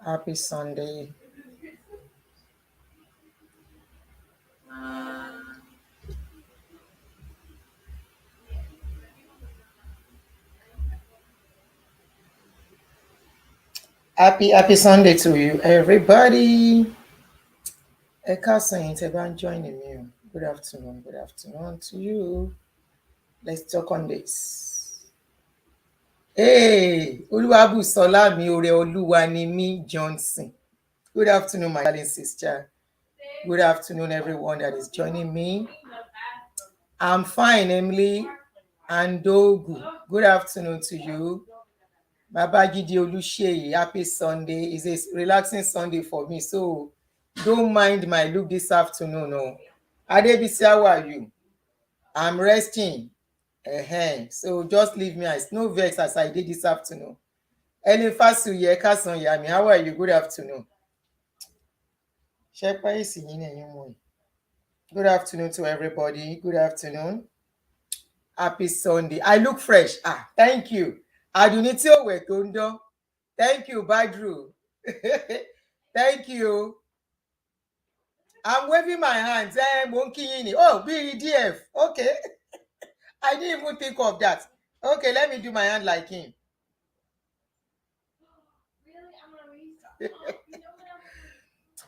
Happy Sunday. Happy Sunday to you, everybody. Eka Saint, everyone joining me. Good afternoon to you. Let's talk on this. Hey, Oluwabusola mi ore Oluwanimi Johnson. Good afternoon, my darling sister. Good afternoon, everyone that is joining me. I'm fine, Emily Andogu. Good afternoon to you. Babajide Oluseyi, happy Sunday. It's a relaxing Sunday for me, so don't mind my look this afternoon. No. Adebisi, how are you? I'm resting. So just leave me. No vex as I did this afternoon. Elifasu Yekason Yami, how are you? Good afternoon. Good afternoon to everybody. Good afternoon. Happy Sunday. I look fresh. Thank you. Aduniti Owetondo. Thank you, Badru. Thank you. I'm waving my hands. Oh, BDF. Okay. I didn't even think of that. Okay, let me do my hand like him.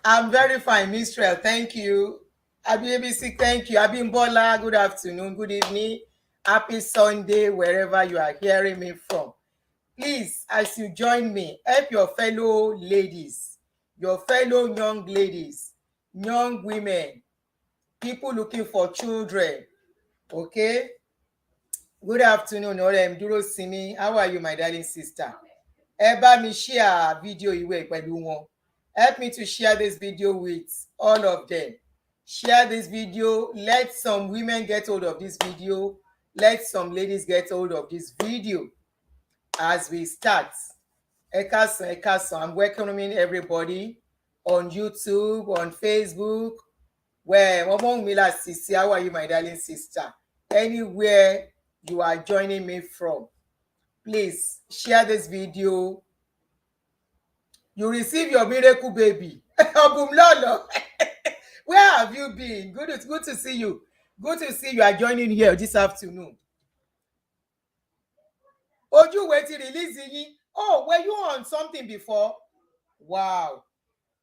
I'm very fine, Mistral. Thank you. ABC, thank you. Abimbola, good afternoon, good evening. Happy Sunday, wherever you are hearing me from. Please, as you join me, help your fellow ladies, your fellow young ladies, young women, people looking for children. Okay? Good afternoon, Orem Duro Simi. How are you, my darling sister? Ẹ bá mi share video ìwé pẹ̀lú wọn. Help me to share this video with all of them. Share this video. Let some women get hold of this video. Let some ladies get hold of this video as we start. Ekason, I'm welcoming everybody on YouTube, on Facebook. Where Mila Sisi, how are you, my darling sister? Anywhere you are joining me from, please share this video. You receive your miracle baby. Obumlolo. Where have you been? Good to see you. Good to see you are joining here this afternoon. Oju wait release yin. Oh, were you on something before? Wow.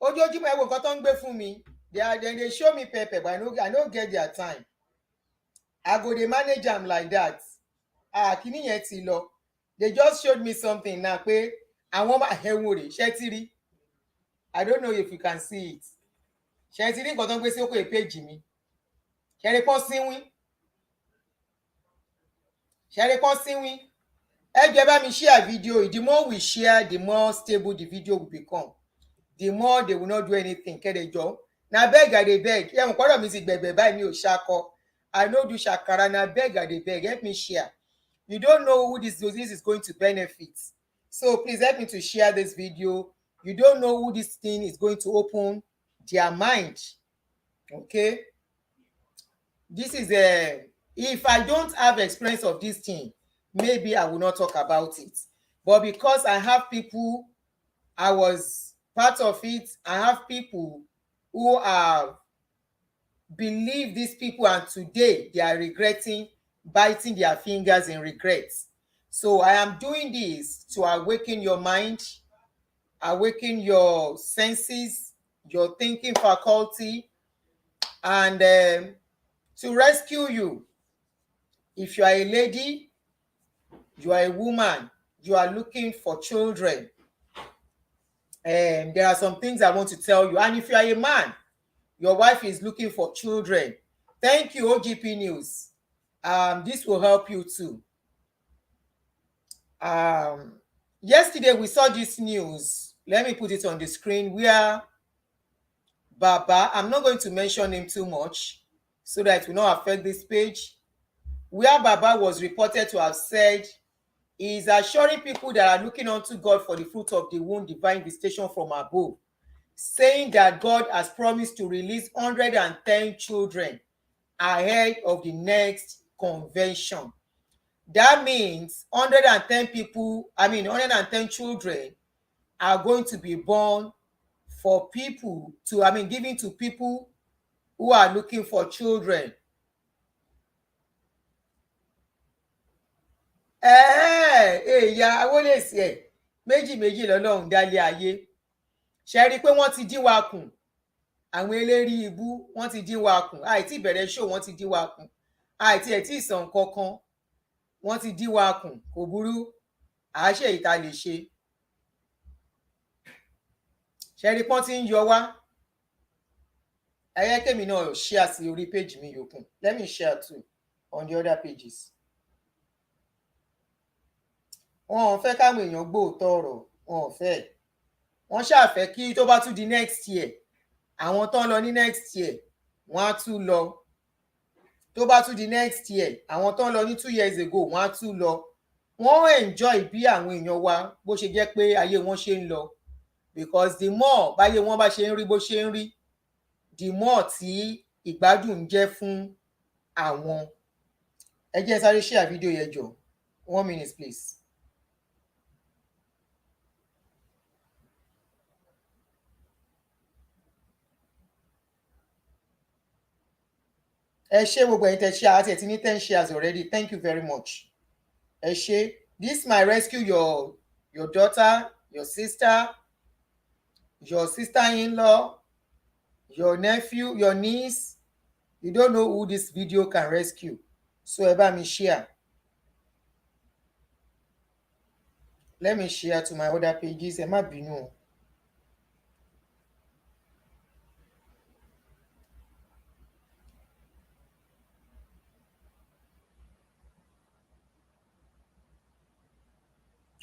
Ojoojúmọ́ ẹ wo nǹkan tó ń gbé fún mi. They show me pepper, but I no get their time. I go dey manage am like that. Kíní yẹn ti lọ. They just showed me something now pé àwọn máa ẹ̀wọ̀n rè ṣẹ́ tí rí. I don't know if you can see it. Ṣé ti rí nǹkan tó ń gbé sí òkè péjì mi? Ṣé rí pọ́n síwín? Ṣé rí pọ́n síwín? Ẹ jẹ́ bá mi share video. The more we share, the more stable the video will become. The more they will not do anything. Kẹ́dẹ̀jọ́. Na beg I dey beg. Ẹ mọ̀ pọ́dọ̀ mi ti gbẹ̀gbẹ̀ báyìí mi ò ṣakọ. I no do shakara. Na beg I dey beg. Help me share. You don't know who this is going to benefit. So please help me to share this video. You don't know who this thing is going to open their mind. Okay? This is if I don't have experience of this thing, maybe I will not talk about it. But because I have people, I was part of it, I have people who have believed these people, and today they are regretting, biting their fingers in regrets. So I am doing this to awaken your mind, awaken your senses, your thinking faculty, and to rescue you. If you are a lady, you are a woman, you are looking for children, there are some things I want to tell you. And if you are a man, your wife is looking for children. Thank you, OGP News. This will help you too. Yesterday we saw this news. Let me put it on the screen where Baba, I'm not going to mention him too much so that it will not affect this page, where Baba was reported to have said he is assuring people that are looking unto God for the fruit of the womb, divine visitation from above, saying that God has promised to release 110 children ahead of the next convention. that means 110 people, 110 children are going to be born for people to, given to people who are looking for children. Èèyàn awólèsì ẹ̀ méjì méjì lọ́lọ́run dálé ayé. Ṣe rí i pé wọ́n ti dín wa kùn, àwọn eléri ibú wọ́n ti dín wa kùn, àìtí ìbẹ̀rẹ̀ ṣó wọ́n ti dín wa kùn, àìtí ẹ̀ tí ìsàn kankan wọ́n ti dín wa kùn. Kò burú, àáṣe ìta lè ṣe. Ṣe rí i pọ́n ti ń yọ wá. Ẹyẹ kémi náà share sí orí page mi yòókù. Let me share too on the other pages. Wọn ò fẹ́ káwọn èèyàn gbóòótọ́ ọ̀rọ̀, wọn ò fẹ́. Wọ́n ṣàfẹ́ kí tó bá tún di next year, àwọn tó ń lọ ní next year wọ́n á tún lọ. Tó bá tún di next year, àwọn tó ń lọ ní 2 years ago wọ́n á tún lọ. Wọ́n enjoy bí àwọn èèyàn wa bó ṣe jẹ́ pé ayé wọn ṣe ń lọ, because the more báyé wọn bá ṣe ń rí bó ṣe ń rí, the more tí ìgbádùn ń jẹ́ fún àwọn. Ẹ jẹ́ sáré share fídíò yẹn jọ. 1 minute please. Ẹ ṣé gbogbo ẹ̀yin tẹ́ share, àti ẹ̀ ti ní 10 shares already. Thank you very much. Ẹ ṣé. This might rescue your daughter, your sister, your sister-in-law, your nephew, your niece. You don't know who this video can rescue. So ẹ bá mi share. Let me share to my other pages. Ẹ má bínú.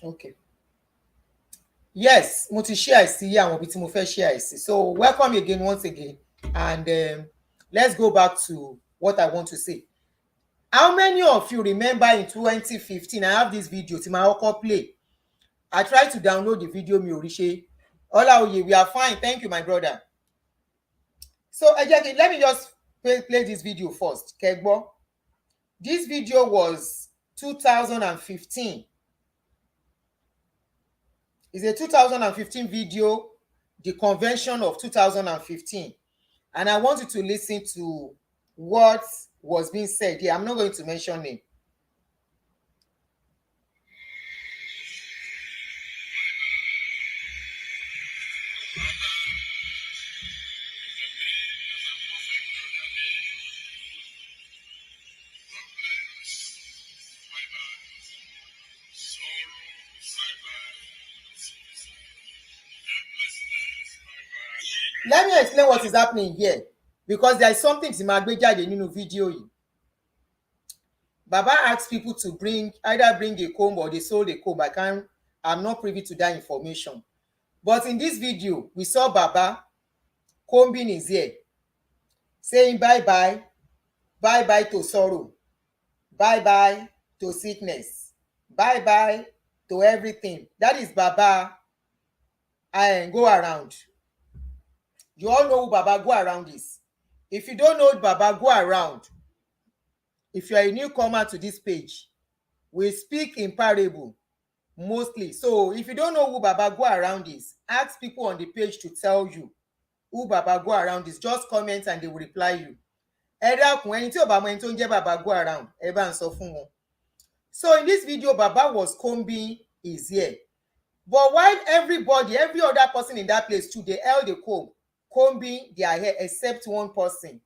Okay. Yes, mo ti share sí àwọn ibi tí mo fẹ́ share sí. So welcome again once again, and let's go back to what I want to say. How many of you remember in 2015 I have this video tí màá kọ́kọ́ play? I tried to download the video, mi ò rí ṣe. Olaoye, we are fine, thank you my brother. So ẹ let me just play this video first. Kẹ́gbọ́. This video was 2015. It's a 2015 video, the convention of 2015. And I want you to listen to what was being said here. I'm not going to mention name. Let me explain what is happening here, because there is something tí màá gbé jáde nínú fídíò yìí. Baba asked people to either bring a comb or they sold a comb. I'm not privy to that information. But in this video, we saw Baba combing his hair, saying bye-bye, bye-bye to sorrow, bye-bye to sickness, bye-bye to everything. That is Baba go around. You all know who Baba go around is. If you don't know who Baba go around, if you are a newcomer to this page, we speak in parable mostly. So if you don't know who Baba go around is, ask people on the page to tell you who Baba go around is. Just comment and they will reply you. Ẹ dákun, ẹni tí ò bá mọ ẹni tó ń jẹ́ Baba go around, ẹ bá ń sọ fún wọn. So in this video, Baba was combing his hair. But while every other person in that place too, they held the comb, combing their hair, except one person.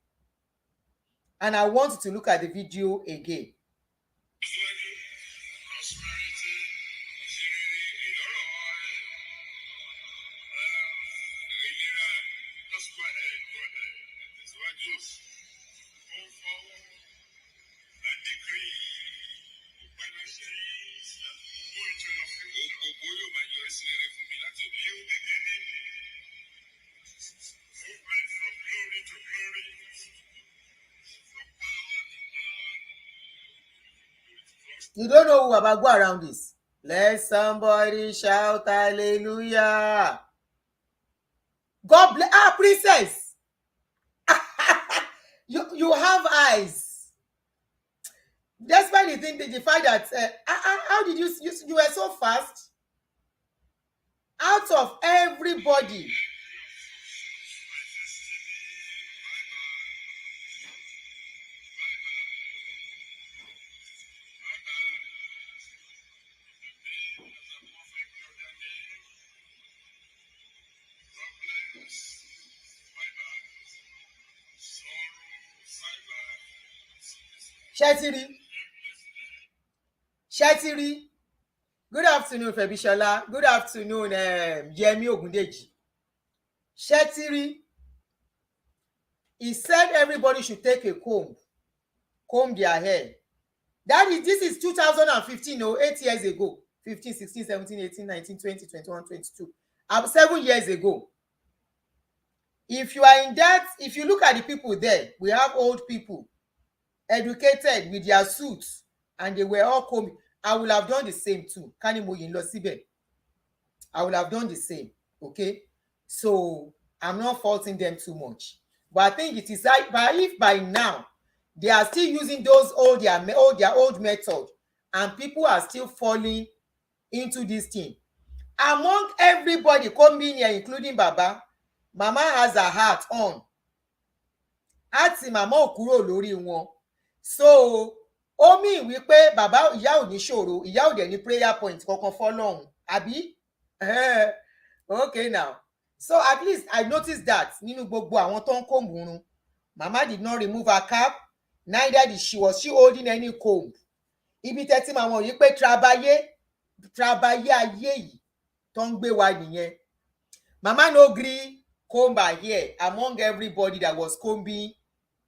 And I want you to look at the video again. You don't know who Baba go around is? Let somebody shout hallelujah. God bless. Princess. You have eyes. Despite the thing, the fact that how did you were so fast? Out of everybody, Shetiri, Shetiri. Good afternoon, Febishola. Good afternoon, Yemi Ogundeji. Shetiri, he said everybody should take a comb their hair. This is 2015, 8 years ago. 15, 16, 17, 18, 19, 20, 21, 22. 7 years ago. If you are in that, if you look at the people there, we have old people, educated with their suits, and they were all combing. I will have done the same too. Kanimoyin lọ síbẹ̀. I will have done the same. Okay? So I'm not faulting them too much. But I think it is like, but if by now they are still using those their old method, and people are still falling into this thing. Among everybody coming here, including Baba, Mama has her hat on. Àti màmá ò kúrò lórí wọn. So ó mì wípé bàbá ìyá ò ní ṣòro, ìyá ò dẹ̀ ní prayer point kankan fọ́lọ́run. Àbí? Okay now. So at least I noticed that nínú gbogbo àwọn tó ń comb irun, Mama did not remove her cap, neither did she holding any comb. Ibi tẹ́tí máa wọ̀n yí pé trabayé ayé yìí tó ń gbé wa nìyẹn. Mama no gree comb her hair among everybody that was combing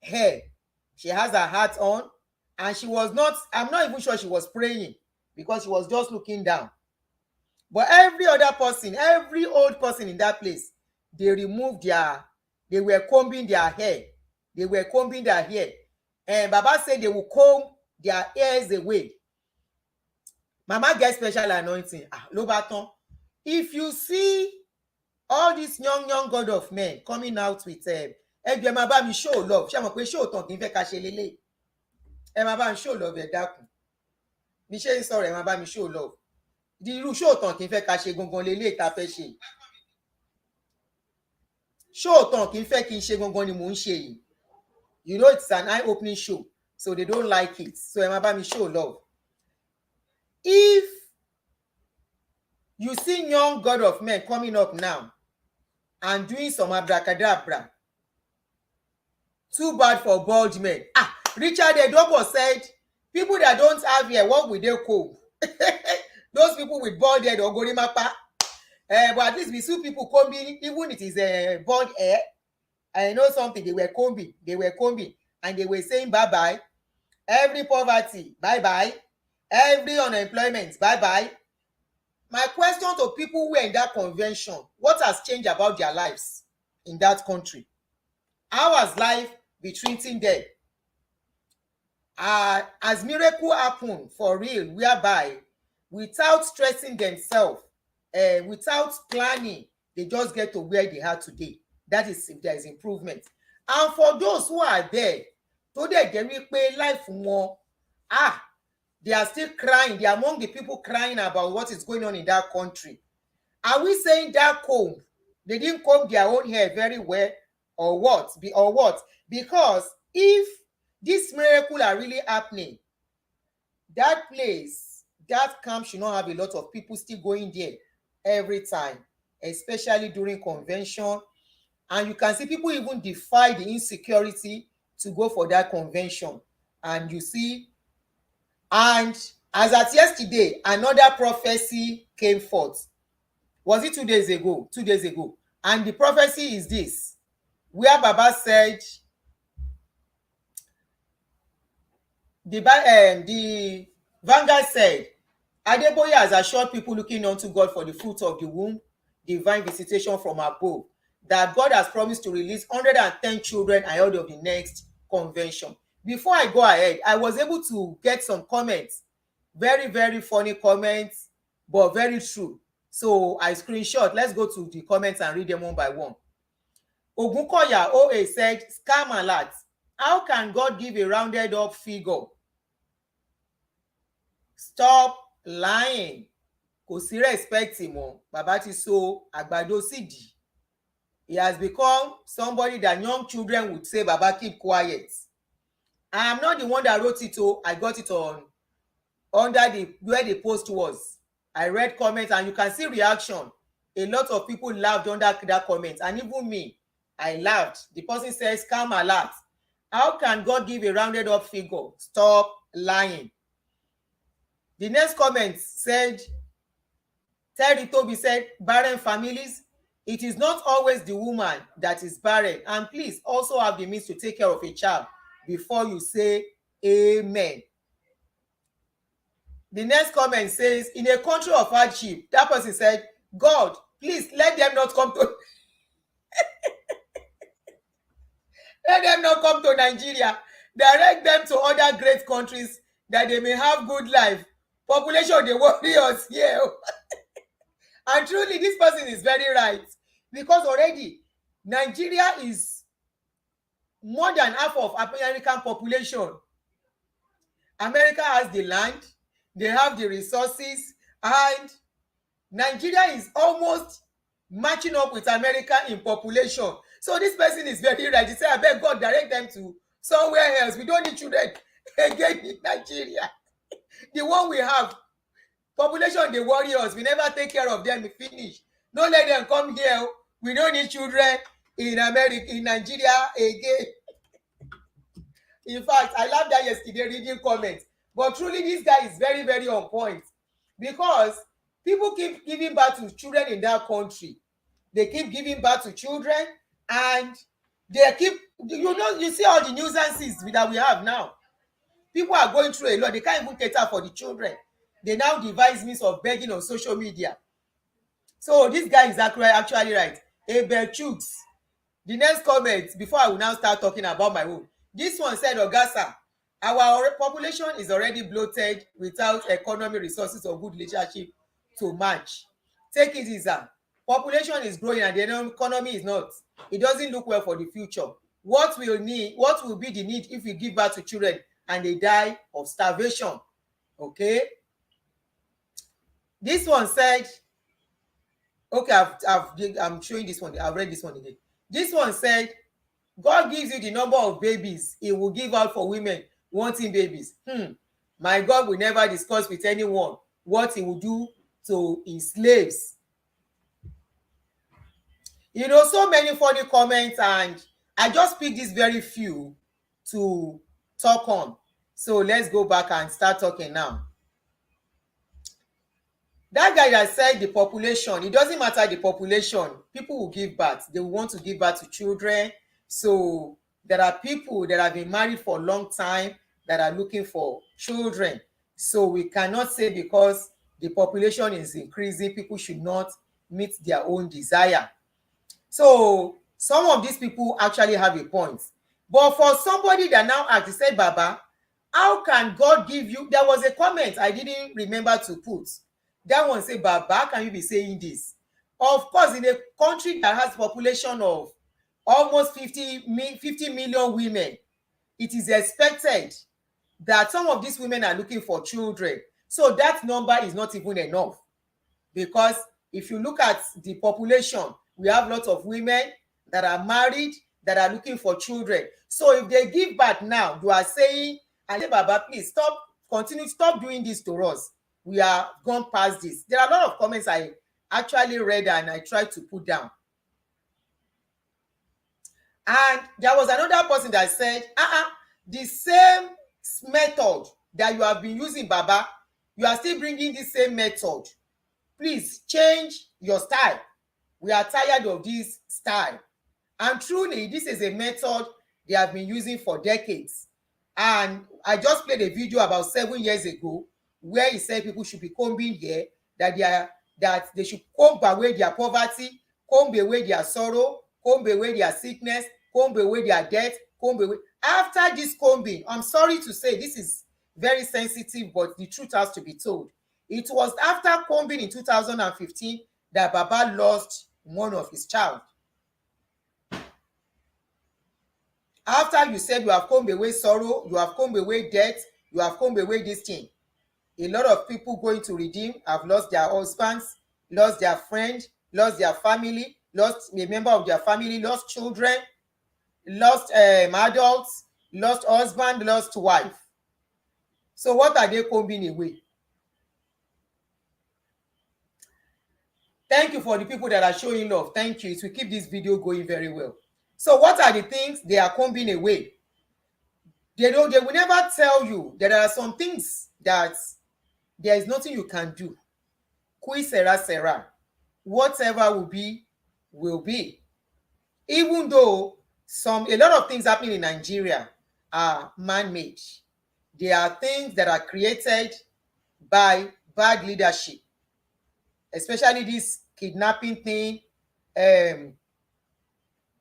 hair. She has her hat on, and she was not, I'm not even sure she was praying, because she was just looking down. But every other person, every old person in that place, they were combing their hair. They were combing their hair. And Baba said they will comb their hairs away. Mama gets special anointing. Ló bá tán. If you see all these young God of men coming out with ẹgbẹ́ máa bá mi show love, ṣé mo pé show tán kì í fẹ́ ká ṣe lélẹ̀, ẹ máa bá mi show love, ẹ dákun mi ṣe ń sọ̀rọ̀, ẹ máa bá mi show love. Di irú show tán kì í fẹ́ ká ṣe gangan lélẹ̀ tá fẹ́ ṣe. Show tán kì í fẹ́ kí n ṣe gangan ni mò ń ṣe yìí. You know it's an eye-opening show, so they don't like it. So ẹ máa bá mi show love. If you see young God of men coming up now and doing some abracadabra, too bad for bald men. Richard Edogo said, people that don't have hair, what will they comb? Those people with bald head or gorimapa. But at least we see people combing, even it is bald hair. I know something, they were combing, and they were saying bye-bye. Every poverty, bye-bye. Every unemployment, bye-bye. My question to people who were in that convention, what has changed about their lives in that country? How has life been treating them? Has miracle happened for real, whereby without stressing themselves, without planning, they just get to where they are today? That is if there is improvement. And for those who are there, tó dẹ̀ jẹ́ wípé life wọn, they are still crying. They are among the people crying about what is going on in that country. Are we saying that comb, they didn't comb their own hair very well, or what? Because if this miracle are really happening, that place, that camp should not have a lot of people still going there every time, especially during convention. And you can see people even defy the insecurity to go for that convention. And you see, and as at yesterday, another prophecy came forth. Was it 2 days ago? 2 days ago. And the prophecy is this, where Baba said, the Vanguard said, Adeboye has assured people looking unto God for the fruit of the womb, divine visitation from above, that God has promised to release 110 children ahead of the next convention. Before I go ahead, I was able to get some comments, very, very funny comments, but very true. So I screenshot. Let's go to the comments and read them one by one. Ogunkoya OA said, scam alert. How can God give a rounded up figure stop lying. Kò sí respect mọ́. Bàbá ti so àgbàdo sídìí. He has become somebody that young children would say, Baba, keep quiet. I am not the one that wrote it. Oh, I got it on under the where the post was. I read comments and you can see reaction. A lot of people laughed under that comment, and even me, I laughed. The person says, "Calm alert. How can God give a rounded up figure? Stop lying." The next comment said, Terry Toby said, barren families, it is not always the woman that is barren, and please also have the means to take care of a child before you say amen. The next comment says, in a country of hardship, that person said, God, please let them not come to let them not come to Nigeria. Direct them to other great countries that they may have good life. Population dey worry us here. And truly, this person is very right, because already Nigeria is more than half of American population. America has the land, they have the resources, and Nigeria is almost matching up with America in population. So this person is very right. He said, I beg God, direct them to somewhere else. We don't need children again in Nigeria. The one we have, population dey worry us. We never take care of them. We finish. No let them come here. We don't need children in America, in Nigeria again. In fact, I laughed that yesterday reading comments. But truly, this guy is very, very on point, because people keep giving birth to children in that country. They keep giving birth to children, and they keep, you see all the nuisances that we have now. People are going through a lot. They can't even cater for the children. They now devise means of begging on social media. So this guy is actually right. Abel Chooks. The next comment, before I will now start talking about my own. This one said, Ogasa, our population is already bloated without economic resources or good leadership to match. Take it easy. Population is growing and the economy is not. It doesn't look well for the future. What will be the need if we give birth to children and they die of starvation? Okay. This one said, okay, I'm showing this one. I've read this one again. This one said, God gives you the number of babies he will give out for women wanting babies. My God will never discuss with anyone what he will do to his slaves. So many funny comments, and I just picked these very few to talk on. So let's go back and start talking now. That guy that said the population, it doesn't matter the population, people will give birth. They will want to give birth to children. So there are people that have been married for a long time that are looking for children. So we cannot say because the population is increasing, people should not meet their own desire. So some of these people actually have a point. But for somebody that now asked, he said, Baba, how can God give you? There was a comment I didn't remember to put. That one say, Baba, how can you be saying this? Of course, in a country that has population of almost 50 million women, it is expected that some of these women are looking for children. So that number is not even enough, because if you look at the population, we have lots of women that are married that are looking for children. So if they give birth now, you are saying, Baba, please stop doing this to us. We are gone past this. There are a lot of comments I actually read and I tried to put down. And there was another person that said, the same method that you have been using, Baba, you are still bringing the same method. Please change your style. We are tired of this style. And truly, this is a method they have been using for decades. And I just played a video about 7 years ago where he said people should be combing here, that they should comb away their poverty, comb away their sorrow, comb away their sickness, comb away their death, comb away. After this combing, I'm sorry to say this is very sensitive, but the truth has to be told. It was after combing in 2015 that Baba lost one of his child. After you said you have combed away sorrow, you have combed away death, you have combed away this thing, A lot of people going to redeem have lost their husbands, lost their friend, lost their family, lost a member of their family, lost children, lost adults, lost husband, lost wife. So what are they combing away? Thank you for the people that are showing love. Thank you. It will keep this video going very well. So what are the things they are combing away? They will never tell you that there are some things that there is nothing you can do. Qui sera sera. Whatever will be, will be. Even though a lot of things happening in Nigeria are man-made. They are things that are created by bad leadership, especially this kidnapping thing,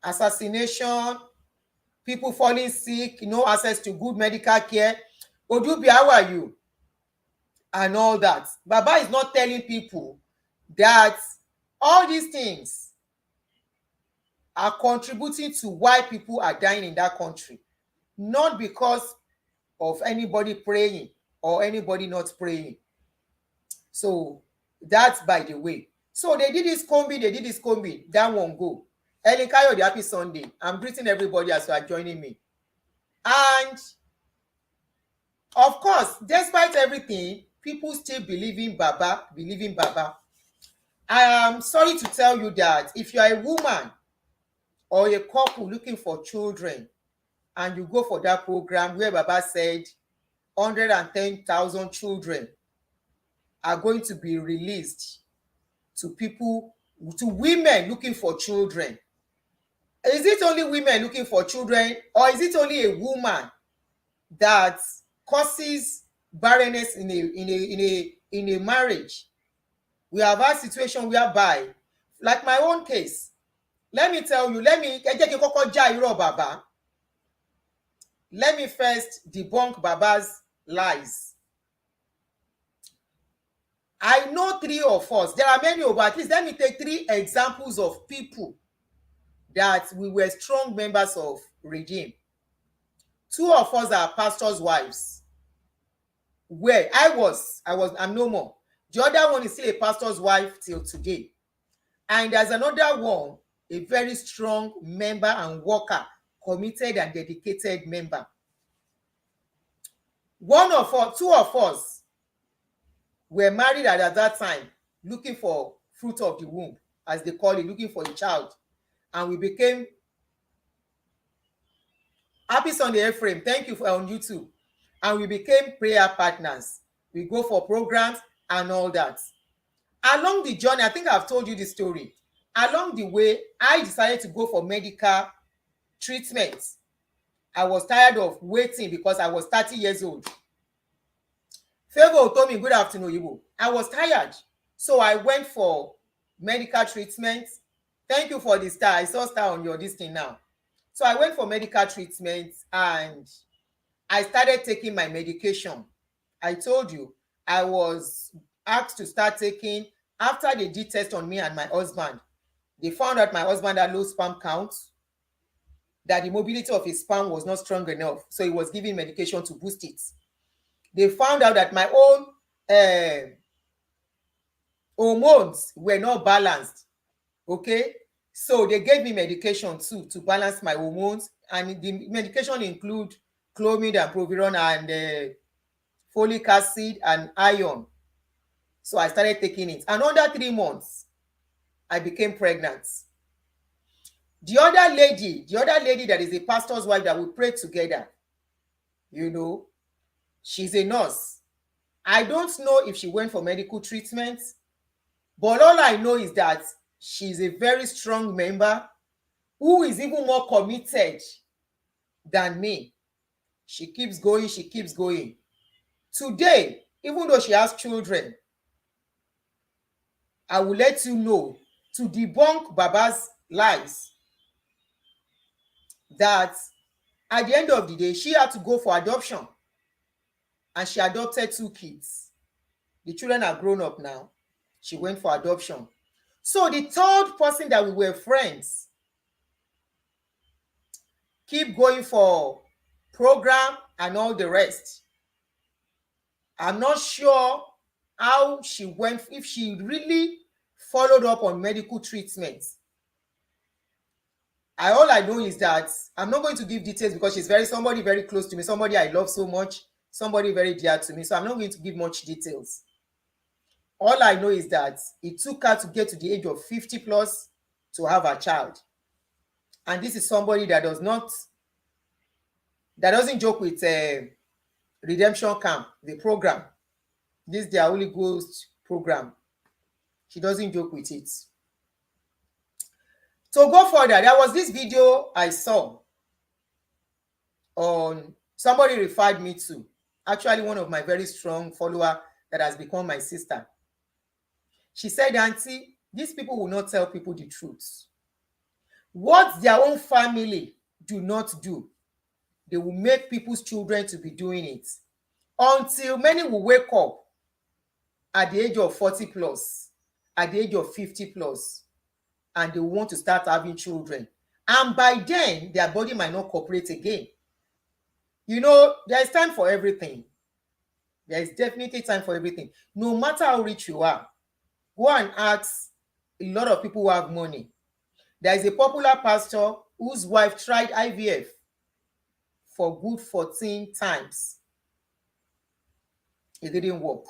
assassination, people falling sick, no access to good medical care. Odubi, how are you? And all that. Baba is not telling people that all these things are contributing to why people are dying in that country. Not because of anybody praying or anybody not praying. So that's by the way. So they did this combi, that won't go. Ellen Kayode, happy Sunday. I'm greeting everybody as you are joining me. And of course, despite everything, people still believe in Baba. I am sorry to tell you that if you are a woman or a couple looking for children and you go for that program where Baba said 110,000 children are going to be released to people, to women looking for children. Is it only women looking for children, or is it only a woman that causes barrenness in a marriage? We have had situation whereby, like my own case, let me tell you, let me first debunk Baba's lies. I know 3 of us. There are many, but at least let me take 3 examples of people that we were strong members of Redeem. 2 of us are pastors' wives. Where I'm no more. The other one is still a pastor's wife till today. And there's another one, a very strong member and worker, committed and dedicated member. 2 of us were married at that time, looking for fruit of the womb, as they call it, looking for a child. And we became Happy Sunday, Ephraim. Thank you for on YouTube. And we became prayer partners. We go for programs and all that. Along the journey, I think I've told you the story. Along the way, I decided to go for medical treatment. I was tired of waiting because I was 30 years old. Favor told me, good afternoon, Ibu. I was tired. So I went for medical treatment. Thank you for the star. I saw star on your this thing now. So I went for medical treatment and I started taking my medication. I told you I was asked to start taking after they did test on me and my husband. They found out my husband had low sperm count, that the mobility of his sperm was not strong enough. So he was giving medication to boost it. They found out that my own hormones were not balanced. Okay? So they gave me medication too to balance my hormones. And the medication include clomid and proviron and folic acid and iron. So I started taking it. And under 3 months, I became pregnant. The other lady that is a pastor's wife that we prayed together, you know, she's a nurse. I don't know if she went for medical treatment, but all I know is that she's a very strong member who is even more committed than me. She keeps going. Today, even though she has children, I will let you know, to debunk Baba's lies, that at the end of the day, she had to go for adoption. And she adopted 2 kids. The children are grown up now. She went for adoption. So the 3rd person that we were friends keep going for program and all the rest. I'm not sure how she went, if she really followed up on medical treatment. All I know is that I'm not going to give details because she's somebody very close to me, somebody I love so much, somebody very dear to me. So I'm not going to give much details. All I know is that it took her to get to the age of 50 plus to have a child. And this is somebody that doesn't joke with redemption camp, the program. This is their Holy Ghost program. She doesn't joke with it. To go further, there was this video I saw on, somebody referred me to, actually one of my very strong follower that has become my sister. She said, Auntie, these people will not tell people the truth. What their own family do not do, they will make people's children to be doing it, until many will wake up at the age of 40 plus, at the age of 50 plus, and they want to start having children. And by then, their body might not cooperate again. You know, there is time for everything. There is definitely time for everything. No matter how rich you are, go and ask a lot of people who have money. There is a popular pastor whose wife tried IVF for good 14 times. It didn't work.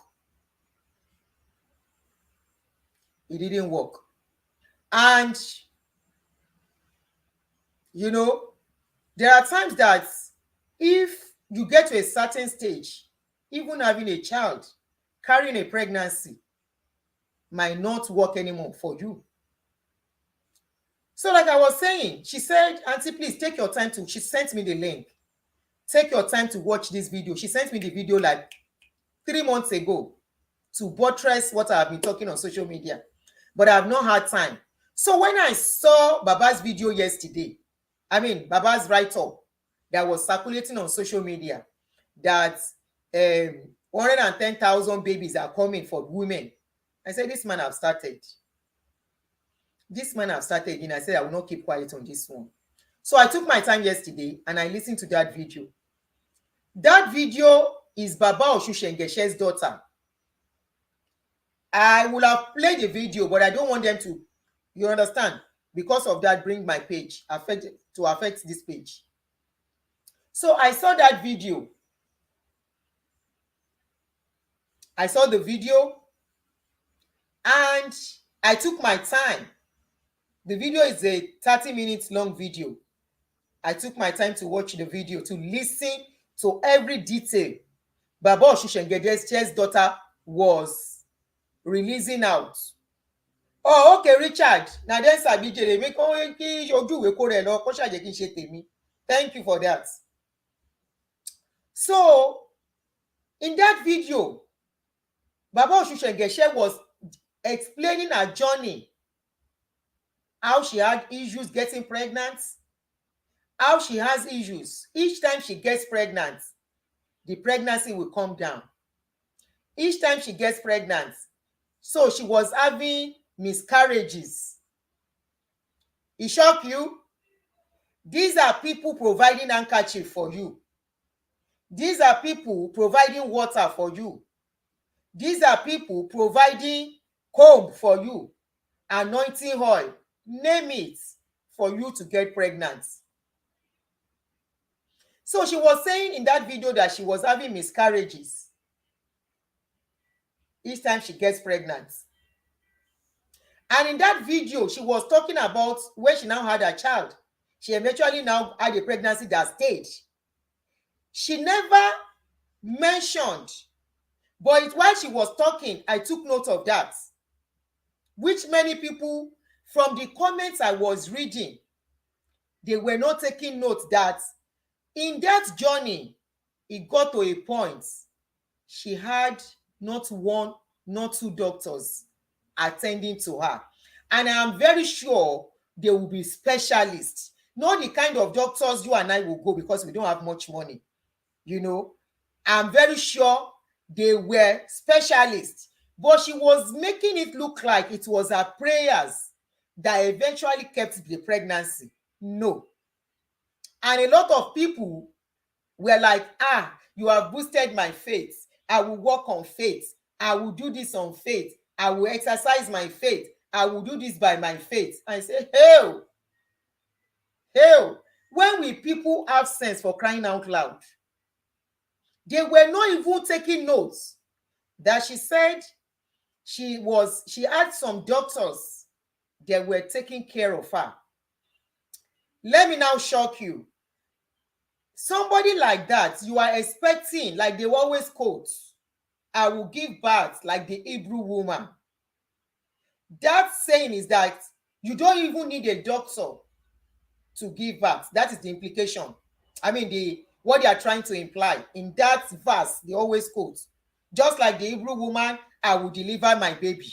It didn't work. And, you know, there are times that if you get to a certain stage, even having a child, carrying a pregnancy might not work anymore for you. So like I was saying, she said, Auntie, please take your time to, she sent me the link. Take your time to watch this video. She sent me the video like 3 months ago to buttress what I have been talking on social media. But I have not had time. So when I saw Baba's video yesterday, Baba's write-up that was circulating on social media, that 110,000 babies are coming for women, I said, this man have started. This man have started, and I said, I will not keep quiet on this one. So I took my time yesterday and I listened to that video. That video is Baba Oshushengeshe's daughter. I will have played the video, but I don't want them to, you understand, because of that, bring my page, affect this page. So I saw that video. I saw the video and I took my time. The video is a 30 minutes long video. I took my time to watch the video, to listen to every detail Baba Oshushengeshe's daughter was releasing out. Oh, okay, Richard. Now then, Sabijere, make ojuwe kore lo, ko saje kin se temi. Thank you for that. So, in that video, Baba Oshushengeshe was explaining her journey, how she had issues getting pregnant, how she has issues. Each time she gets pregnant, the pregnancy will come down. Each time she gets pregnant, so she was having miscarriages. It shock you? These are people providing handkerchief for you. These are people providing water for you. These are people providing comb for you, anointing oil, name it, for you to get pregnant. So she was saying in that video that she was having miscarriages each time she gets pregnant. And in that video, she was talking about when she now had a child. She eventually now had a pregnancy that stayed. She never mentioned, but while she was talking, I took note of that, which many people from the comments I was reading, they were not taking note that in that journey, it got to a point she had not one, not two doctors attending to her. And I am very sure there will be specialists, not the kind of doctors you and I will go because we don't have much money. You know, I'm very sure they were specialists, but she was making it look like it was her prayers that eventually kept the pregnancy. No. And a lot of people were like, you have boosted my faith. I will walk on faith. I will do this on faith. I will exercise my faith. I will do this by my faith. I say, hell, hell. When will people have sense, for crying out loud? They were not even taking notes that she said she had some doctors that were taking care of her. Let me now shock you. Somebody like that, you are expecting, like they always quote, I will give birth like the Hebrew woman. That saying is that you don't even need a doctor to give birth. That is the implication. I mean, what they are trying to imply in that verse, they always quote. Just like the Hebrew woman, I will deliver my baby.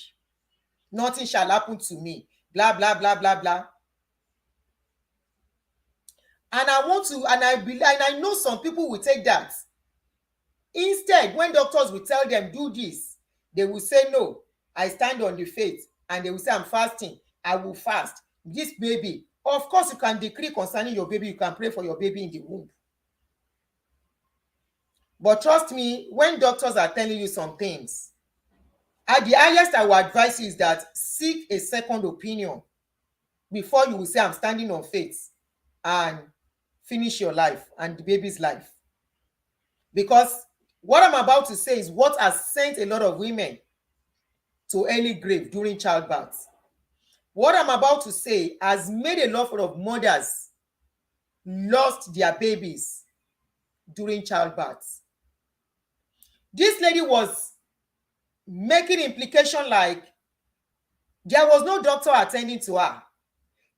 Nothing shall happen to me. Blah, blah, blah, blah, blah. And I know some people will take that. Instead, when doctors will tell them, do this, they will say, no, I stand on the faith. And they will say, I'm fasting. I will fast. This baby. Of course, you can decree concerning your baby. You can pray for your baby in the womb. But trust me, when doctors are telling you some things, at the highest I will advise you is that seek a second opinion before you will say, I'm standing on faith, and finish your life and the baby's life. Because what I'm about to say is what has sent a lot of women to early grave during childbirth. What I'm about to say has made a lot of mothers lost their babies during childbirth. This lady was making implication like there was no doctor attending to her.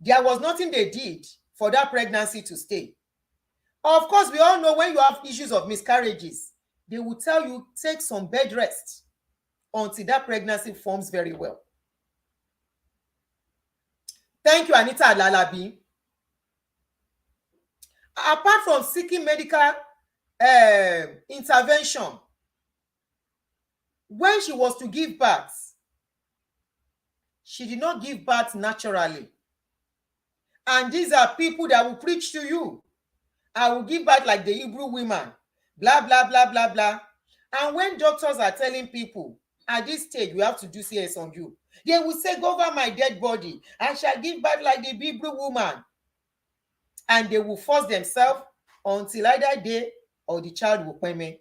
There was nothing they did for that pregnancy to stay. Of course, we all know when you have issues of miscarriages, they will tell you take some bed rest until that pregnancy forms very well. Thank you, Anita Alalabi. Apart from seeking medical intervention, when she was to give birth, she did not give birth naturally. And these are people that will preach to you. I will give birth like the Hebrew women, blah, blah, blah, blah, blah. And when doctors are telling people, at this stage, we have to do CS on you, they will say, go over my dead body. I shall give birth like the Hebrew woman. And they will force themselves until either they or the child will pay me.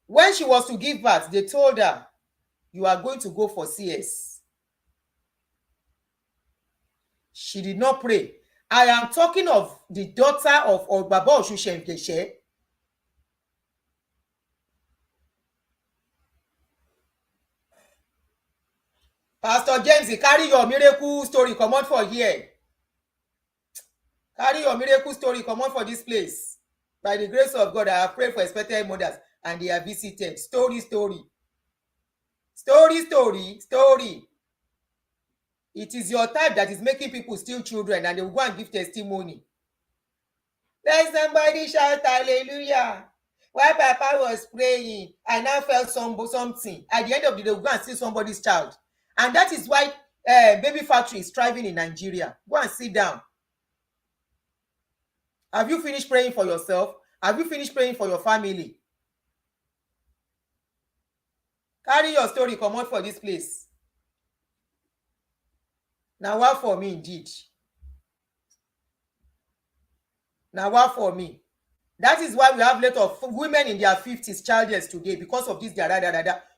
When she was to give birth, they told her, you are going to go for CS. She did not pray. I am talking of the daughter of Baba Oshushenkeshe. Pastor James, carry your miracle story, come out for here. Carry your miracle story, come on for this place. By the grace of God, I have prayed for expected mothers and they are visited. Story. It is your type that is making people steal children and they will go and give testimony. Let somebody shout hallelujah. While Papa was praying, I now felt something. At the end of the day, they will go and see somebody's child. And that is why baby factory is thriving in Nigeria. Go and sit down. Have you finished praying for yourself? Have you finished praying for your family? Carry your story, come out for this place. Now what for me indeed? Now what for me? That is why we have a lot of women in their 50s childless today because of this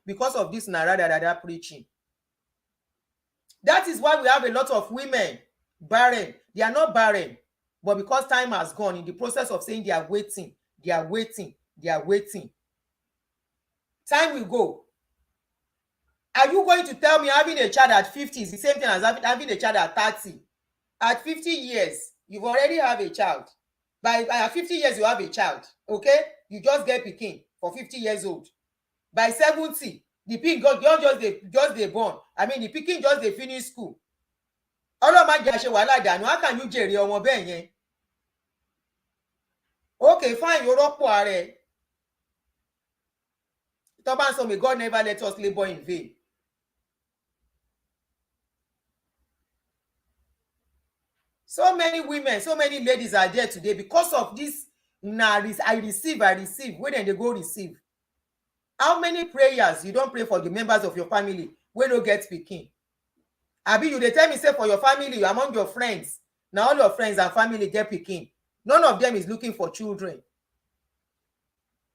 because of this preaching. That is why we have a lot of women barren. They are not barren, but because time has gone, in the process of saying they are waiting. Time will go. Are you going to tell me having a child at 50 is the same thing as having a child at 30? At 50 years, you already have a child. By 50 years, you have a child. Okay? You just get pikin for 50 years old. By 70, the pikin just they born. I mean, the pikin just they finish school. How can you jèrè ọmọ bẹ́ẹ̀ yẹn? Okay, fine, you rọ́pò ara ẹ̀. Toban so may God never let us labor in vain. So many women, so many ladies are there today because of this Nah, I receive. When they go receive. How many prayers you don't pray for the members of your family wey no get pikin? Abi you dey tell me say for your family, among your friends, na all your friends and family get pikin. None of them is looking for children.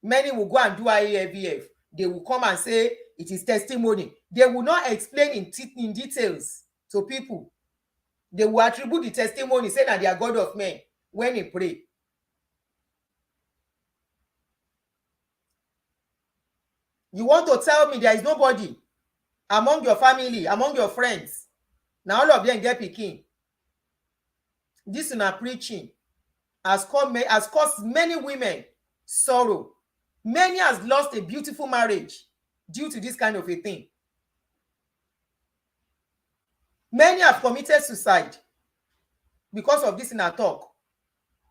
Many will go and do IAVF. They will come and say it is testimony. They will not explain in details to people. They will attribute the testimony, say that they are God of men when they pray. You want to tell me there is nobody among your family, among your friends, now all of them get pikin? This una preaching has caused many women sorrow. Many has lost a beautiful marriage due to this kind of a thing. Many have committed suicide because of this in our talk.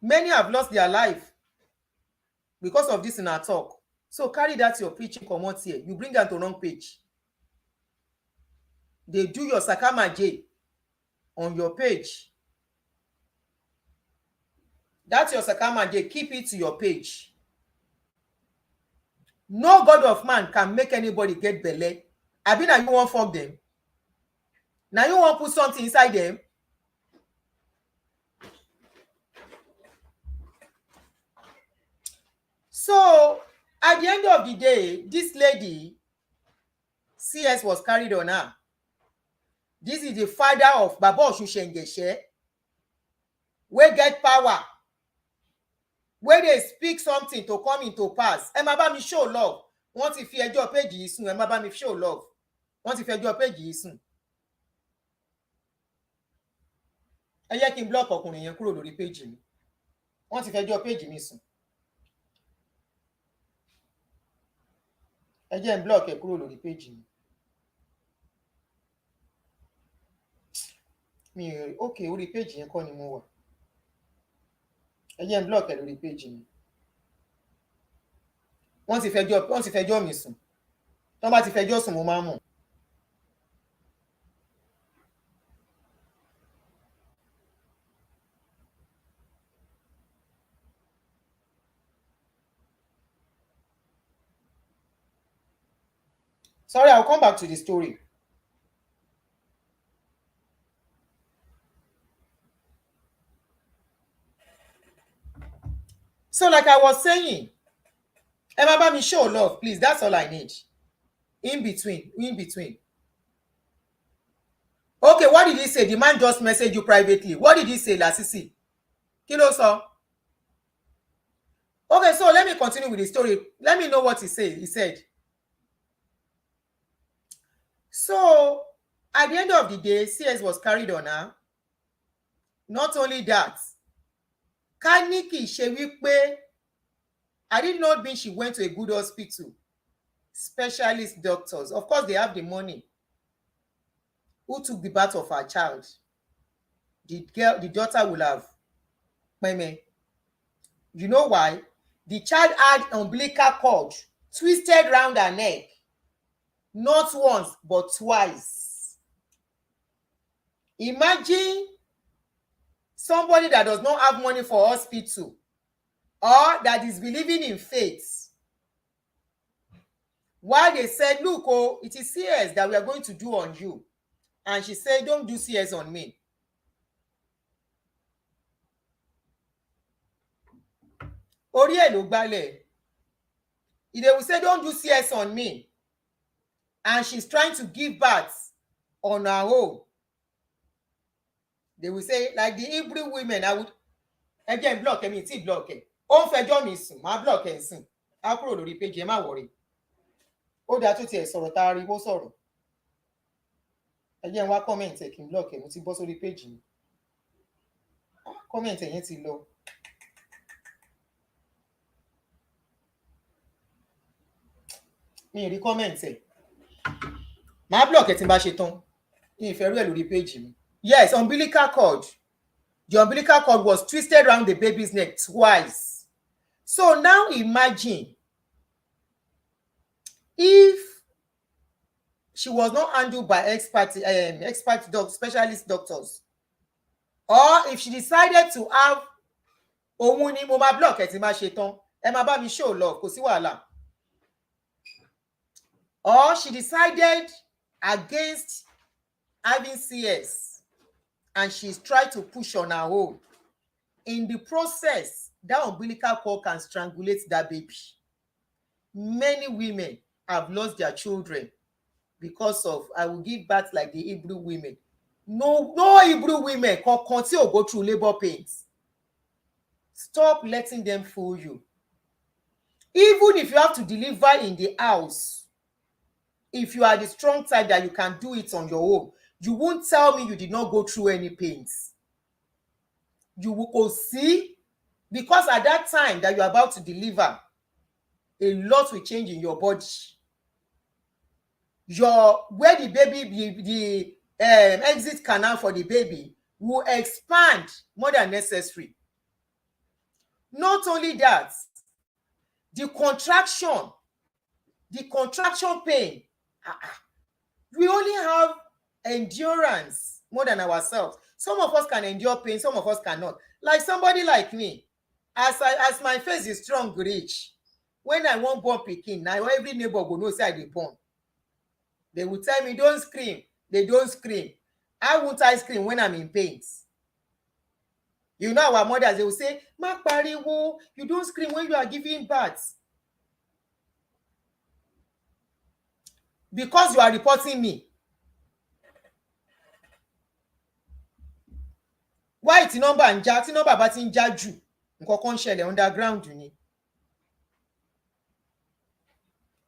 Many have lost their life because of this in our talk. So carry that your preaching comot here. You bring them to wrong page. They do your sakama J on your page. That's your sakama J. Keep it to your page. No God of man can make anybody get belle. Abi na you wan fuck them? Now you wan put something inside them? So at the end of the day, this lady, CS was carried on her. This is the father of Baba Oshushengeshe, wey get power, wey dey speak something to come into pass. Ẹ má bá mi show love. Wọ́n ti fi ẹjọ́ péjì yìí sùn. Ẹ má bá mi show love. Wọ́n ti fi ẹjọ́ péjì yìí sùn. Ẹ yẹ kí n block ọkùnrin yẹn kúrò lórí péjì mi. Wọ́n ti fi ẹjọ́ péjì mi sùn. Ẹ jẹ́ n block ẹ kúrò lórí péjì mi. Okay, orí péjì yẹn kọ́ ni mo wà. Ẹ jẹ́ n block ẹ lórí péjì mi. Wọ́n ti fẹjọ́ mi sùn. Tọ́n bá ti fẹjọ́ sùn mo máa mọ̀. Sorry, I'll come back to the story. So like I was saying, ẹ má bá mi show love, please. That's all I need. In between. Okay, what did he say? The man just messaged you privately. What did he say, Lasisi? Kí ló sọ? Okay, so let me continue with the story. Let me know what he said. He said, so at the end of the day, CS was carried on her. Not only that, Kaniki ṣe wípé, I did not mean she went to a good hospital. Specialist doctors. Of course, they have the money. Who took the birth of her child? The daughter will have. You know why? The child had umbilical cord twisted round her neck. Not once, but twice. Imagine somebody that does not have money for hospital or that is believing in faith. Why they said, look, oh, it is CS that we are going to do on you. And she said, don't do CS on me. Orí ẹ̀ ló gbálẹ̀. They will say, don't do CS on me. And she's trying to give birth on her own. They will say, like the Hebrew women, I would, again, block him, it's block him. Ó ń fẹjọ́ mi sùn, máa block ẹ̀ sìn. Á kúrò lórí page, ẹ má worry. Ó dáa tó tiẹ̀ sọ̀rọ̀ tá a rí bó sọ̀rọ̀. Ẹ jẹ́ n wá comment ẹ̀ kí n block ẹ̀, mo ti bọ́ sórí page mi. Comment ẹ̀ yẹn ti lọ. Mi ì rí comment ẹ̀. Màá block ẹ̀ tí n bá ṣe tán. Mi ì fẹ́ rú ẹ̀ lórí page mi. Yes, umbilical cord. The umbilical cord was twisted around the baby's neck twice. So now imagine if she was not handled by specialist doctors, or if she decided to have òun ni mo máa block ẹ̀ tí máa ṣe tán. Ẹ máa bá mi show love, kò sí wàhálà. Or she decided against having CS and she's tried to push on her own. In the process, that umbilical cord can strangulate that baby. Many women have lost their children because of, I will give birth like the Hebrew women. No Hebrew women can continue to go through labor pains. Stop letting them fool you. Even if you have to deliver in the house, if you are the strong type that you can do it on your own, you won't tell me you did not go through any pains. You will go see, because at that time that you are about to deliver, a lot will change in your body. Where the baby, the exit canal for the baby will expand more than necessary. Not only that, the contraction pain, we only have endurance more than ourselves. Some of us can endure pain, some of us cannot. Like somebody like me, as my face is strong reach, when I want born pikin, now every neighbor go know say I dey born. They will tell me, don't scream. They don't scream. How won't I scream when I'm in pain? You know our mothers, they will say, "Ma pariwo, you don't scream when you are giving birth." Because you are reporting me. Why ti number ń já, tí number bá ti ń já jù, nǹkan kan ń ṣẹlẹ̀ underground ni.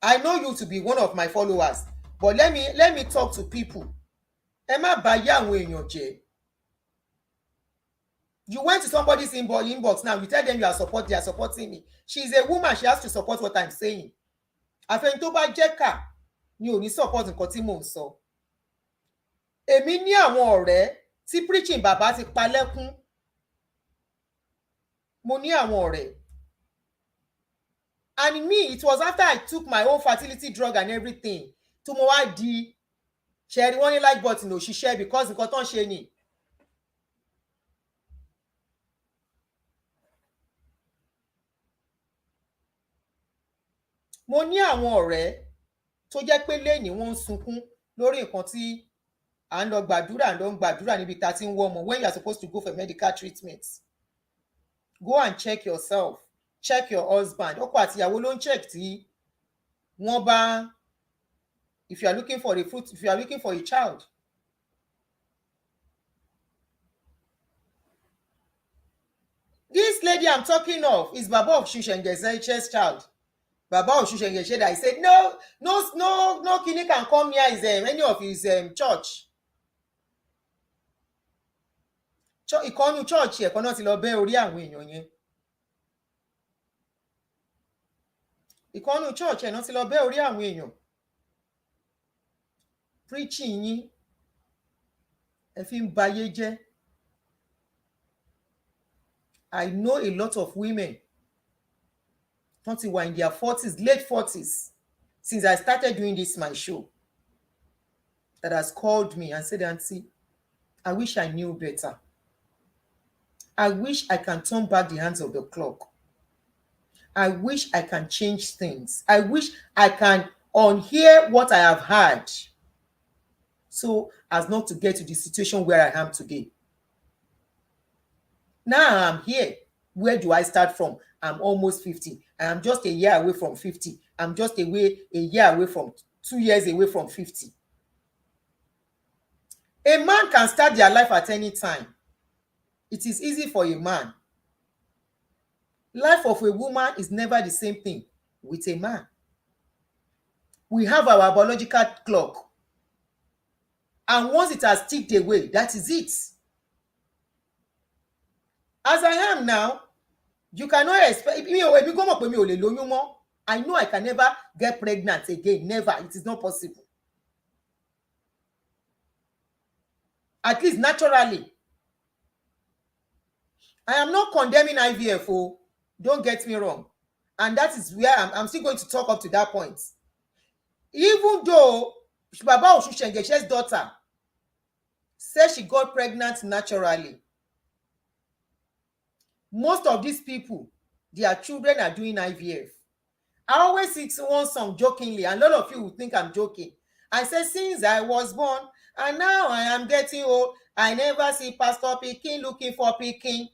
I know you to be one of my followers, but let me talk to people. Ẹ má bá yé àwọn èèyàn jẹ́. You went to somebody's inbox now, you tell them they are supporting me. She's a woman, she has to support what I'm saying. Àfẹn tó bá jẹ́ kà ni ò ní support nǹkan tí mò ń sọ. Èmi ní àwọn ọ̀rẹ́ tí preaching bàbá ti pa lẹ́kún. Mo ní àwọn ọ̀rẹ́. And me, it was after I took my own fertility drug and everything tó mo wá di ṣẹ́rí wọ́n ní like button ò ṣiṣẹ́ because nǹkan tó ń ṣe ni. Mo ní àwọn ọ̀rẹ́ tó jẹ́ pé lẹ́ni wọ́n ń sunkún lórí nǹkan tí à ń lọ gbàdúrà níbi tá a ti ń wọ́ ọmọ when you are supposed to go for medical treatment. Go and check yourself. Check your husband. Ọkọ àti ìyàwó ló ń check tí wọ́n bá, if you are looking for a fruit, if you are looking for a child. This lady I'm talking of is Baba of Shushenge's child. Baba of Shushengeshe that he said, no kini can come near his any of his church. Ìkọ́nú church ẹ̀kọ́ náà ti lọ bẹ́ orí àwọn èèyàn yẹn. Ìkọ́nú church ẹ̀ náà ti lọ bẹ́ orí àwọn èèyàn. Preaching yín ẹ fi ń bayé jẹ́. I know a lot of women wọ́n ti wà in their 40s, late 40s, since I started doing this my show, that has called me and said, "Auntie, I wish I knew better. I wish I can turn back the hands of the clock. I wish I can change things. I wish I can unhear what I have heard so as not to get to the situation where I am today." Now I'm here. Where do I start from? I'm almost 50. I am just a year away from 50. I'm just a year away from 2 years away from 50. A man can start their life at any time. It is easy for a man. Life of a woman is never the same thing with a man. We have our biological clock. And once it has ticked away, that is it. As I am now, you cannot expect me. I know I can never get pregnant again. Never. It is not possible. At least naturally. I am not condemning IVF. Oh, don't get me wrong. And that is where I'm still going to talk up to that point. Even though Baba Oshushengeshe's daughter said she got pregnant naturally, Most of these people, their children are doing IVF. I always sing one song jokingly, and a lot of you will think I'm joking. I say, since I was born, and now I am getting old, I never see Pastor Pikin looking for Pikin.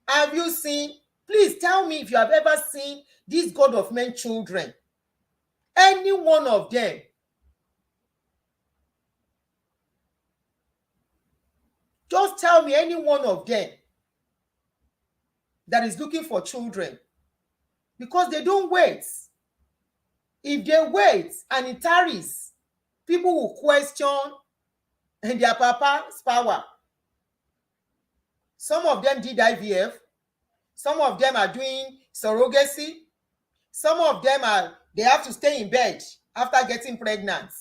Have you seen? Please tell me if you have ever seen these God of men children. Any one of them. Just tell me any one of them that is looking for children. Because they don't wait. If they wait and it tarries, people will question their papa's power. Some of them did IVF. Some of them are doing surrogacy. Some of them they have to stay in bed after getting pregnant.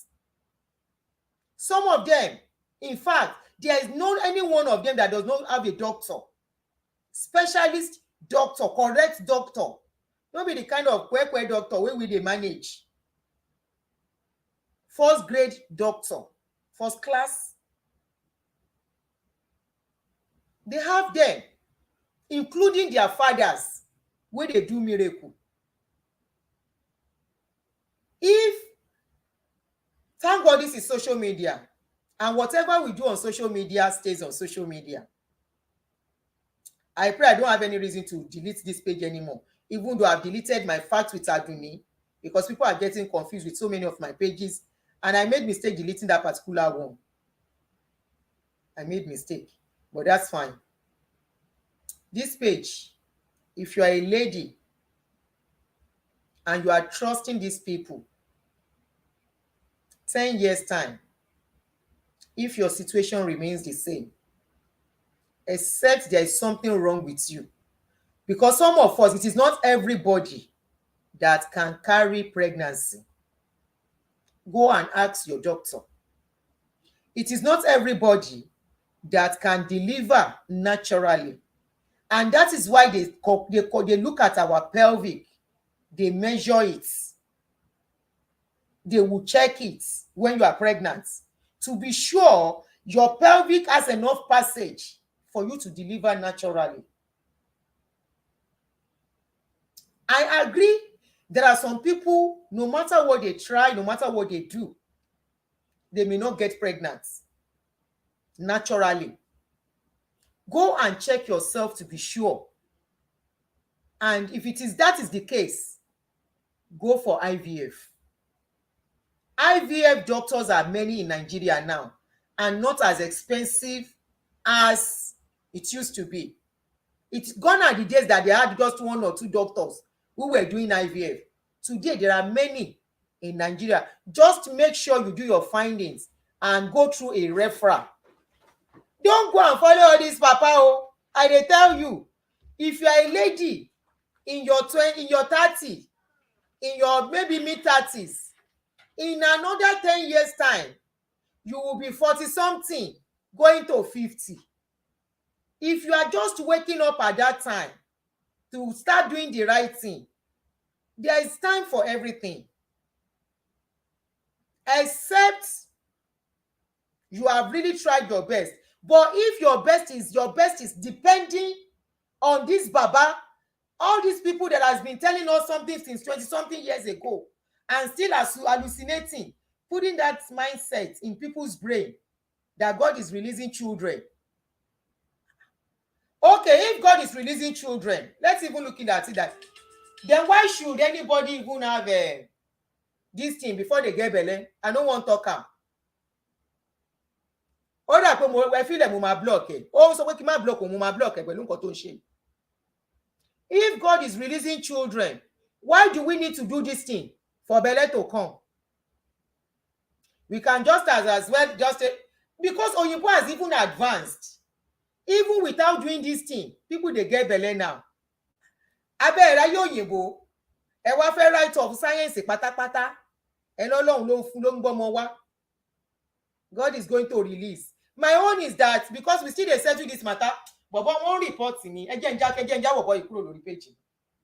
Some of them, in fact, there is no any one of them that does not have a doctor, specialist doctor, correct doctor. No be the kind of kwekwe doctor wey we dey manage. First grade doctor, first class. They have them, including their fathers, wey dey do miracle. If, thank God this is social media, and whatever we do on social media stays on social media. I pray I don't have any reason to delete this page anymore, even though I've deleted my Facts with Aduni, because people are getting confused with so many of my pages, and I made mistake deleting that particular one. I made mistake, but that's fine. This page, if you are a lady and you are trusting these people, 10 years time, if your situation remains the same, except there is something wrong with you, because some of us, it is not everybody that can carry pregnancy. Go and ask your doctor. It is not everybody that can deliver naturally, and that is why they look at our pelvic, they measure it, they will check it when you are pregnant to be sure your pelvic has enough passage for you to deliver naturally. I agree, there are some people, no matter what they try, no matter what they do, they may not get pregnant naturally. Go and check yourself to be sure. And if that is the case, go for IVF. IVF doctors are many in Nigeria now, and not as expensive as it used to be. It's gone are the days that they had just one or two doctors who were doing IVF. Today, there are many in Nigeria. Just make sure you do your findings and go through a referral. Don't go and follow all this papa. Oh, I dey tell you, if you are a lady in your 30, in your maybe mid-30s, in another 10 years time, you will be 40 something going to 50. If you are just waking up at that time to start doing the right thing, there is time for everything, except you have really tried your best. But if your best is depending on this baba, all these people that has been telling us something since 20 something years ago, and still hallucinating, putting that mindset in people's brain that God is releasing children. Okay, if God is releasing children, let's even look at it that, then why should anybody even have this thing before they get belle? I don't want to talk am. Ó dà pé mo feel like mo máa block ẹ̀. Ó sọ pé kí n má block òun, mo máa block ẹ̀ pẹ̀lú nǹkan tó ń ṣe. If God is releasing children, why do we need to do this thing for belle to come? We can just as well just because Oyinbo has even advanced. Even without doing this thing, people dey get belle now. Abẹ́ ẹ̀rá yóò Oyinbo, ẹ wá fẹ́ write off science pátápátá, ẹ lọ́lọ́run ló ń gbọ́mọ wá. God is going to release. My own is that because we still dey settle this matter, bọ̀bọ̀ wọ́n report mi, ẹ jẹ́ ń já bọ̀bọ̀ yìí kúrò lórí page.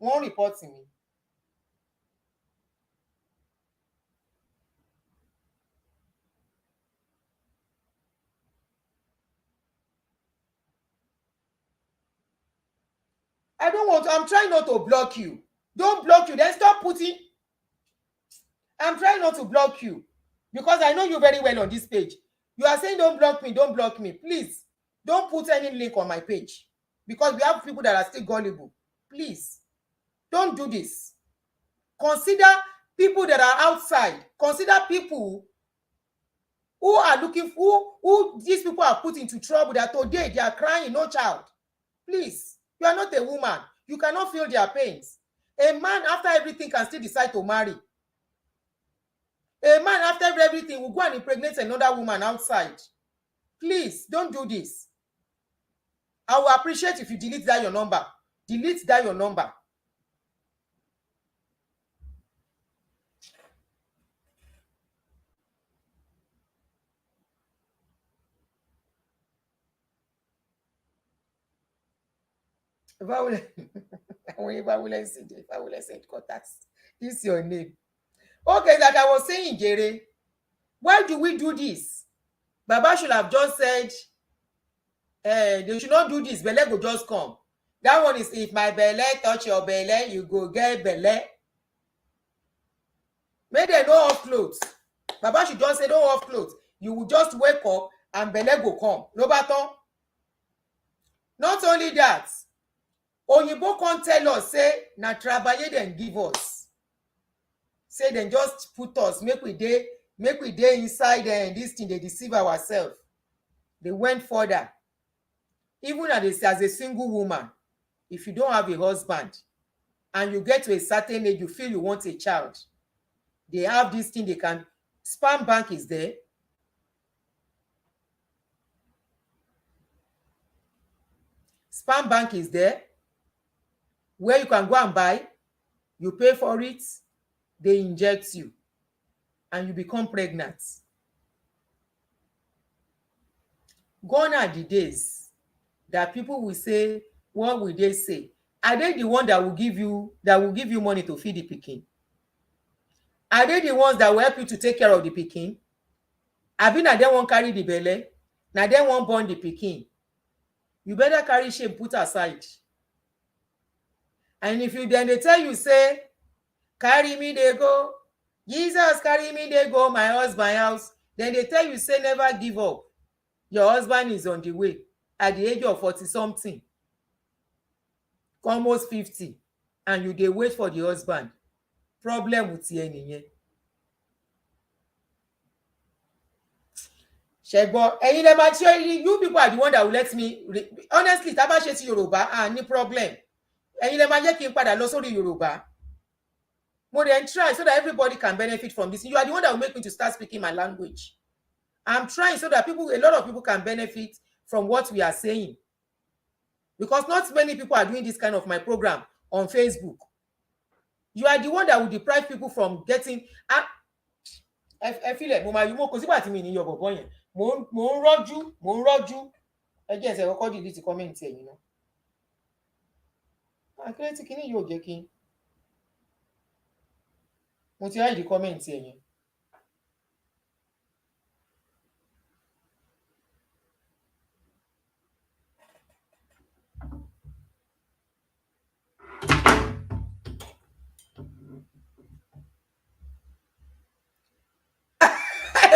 Wọ́n report mi. I don't want to, I'm trying not to block you. Don't block you. Then stop putting. I'm trying not to block you because I know you very well on this page. You are saying don't block me, don't block me. Please, don't put any link on my page because we have people that are still gullible. Please, don't do this. Consider people that are outside. Consider people who are looking for, who these people are put into trouble, that today they are crying, no child. Please, you are not a woman. You cannot feel their pains. A man, after everything, can still decide to marry. A man, after everything, will go and impregnate another woman outside. Please, don't do this. I will appreciate if you delete that your number. Delete that your number. If I will send contacts. This is your name. Okay, like I was saying, Jere, why do we do this? Baba should have just said, they should not do this. Belle go just come. That one is, if my belle touch your belle, you go get belle. Make dem no off clothes. Baba should just say, don't off clothes. You will just wake up and belle go come. No baton. Not only that, Oyinbo come tell us, say, na trabaye dem give us. Say dem just put us, make we dey inside this thing, they deceive ourselves. They went further. Even as a single woman, if you don't have a husband and you get to a certain age, you feel you want a child, they have this thing they can, sperm bank is there. Sperm bank is there where you can go and buy, you pay for it, they inject you, and you become pregnant. Gone are the days that people will say, what will they say? Are they the one that will give you money to feed the pikin? Are they the ones that will help you to take care of the pikin? Abi na dem wan carry the belle, na dem wan born the pikin. You better carry shame put aside. And if you then they tell you, say, carry me they go, Jesus carry me they go, my husband house, then they tell you, say, never give up. Your husband is on the way at the age of 40 something, almost 50, and you dey wait for the husband. Problem with you nìyẹn. Ṣẹ̀gbọ́n, ẹ̀yin lẹ máa ṣe, you people are the one that will let me, honestly, tá bá ṣe ti Yorùbá, ní problem. Ẹ̀yin lẹ máa jẹ́ kí n padà lọ sórí Yorùbá. Mo dey try so that everybody can benefit from this. You are the one that will make me to start speaking my language. I'm trying so that a lot of people can benefit from what we are saying. Because not many people are doing this kind of my program on Facebook. You are the one that will deprive people from getting. I feel like mo kò sígbà tí mi ní yọ bọ̀bọ̀ yẹn. Mo ń rọ́jú. Ẹ jẹ́ ẹsẹ̀ kọ́kọ́ delete comment ẹ̀yin náà. Akéré tí kinní yóò jẹ́ kí mo ti hide comment ẹ̀yin.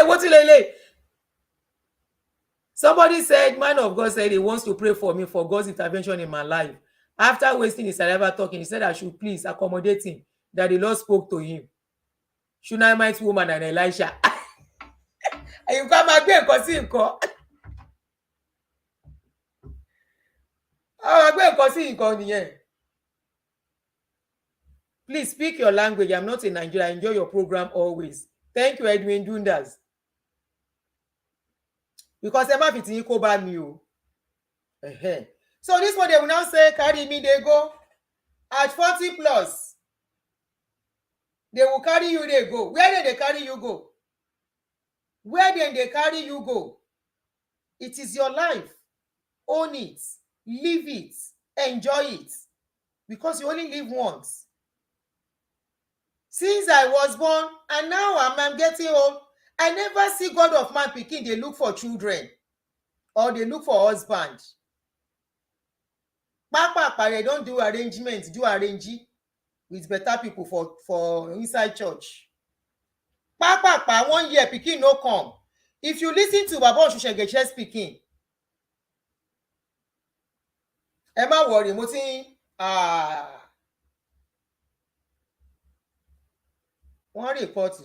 What somebody said, man of God said he wants to pray for me for God's intervention in my life. After wasting his saliva talking, he said I should please accommodate him, that the Lord spoke to him. Shunammite woman and Elisha. You come again, please speak your language. I'm not in Nigeria. I enjoy your program always. Thank you, Edwin Dundas. Because Emma fitting ko ba mi o. So this one they will now say, carry me, they go. At 40 plus, they will carry you, they go. Where did they carry you go? Where did they carry you go? It is your life. Own it. Live it. Enjoy it. Because you only live once. Since I was born, and now I'm getting old, I never see God of man pikin they look for children or they look for husband. Papa, they don't do arrangement, do arrange with better people for inside church. Papa, 1 year pikin no come. If you listen to Baba Osusengeche speaking, ẹ má worry, mo ti wọ́n report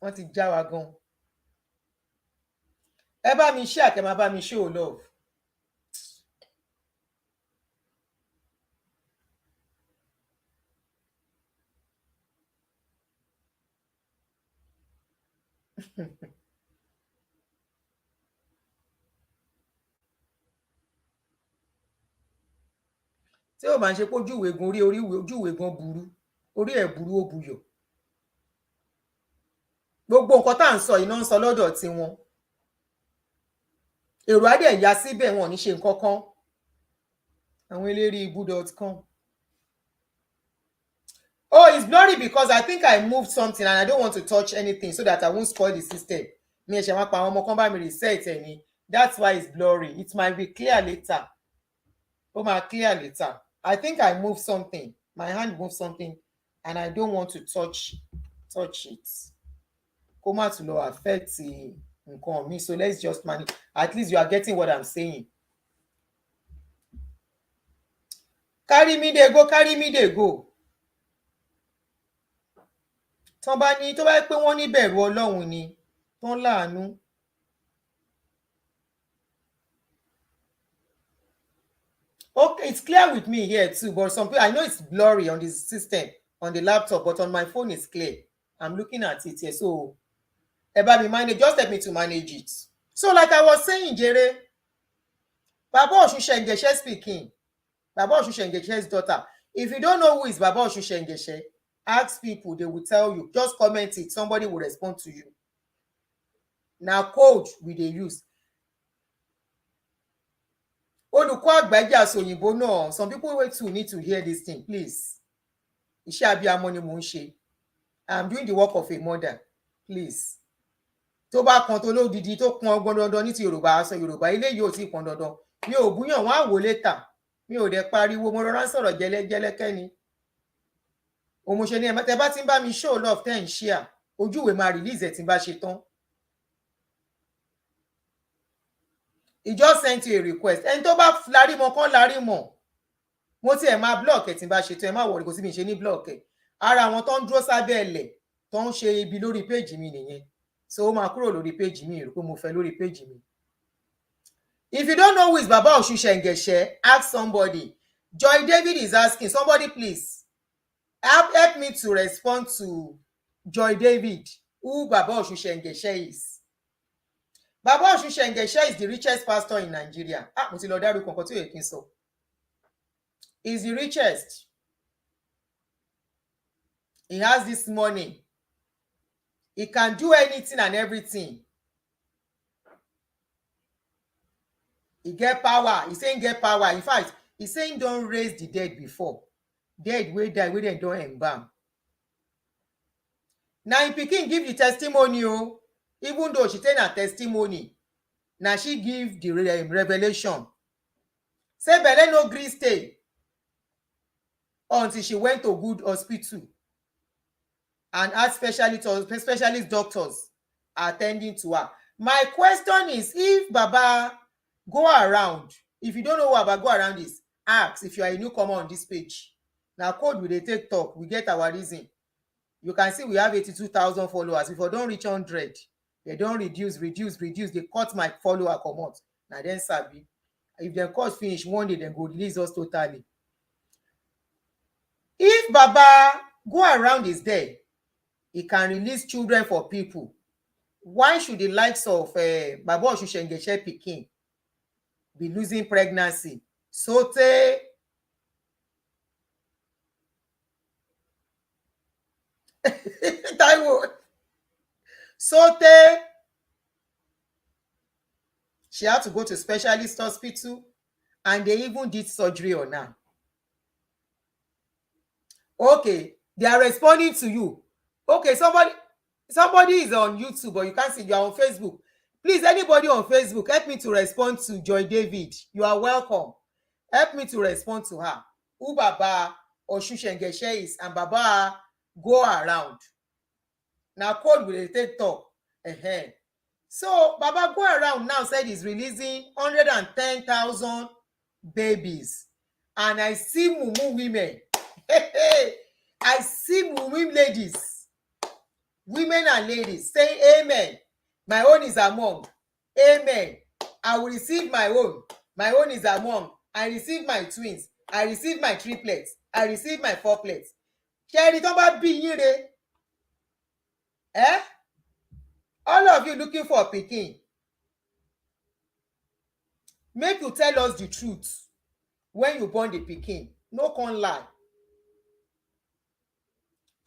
wọ́n ti já wa gan. Ẹ bá mi share, kẹ́ máa bá mi show love. Tí ó máa ń ṣe pé ojú ìwé gun orí ojú ìwé gan burú, orí ẹ̀ burú ó buyọ̀. Gbogbo nǹkan tá à ń sọ yìí náà ń sọ lọ́dọ̀ tiwọn. Èrò á dẹ̀ yá síbẹ̀, wọn ò ní ṣe nǹkan kan. Àwọn eléré ibu.com. Oh, it's blurry because I think I moved something and I don't want to touch anything so that I won't spoil the system. Mi ẹ ṣe máa pa àwọn ọmọ kan bá mi reset ẹ̀ ni. That's why it's blurry. It might be clear later. Ó máa clear later. I think I moved something. My hand moved something and I don't want to touch it. Kó má tún lọ affect nǹkan mi. So let's just manage. At least you are getting what I'm saying. Carry me dey go, carry me dey go. Tó bá yẹ pé wọ́n ní bẹ̀rù Ọlọ́run ni, tán láàánú. Okay, it's clear with me here too, but some people, I know it's blurry on the system, on the laptop, but on my phone it's clear. I'm looking at it here, so ẹ bá mi manage, just help me to manage it. So like I was saying, Jere, Baba Osusengeche speaking, Baba Osusengeche's daughter. If you don't know who is Baba Osusengeche, ask people, they will tell you. Just comment it, somebody will respond to you. Now code we dey use. Olùkọ́ àgbà jẹ́ àsòyìnbó náà. Some people wait to need to hear this thing, please. Iṣẹ́ abiyamọ ni mò ń ṣe. I'm doing the work of a mother, please. Tó bá kan tó lódìdí tó kan ọgbọ́n dandan ní ti Yorùbá, aṣọ Yorùbá ilé yìí ò tí pọn dandan. Mi ò búyàn, wọ́n á wò létà. Mi ò dẹ̀ pariwo, mo rọra ń sọ̀rọ̀ jẹ́lẹ́jẹ́lẹ́kẹ́ ni. Òun ṣe ni ẹ̀mẹ́tẹ́ bá ti ń bá mi show love tẹ́ ń share. Ojú ìwé máa release ẹ̀ tí n bá ṣe tán. He just sent you a request. Ẹni tó bá larí mọ kán larí mọ̀. Mo ti ẹ̀ máa block ẹ̀ tí n bá ṣe tán, ẹ má worry, kò sí mi ṣe ní block ẹ̀. Ara àwọn tó ń dúró sábẹ́ ẹ̀lẹ̀ tó ń ṣe ibi lórí page mi nìyẹn. So ó máa kúrò lórí page mi, rò pé mo fẹ́ lórí page mi. If you don't know who is Baba Osusengeche, ask somebody. Joy David is asking, somebody please help me to respond to Joy David, who Baba Osusengeche is. Baba Osusengeche is the richest pastor in Nigeria. Mo ti lọ dárúkọ nǹkan tí ó yẹ kí n sọ. He's the richest. He has this money. He can do anything and everything. He get power. He's saying get power. In fact, he's saying don't raise the dead before. Dead wey die, wey dem don embalm. Now im pikin give the testimony o. Even though she tell her testimony, na she give the revelation. Say belle no gree stay until she went to good hospital and had specialist doctors attending to her. My question is, if Baba go around, if you don't know what Baba go around is, ask if you are a newcomer on this page. Now code we dey take talk, we get our reason. You can see we have 82,000 followers. If I don't reach 100, they don't reduce. They cut my follower comot. Now then sabi. If they cut finish one day, then go release us totally. If Baba go around is there, he can release children for people. Why should the likes of Baba Osusengeche pikin be losing pregnancy? Sote Taiwo. Sote she had to go to specialist hospital and they even did surgery on her. Okay, they are responding to you. Okay, somebody is on YouTube, but you can't see, you are on Facebook. Please, anybody on Facebook, help me to respond to Joy David. You are welcome. Help me to respond to her. Who Baba Oshushengeshe is and Baba go around. Now code will take talk. So Baba go around now said he's releasing 110,000 babies. And I see mumu women. I see mumu ladies, women and ladies saying amen. My own is among. Amen. I will receive my own. My own is among. I receive my twins. I receive my triplets. I receive my fourplets. Ṣé tó bá bí yín re? All of you looking for pikin, make you tell us the truth. When you born the pikin, no con lie.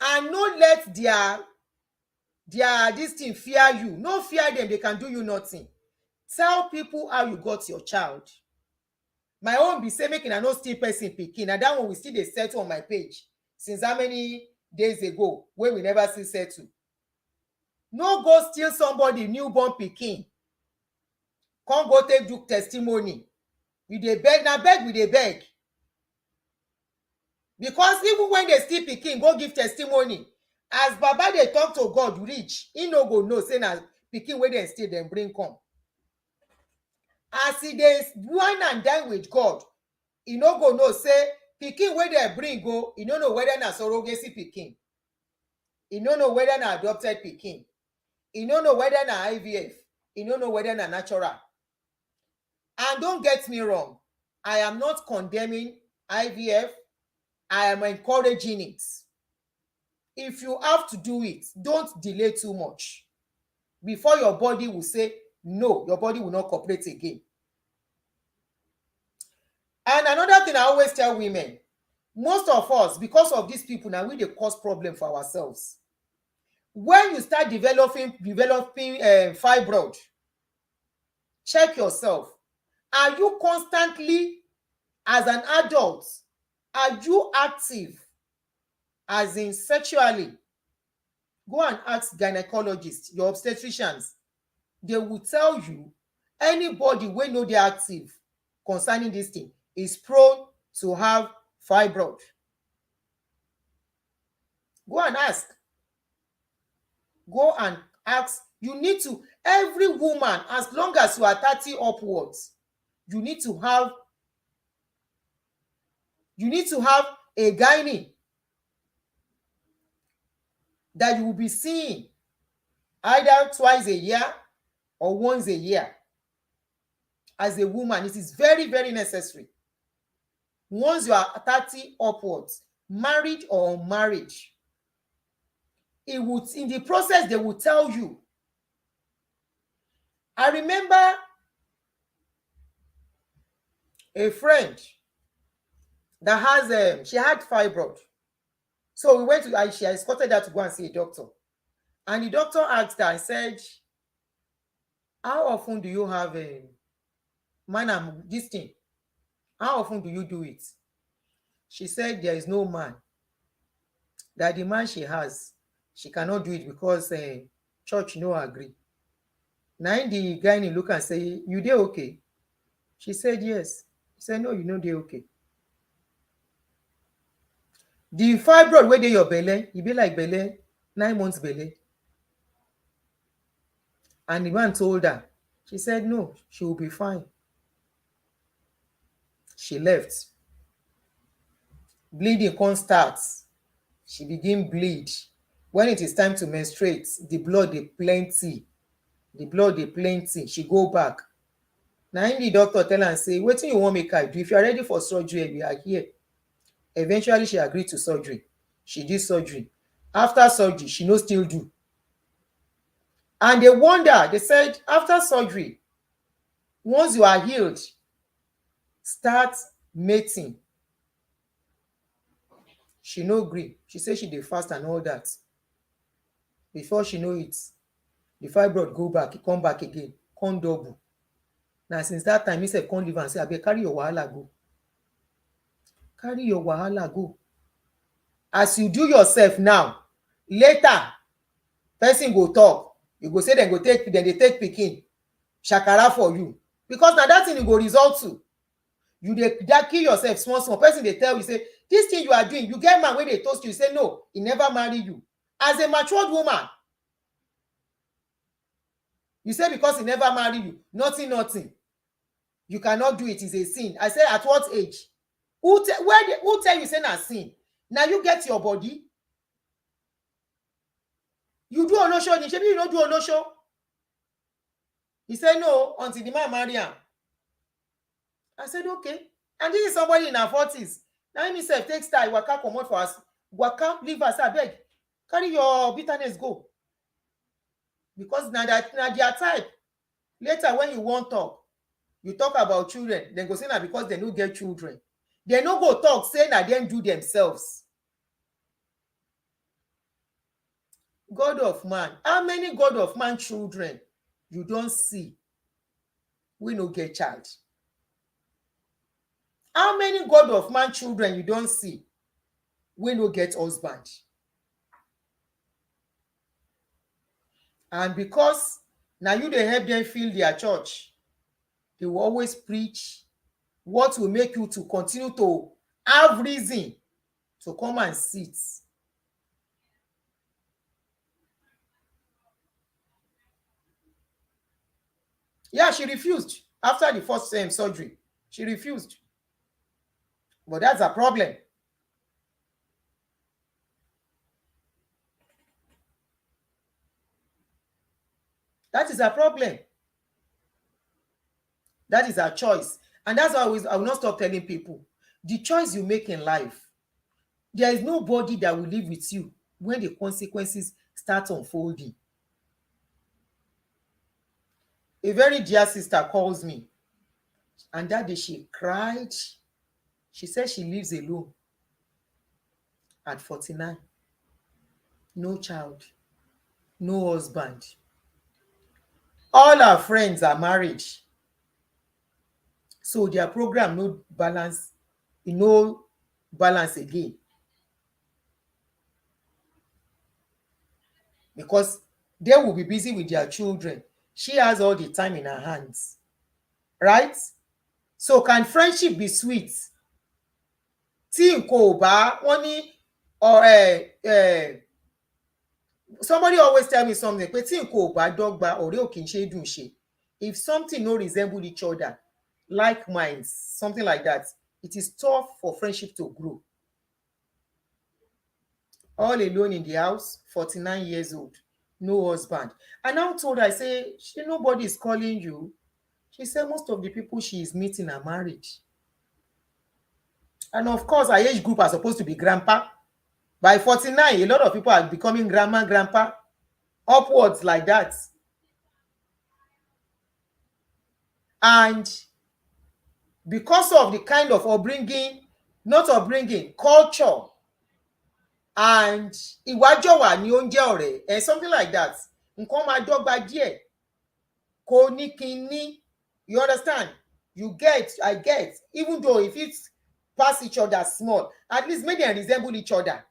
And no let their this thing fear you. No fear them, they can do you nothing. Tell people how you got your child. My own be say make una no steal person pikin. And that one we still dey settle on my page since how many days ago wey we never see settle. No go steal somebody newborn pikin. Come go take do testimony. We dey beg, na beg we dey beg. Because even when they steal pikin go give testimony, as Baba dey talk to God reach, he no go know say na pikin wey dem steal dem bring come. As he dey wine and dine with God, he no go know say pikin wey dem bring go, he no know whether na surrogacy pikin. He no know whether na adopted pikin. He no know whether na IVF. He no know whether na natural. And don't get me wrong, I am not condemning IVF. I am encouraging it. If you have to do it, don't delay too much. Before your body will say, no, your body will not cooperate again. And another thing I always tell women, most of us, because of these people, now we dey cause problem for ourselves. When you start developing fibroid, check yourself. Are you constantly, as an adult, are you active, as in sexually? Go and ask gynecologists, your obstetricians. They will tell you anybody wey no dey active concerning this thing is prone to have fibroid. Go and ask. Go and ask. You need to, every woman, as long as you are 30 upwards, you need to have a gynae that you will be seeing either twice a year or once a year. As a woman, it is very, very necessary. Once you are 30 upwards, married or unmarried, it would, in the process, they will tell you. I remember a friend that has she had fibroid. So we went to, she escorted her to go and see a doctor. And the doctor asked her and said, how often do you have this thing? How often do you do it? She said there is no man. That the man she has, she cannot do it because church no agree. Now the guy in look and say, you dey okay? She said yes. He said, no, you know dey okay. The fibroid wey dey your belle, e be like belle, 9 months belle. And the man told her, she said no, she will be fine. She left. Bleeding come start. She begin bleed. When it is time to menstruate, the blood dey plenty. The blood dey plenty. She go back. Now the doctor tell her say, wetin you want make I do? If you are ready for surgery, we are here. Eventually, she agreed to surgery. She did surgery. After surgery, she no still do. And they wonder, they said, after surgery, once you are healed, start mating. She no gree. She say she dey fast and all that. Before she know it, the fibroid go back, e come back again, come double. Now since that time, he said, come leave and say, abeg carry your wahala go. Carry your wahala go. As you do yourself now, later, person go talk. You go say dem dey take pikin, shakara for you. Because now that thing you go result to. You that kill yourself small small. Person they tell you say this thing you are doing, you get man when they toast you, say no, he never marry you. As a matured woman, you say because he never marry you, nothing. You cannot do it, is a sin. I say at what age? Who tell you say na sin? Now you get your body. You do olosho, maybe you don't do olosho. He said no until the man marry him. I said okay. And this is somebody in her 40s. Now himself take style, waka comot for us. Waka, leave us, abeg. Carry your bitterness go. Because na their type. Later when you wan talk, you talk about children, dem go say na because dem no get children. Dem no go talk say na dem do themselves. God of man, how many God of man children you don see wey no get child? How many God of man children you don see wey no get husband? And because na you dey help them fill their church, they will always preach what will make you to continue to have reason to come and sit. Yeah, she refused after the first surgery. She refused. But that's a problem. That is a problem. That is our choice. And that's why I will not stop telling people, the choice you make in life, there is nobody that will live with you when the consequences start unfolding. A very dear sister calls me, and that day she cried. She said she lives alone at 49. No child, no husband. All her friends are married. So their program no balance, no balance again. Because they will be busy with their children. She has all the time in her hands. Right? So can friendship be sweet? Tí nǹkan ò bá wọ́n ní somebody always tell me something pé tí nǹkan ò bá dọ́gba ọ̀rẹ́ ò kì í ṣe dùn ṣe. If something no resemble each other, like minds, something like that, it is tough for friendship to grow. All alone in the house, 49 years old, no husband. And now told her, I say, nobody is calling you. She said most of the people she is meeting are married. And of course, her age group are supposed to be grandpa. By 49, a lot of people are becoming grandma, grandpa, upwards like that. And because of the kind of culture, and ìwájọwà ni ó ń jẹ́ ọ̀rẹ́, and something like that, nǹkan máa dọ́gba díẹ̀. Kò ní kíní, you understand? You get, I get, even though if it's pass each other small, at least make them resemble each other.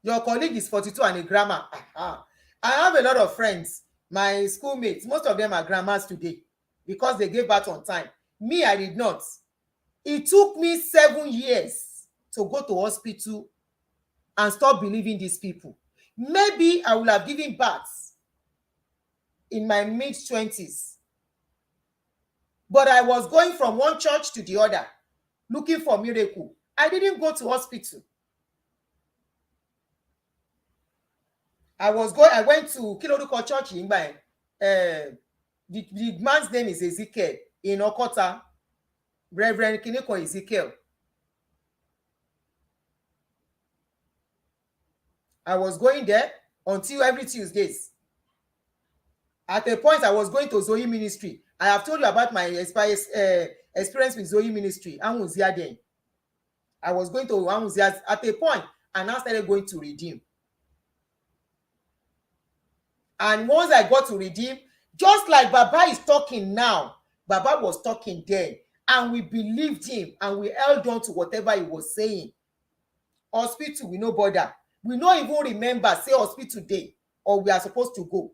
Your colleague is 42 and a grandma. I have a lot of friends, my schoolmates, most of them are grandmas today because they gave birth on time. Me, I did not. It took me 7 years to go to hospital and stop believing these people. Maybe I would have given birth in my mid-20s. But I was going from one church to the other, looking for miracle. I didn't go to hospital. I went to Kiloruko Church in Ngbae. The man's name is Ezekiel in Okota. Reverend Kineko Ezekiel. I was going there until every Tuesdays. At a point, I was going to Zoe Ministry. I have told you about my experience with Zoe Ministry. I was there then. I was going to Amuzia at a point, and I started going to Redeem. And once I got to Redeem, just like Baba is talking now, Baba was talking then. And we believed him, and we held on to whatever he was saying. Hospital, we no bother. We don't even remember, say hospital day, or we are supposed to go.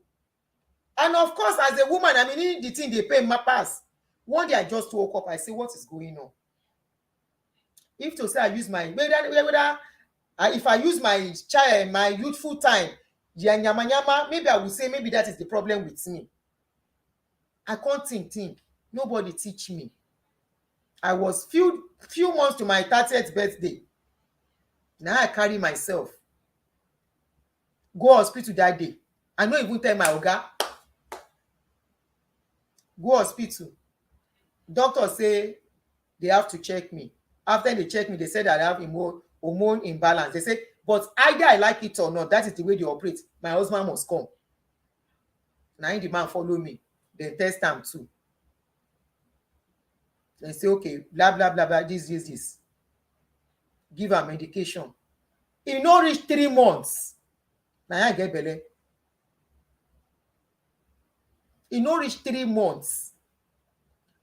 And of course, as a woman, I mean, the thing they pay my pass. One day I just woke up, I say, what is going on? If to say I use my whether if I use my child, my youthful time, yeah, nyama nyama, maybe I will say maybe that is the problem with me. I can't think. Nobody teach me. I was few months to my 30th birthday. Now I carry myself. Go hospital that day. I no even tell my oga. Go hospital. Doctor say they have to check me. After they check me, they said that I have hormone imbalance. They say, but either I like it or not, that is the way they operate. My husband must come. Now the man follow me. They test am too. They say, okay, blah, blah, blah, blah, this. Give am medication. E no reach 3 months. Now I get belle. E no reach 3 months.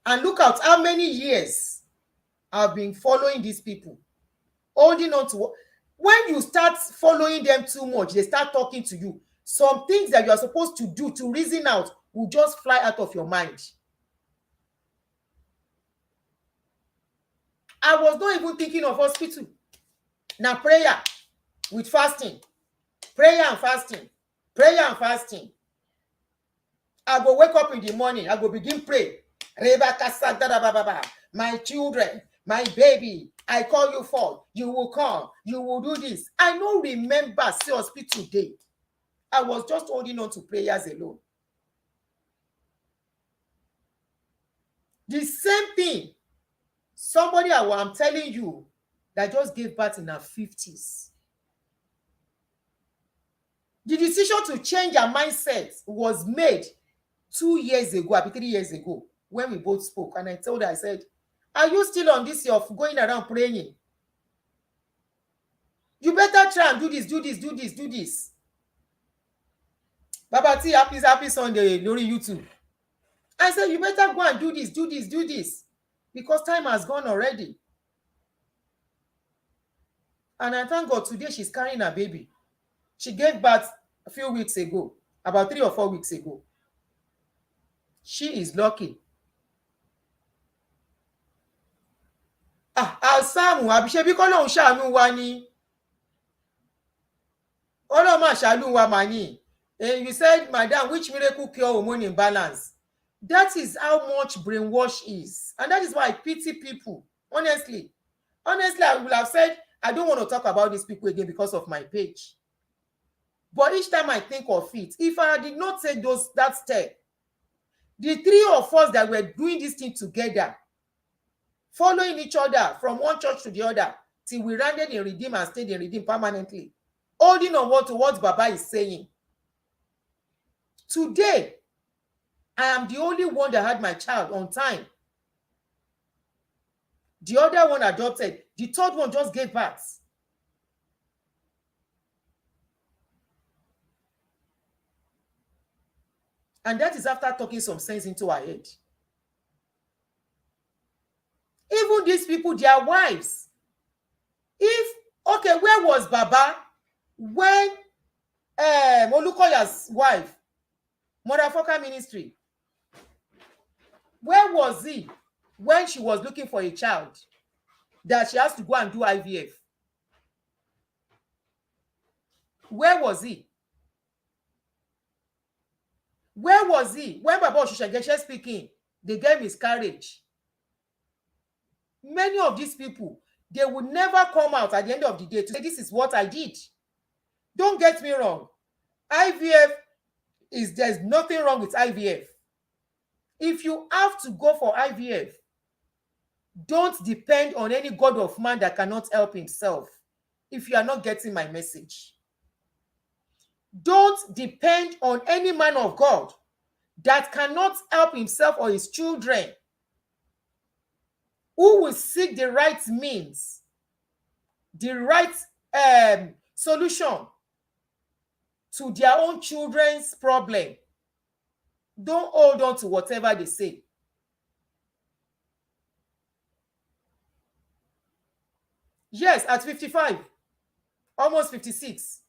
And look at how many years I've been following these people. Holding on to when you start following them too much, they start talking to you. Some things that you are supposed to do to reason out will just fly out of your mind. I was not even thinking of hospital. Now prayer with fasting. Prayer and fasting. Prayer and fasting. I go wake up in the morning. I go begin pray. My children, my baby, I call you forth. You will come. You will do this. I don't remember see hospital day. I was just holding on to prayers alone. The same thing. Somebody I'm telling you that just gave birth in her 50s. The decision to change her mindset was made 2 years ago, 3 years ago, when we both spoke. And I told her, I said, are you still on this of going around praying? You better try and do this. Baba T, happy Sunday, Lori YouTube. I said, you better go and do this. Because time has gone already. And I thank God today she's carrying her baby. She gave birth a few weeks ago, about 3 or 4 weeks ago. She is lucky. Alsamu, àbíṣebí k'Ọlọ́run ṣàánú wa ni. Ọlọ́run máa ṣàánú wa mà ni. And you said, madam, which miracle cure hormone imbalance? That is how much brainwash is. And that is why I pity people. Honestly, I would have said, I don't want to talk about these people again because of my page. But each time I think of it, if I did not take that step, the 3 of us that were doing this thing together, following each other from one church to the other, till we landed in Redeem and stayed in Redeem permanently, holding on what Baba is saying. Today, I am the only one that had my child on time. The other one adopted. The third one just gave birth. And that is after talking some sense into her head. Even these people, their wives. Where was Baba when Olukoya's wife, Motherfucker Ministry, where was he when she was looking for a child that she has to go and do IVF? Where was he? Where was he when Baba Oshusegeshe speaking? They gave miscarriage. Many of these people, they would never come out at the end of the day to say, this is what I did. Don't get me wrong. There's nothing wrong with IVF. If you have to go for IVF, don't depend on any god of man that cannot help himself. If you are not getting my message, don't depend on any man of God that cannot help himself or his children, who will seek the right means, the right solution to their own children's problem. Don't hold on to whatever they say. Yes, at 55, almost 56.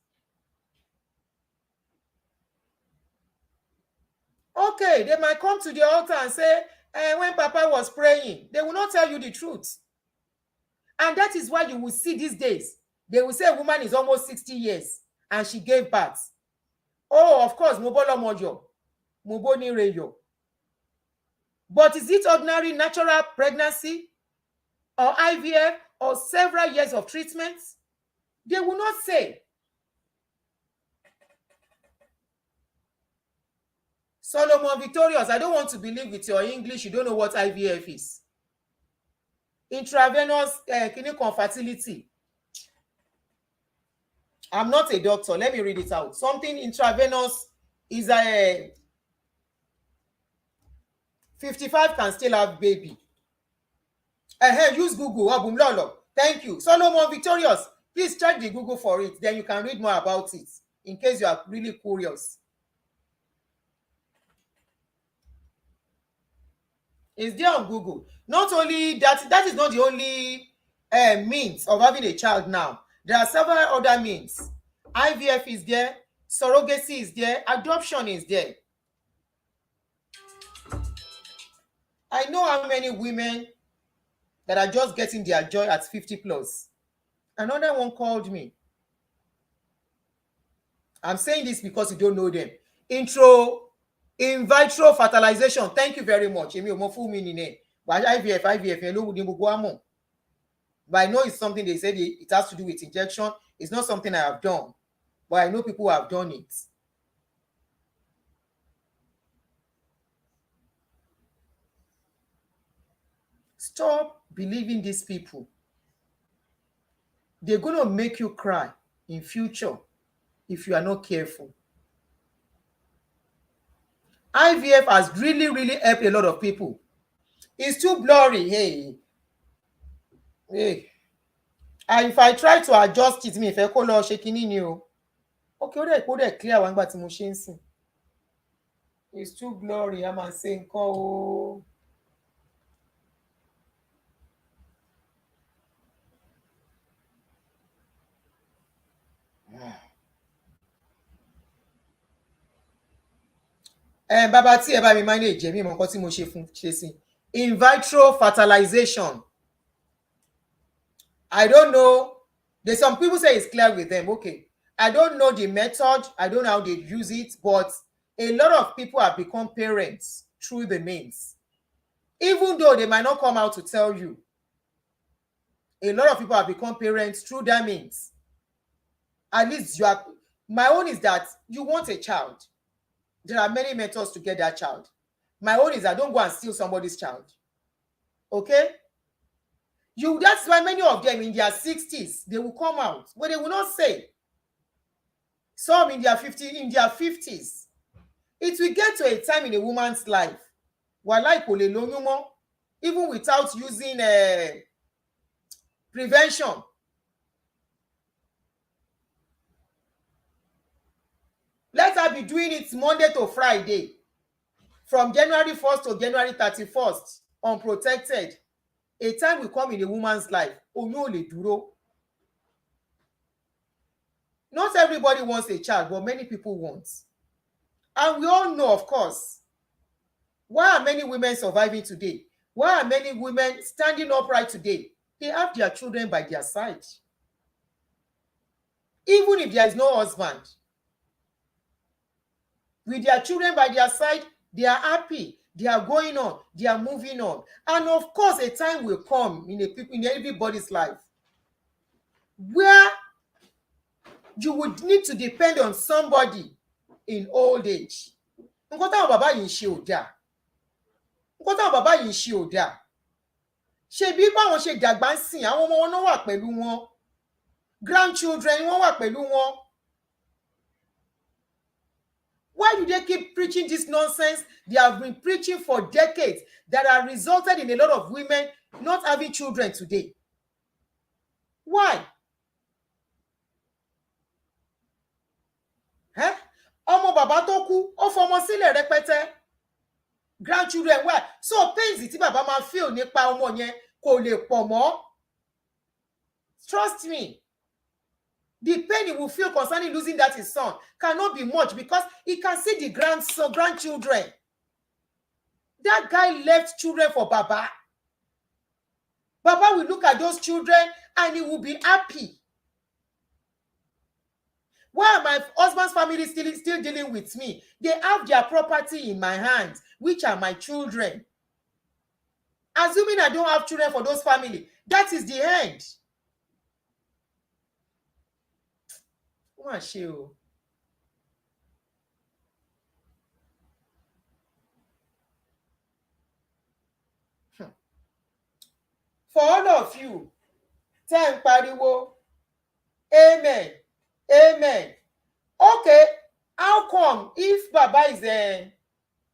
Okay, they might come to the altar and say, And when Papa was praying, they will not tell you the truth. And that is why you will see these days, they will say a woman is almost 60 years and she gave birth. Oh, of course, Mobolo Mojo, Moboni Reyo. But is it ordinary natural pregnancy or IVF or several years of treatments? They will not say. Solomon Victorious, I don't want to believe with your English, you don't know what IVF is. Intravenous clinical fertility. I'm not a doctor. Let me read it out. Something intravenous is a 55 can still have baby. Use Google. Thank you. Solomon Victorious, please check the Google for it. Then you can read more about it in case you are really curious. It's there on Google. Not only that, that is not the only means of having a child now. There are several other means. IVF is there, surrogacy is there, adoption is there. I know how many women that are just getting their joy at 50 plus. Another one called me. I'm saying this because you don't know them. In vitro fertilization. Thank you very much. But IVF, but I know it's something they said it has to do with injection. It's not something I have done, but I know people who have done it. Stop believing these people. They're going to make you cry in future if you are not careful. IVF has really, really helped a lot of people. It's too blurry. Hey. And if I try to adjust it, me if I call or shaking in you. Okay, clear one but it's too blurry. I'm saying call. Bàbá tí ẹ bá mi manage mi mọ nǹkan tí mo ṣe fún ṣe sí in vitro fertilization. I don't know. There's some people say it's clear with them. Okay, I don't know the method. I don't know how they use it, but a lot of people have become parents through the means, even though they might not come out to tell you. A lot of people have become parents through that means. At least you are. My own is that you want a child. There are many methods to get that child. My own is that don't go and steal somebody's child. Okay? That's why many of them in their 60s, they will come out, but they will not say. Some in their 50s. It will get to a time in a woman's life, even without using prevention. Let her be doing it Monday to Friday, from January 1st to January 31st, unprotected. A time will come in a woman's life. Not everybody wants a child, but many people want. And we all know, of course, why are many women surviving today? Why are many women standing upright today? They have their children by their side. Even if there is no husband, with their children by their side, they are happy. They are going on. They are moving on. And of course, a time will come in everybody's life where you would need to depend on somebody in old age. Nǹkan táwọn bàbá yìí ń ṣe ò dáa. Nǹkan táwọn bàbá yìí ń ṣe ò dáa. Ṣebí báwọn ṣe dàgbà ń sìn, àwọn ọmọ wọn náà wà pẹ̀lú wọn. Grandchildren wọn wà pẹ̀lú wọn. Why do they keep preaching this nonsense they have been preaching for decades that have resulted in a lot of women not having children today? Why? Ọmọ bàbá tó kú, ó fọmọ sílẹ̀ rẹpẹtẹ. Grandchildren wà. So pains tí bàbá máa feel nípa ọmọ yẹn kò lè pọ̀ mọ́. Trust me. The pain he will feel concerning losing that his son cannot be much because he can see the grandchildren. That guy left children for Baba. Baba will look at those children and he will be happy. Why are my husband's family still dealing with me? They have their property in my hands, which are my children. Assuming I don't have children for those family, that is the end. Wọ́n ṣe o. For all of you, tẹ́ ń pariwo, amen, amen. Okay, how come if Baba is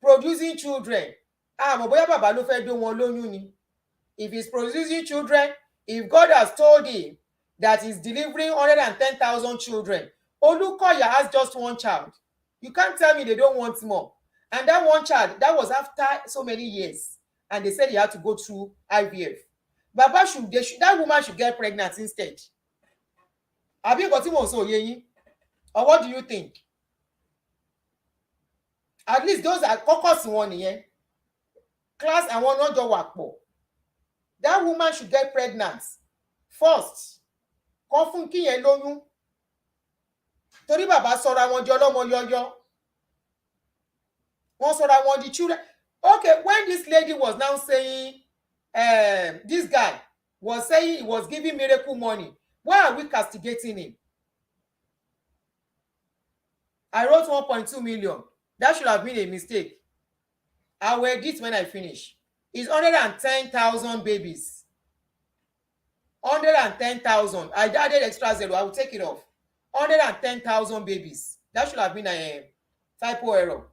producing children, àmọ́ bóyá Baba ló fẹ́ dó wọn lóyún ni? If he's producing children, if God has told him that he's delivering 110,000 children, Olukoya has just one child. You can't tell me they don't want more. And that one child, that was after so many years. And they said he had to go through IVF. Baba that woman should get pregnant instead. Àbí nǹkan tí mò ń sọ yé yín? Or what do you think? At least those are caucus wọn nìyẹn. Class àwọn náà jọ wà pọ̀. That woman should get pregnant first. Kọ́ fún kí yẹn lóyún. Torí bàbá sọra wọn di ọlọ́mọ yọyọ. Wọ́n sọra wọn di children. Okay, when this lady was now saying, this guy was saying he was giving miracle money, why are we castigating him? I wrote 1.2 million. That should have been a mistake. I will edit when I finish. It's 110,000 babies. 110,000. I added extra zero. I will take it off. 110,000 babies. That should have been a typo error.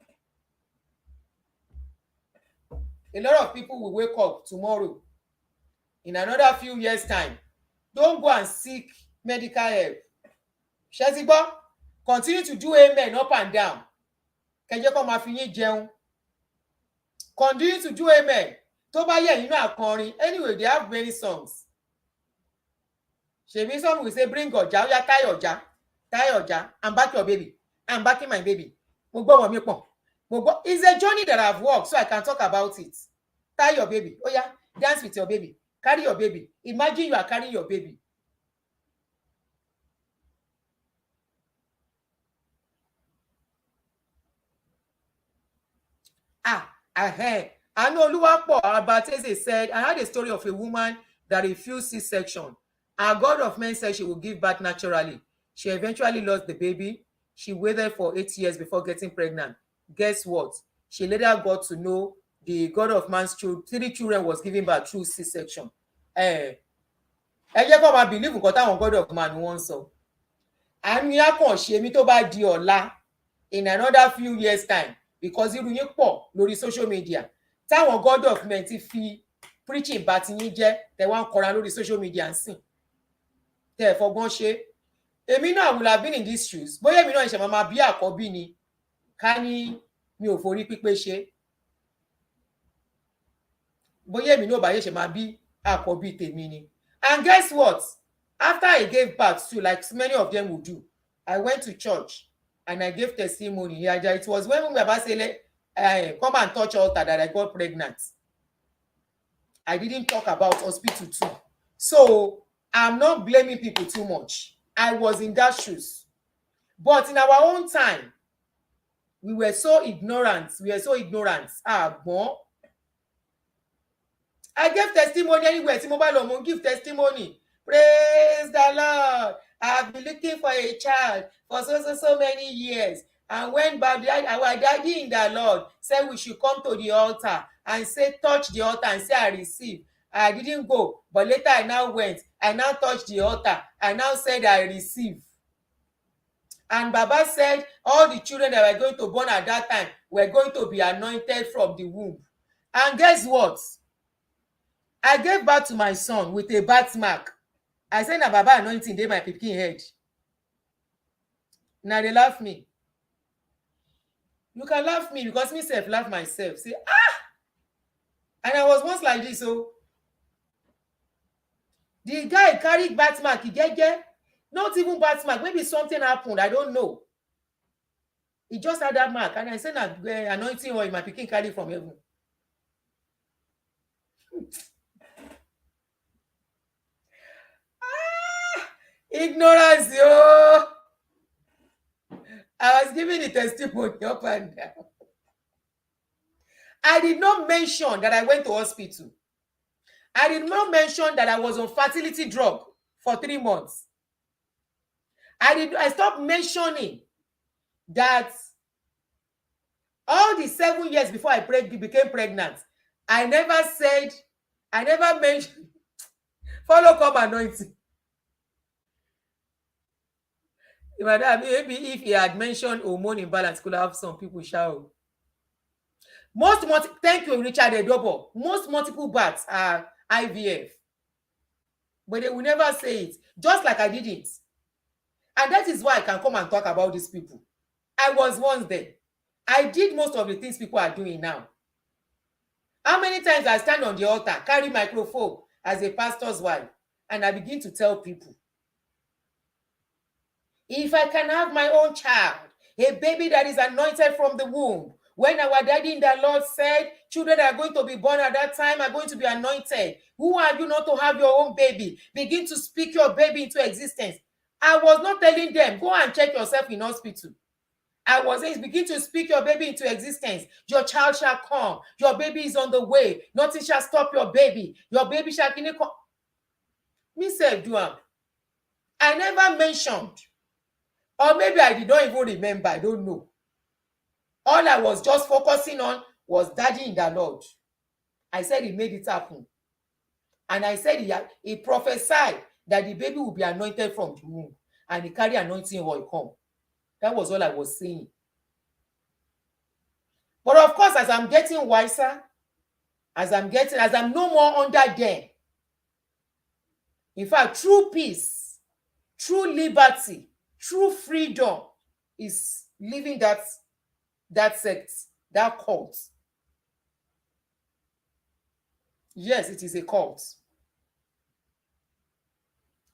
A lot of people will wake up tomorrow in another few years' time. Don't go and seek medical help. Ṣẹ́sígbọ́, continue to do amen up and down. Kẹjẹ́ kọ́ máa fi yín jẹun. Continue to do amen. Tó bá yẹ yín náà kọrin. Anyway, they have many songs. Ṣèbí some will say bring ọjà, ó yá tie ọjà, I'm back your baby. I'm backing my baby. Mo gbọ́ wọn mi pọ̀. It's a journey that I've walked, so I can talk about it. Tie your baby. Oh yeah, dance with your baby. Carry your baby. Imagine you are carrying your baby. I know Oluwapo Abatese said, I had a story of a woman that refused C-section. Our God of men said she would give birth naturally. She eventually lost the baby. She waited for 8 years before getting pregnant. Guess what? She later got to know the God of man's 3 children was given birth through C-section. Ẹ jẹ́ kó máa believe nǹkan táwọn God of man wọ́n sọ. Àmì àkànṣe mi tó bá di ọ̀la in another few years time because irú yín pọ̀ lórí social media. Táwọn God of men ti fi preaching bá ti yín jẹ́ tẹ́ wá ń kọra lórí social media ń sìn. Tẹ́ ẹ fọgbọ́n ṣe. Èmi náà will have been in these shoes. Bóyá èmi náà ìṣẹ̀ máa bí àkọ́bí ni. Ká ní mi ò forí pípé ṣe. Bóyá èmi náà bá yẹ ṣe máa bí àkọ́bí tèmi ni. And guess what? After I gave birth to, like many of them would do, I went to church and I gave testimony. It was when Baba said, come and touch altar that I got pregnant. I didn't talk about hospital too. So I'm not blaming people too much. I was in that shoes. But in our own time, we were so ignorant. Bon. I gave testimony anywhere. Mobile give testimony. Praise the Lord. I've been looking for a child for so many years. And when our daddy in the Lord said we should come to the altar and say, touch the altar and say, I receive. I didn't go, but later I now went. I now touched the altar. I now said, I receive. And Baba said, all the children that were going to born at that time were going to be anointed from the womb. And guess what? I gave birth to my son with a birthmark. I said, na Baba anointing dey my pikin head. Now they laugh me. You can laugh me because me self laugh myself. Say, and I was once like this. So the guy carried birthmark. He get not even birthmark. Maybe something happened. I don't know. He just had that mark. And I said, anointing oil my pikin carry from heaven. Ignorance, yo. I was giving the testimony up and down. I did not mention that I went to hospital. I did not mention that I was on fertility drug for 3 months. I stopped mentioning that all the 7 years before I became pregnant, I never mentioned follow come anointing. Maybe if he had mentioned hormone imbalance, could have some people shout. Thank you, Richard Adeboye. Most multiple births are IVF, but they will never say it, just like I did it. And that is why I can come and talk about these people. I was once there. I did most of the things people are doing now. How many times I stand on the altar, carry microphone as a pastor's wife, and I begin to tell people, if I can have my own child, a baby that is anointed from the womb, when our daddy in the Lord said children that are going to be born at that time are going to be anointed, who are you not to have your own baby? Begin to speak your baby into existence. I was not telling them, go and check yourself in hospital. I was saying, begin to speak your baby into existence. Your child shall come. Your baby is on the way. Nothing shall stop your baby. Your baby shall come. Me say, do I never mentioned, or maybe I did not even remember. I don't know. All I was just focusing on was daddy in the Lord. I said he made it happen. And I said he prophesied that the baby will be anointed from the womb. And he carry anointing oil come. That was all I was saying. But of course, as I'm getting wiser, as I'm no more under them. In fact, true peace, true liberty, true freedom is leaving that sect, that cult. Yes, it is a cult.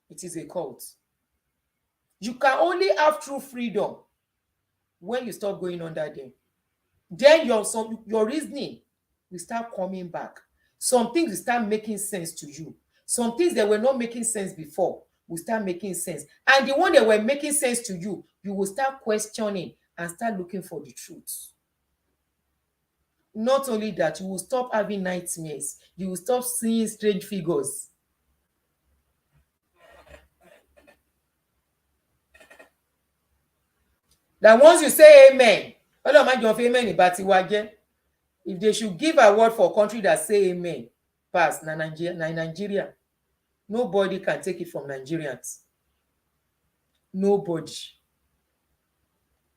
It is a cult. You can only have true freedom when you stop going under them. Then your reasoning will start coming back. Some things will start making sense to you. Some things that were not making sense before will start making sense. And the one that were making sense to you, you will start questioning and start looking for the truth. Not only that, you will stop having nightmares. You will stop seeing strange figures. That once you say amen, if they should give a word for a country that say amen, pass, na Nigeria. Nobody can take it from Nigerians. Nobody.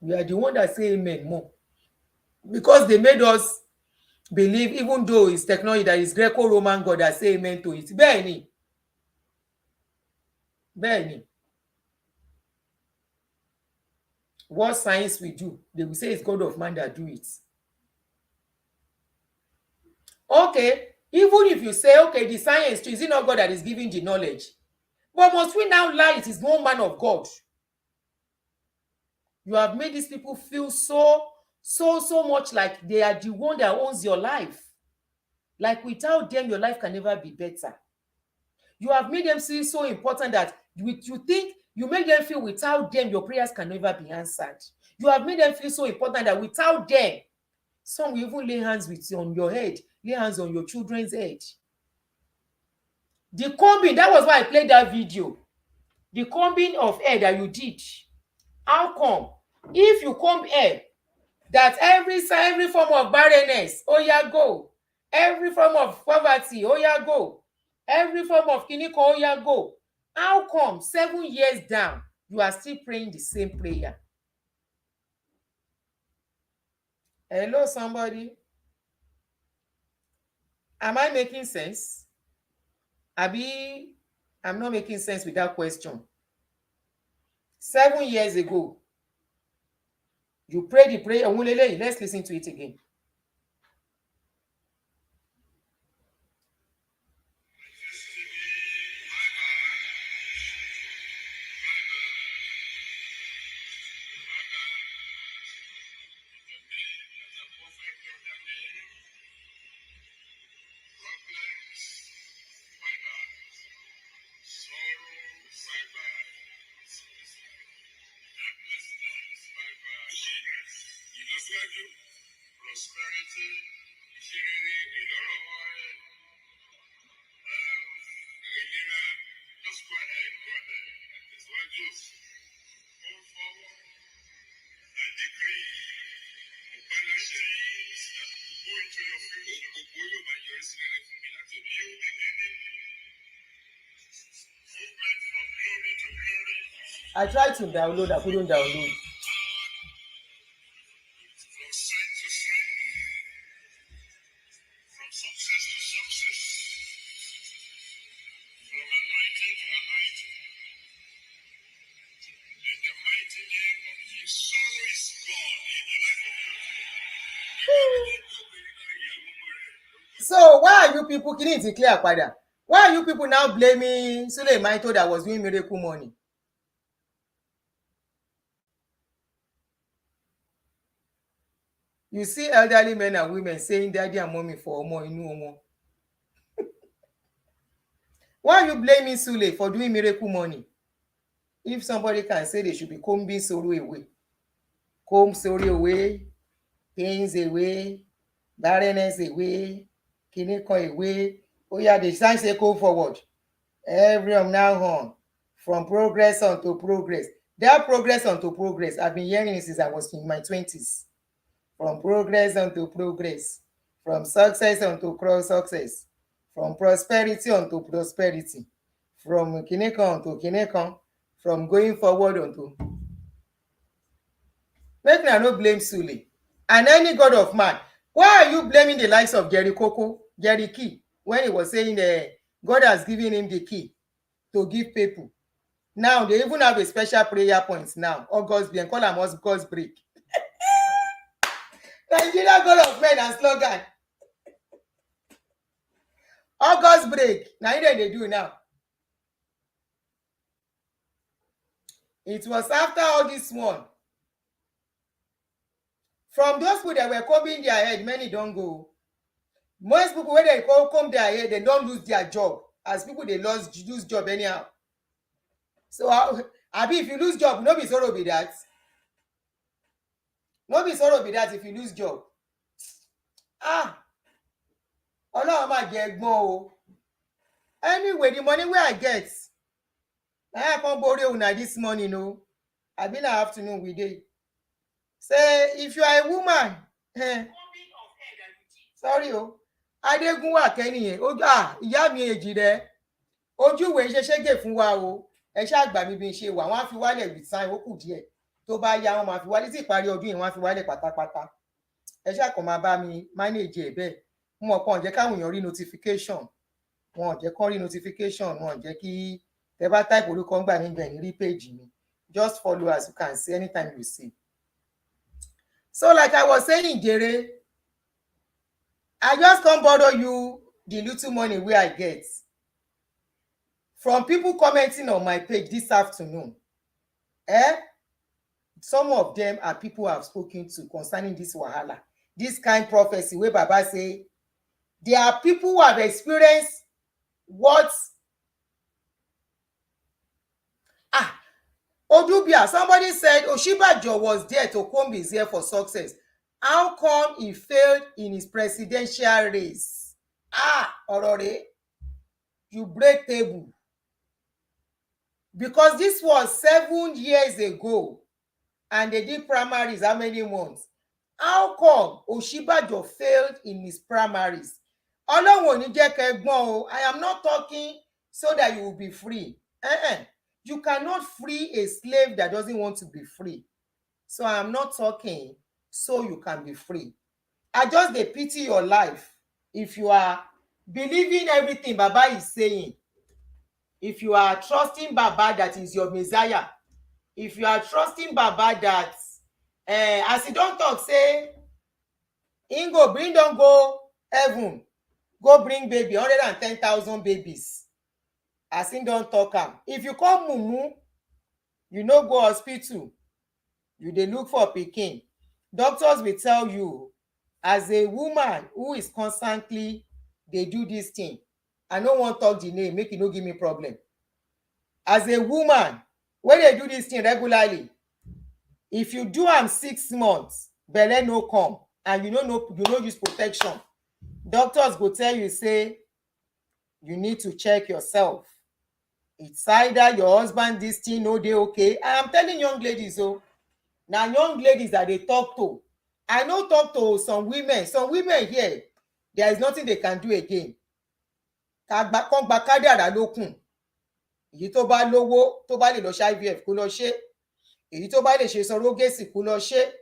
We are the one that say amen more. Because they made us believe, even though it's technology that is Greco-Roman God that say amen to it. Bẹ́ẹ̀ni. What science will do, they will say it's God of man that do it. Okay, even if you say, okay, the science too, is it not God that is giving the knowledge? But must we now lie it is no man of God? You have made these people feel so much like they are the one that owns your life. Like without them, your life can never be better. You have made them feel so important that you think you make them feel without them, your prayers can never be answered. You have made them feel so important that without them, some will even lay hands on your head, lay hands on your children's head. The combing, that was why I played that video. The combing of hair that you did. How come? If you comb hair, that every form of barrenness, oh yeah, go. Every form of poverty, oh yeah, go. Every form of kiniko, oh yeah, go. How come 7 years down, you are still praying the same prayer? Hello, somebody. Am I making sense? Abi, I'm not making sense with that question. 7 years ago, you prayed the prayer. Let's listen to it again. I tried to download, I couldn't download. So why are you people killing it clear padà? Why are you people now blaming Suleiman that was doing miracle money? You see elderly men and women saying daddy and mommy for omo inu omo. Why are you blaming Sule for doing miracle money? If somebody can say they should be combing sorrow away, comb sorrow away, pains away, barrenness away, kinikan away. Oh yeah, the sign say go forward. From now on, from progress on to progress. That progress on to progress, I've been hearing it since I was in my 20s. From progress on to progress, from success on to cross success, from prosperity on to prosperity, from kinikan to kinikan, from going forward on to. Make una no blame Sule and any god of man. Why are you blaming the likes of Jerry Coco, Jerry Key, when he was saying God has given him the key to give people? Now they even have a special prayer point now. August break, call am August break. Nigeria god of men and slogan. August break. Now they do now. It was after all this one. From those people that were combing their head, many don't go. Most people when they comb their head, they don't lose their job. As people they lose job anyhow. So Abi, if you lose job, no be sorrow be that. No be sorrow be that if you lose job. Ọlọ́run máa jẹ ẹ̀gbọ́n o. Anyway, the money wey I get, I come borrow una this morning o. Abi na afternoon we dey. Say if you are a woman, sorry o, Adégunwà kẹ́niyẹn, ìyá mi èjì rẹ̀, ojú ìwé ń ṣe ṣégè fún wa o. Ẹ ṣáà gbà mí bí n ṣe wà, wọ́n á fi wálẹ̀ with sign, ó kù díẹ̀. Tó bá yá wọn máa fi wálé sí ìparí ọdún yìí, wọ́n á fi wálẹ̀ pátápátá. Ẹ ṣáà kàn máa bá mi manage ẹ̀ bẹ́ẹ̀. Mo mọ̀ kàn jẹ́ káwọn èèyàn rí notification. Wọn ò jẹ́ kán rí notification, wọn ò jẹ́ kí tẹ bá type orúkọ ńgbà nígbà ní rí page mi. Just follow as you can see anytime you see. So like I was saying, Jere, I just come borrow you the little money wey I get from people commenting on my page this afternoon. Some of them are people I've spoken to concerning this wahala, this kind prophecy wey Baba say there are people who have experienced what Odubia, somebody said Oshibajo was there to comb his hair for success. How come he failed in his presidential race? Orore, you break table. Because this was 7 years ago and they did primaries how many months? How come Oshibajo failed in his primaries? Ọlọ́run ò ní jẹ́ kẹ́ gbọ́n o. I am not talking so that you will be free. You cannot free a slave that doesn't want to be free. So I am not talking so you can be free. I just dey pity your life if you are believing everything Baba is saying. If you are trusting Baba that is your Messiah. If you are trusting Baba that as he don talk say him go bring don go heaven, go bring baby 110,000 babies. As him don talk am. If you come mumu, you no go hospital, you dey look for pikin. Doctors will tell you, as a woman who is constantly dey do this thing, I no wan talk the name, make e no give me problem. As a woman wey dey do this thing regularly, if you do am 6 months, belle no come, and you no use protection, doctors go tell you say you need to check yourself. It's either your husband this thing no dey okay. I am telling young ladies na young ladies that they talk to. I no talk to some women here, there is nothing they can do again. Kan gba kádàrá lókun. èyí tó bá lówó tó bá lè lọ ṣe IVF kó lọ ṣe, èyí tó bá lè ṣe surrogacy kó lọ ṣe,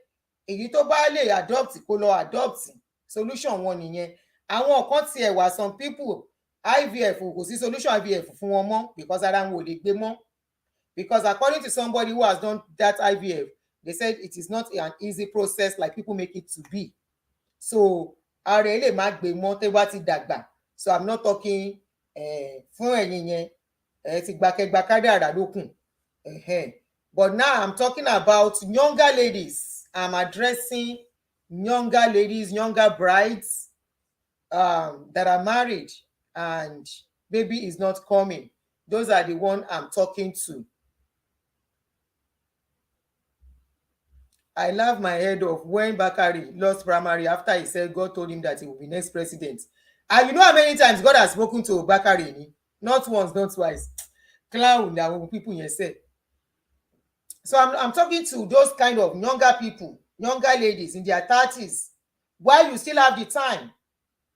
èyí tó bá lè adopt kó lọ adopt. Solution wọn nìyẹn. Àwọn kan tiẹ̀ wà, some people IVF kò sí solution IVF fún wọn mọ́ because ara wọn ò lè gbé mọ́, because according to somebody who has done that IVF, they said it is not an easy process like people make it to be. So ara ẹ lè má gbé mọ́ tẹ́ bá ti dàgbà. So I'm not talking fún ẹ̀yin yẹn ti gbàkẹ́gbà kádàrá lókun. But now I'm talking about younger ladies. I'm addressing younger ladies, younger brides that are married and baby is not coming. Those are the ones I'm talking to. I laugh my head off when Bakari lost primary after he said God told him that he will be next president. And you know how many times God has spoken to Bakari? Not once, not twice. Clown, there will people here say. So I'm talking to those kind of younger people, younger ladies in their 30s. While you still have the time,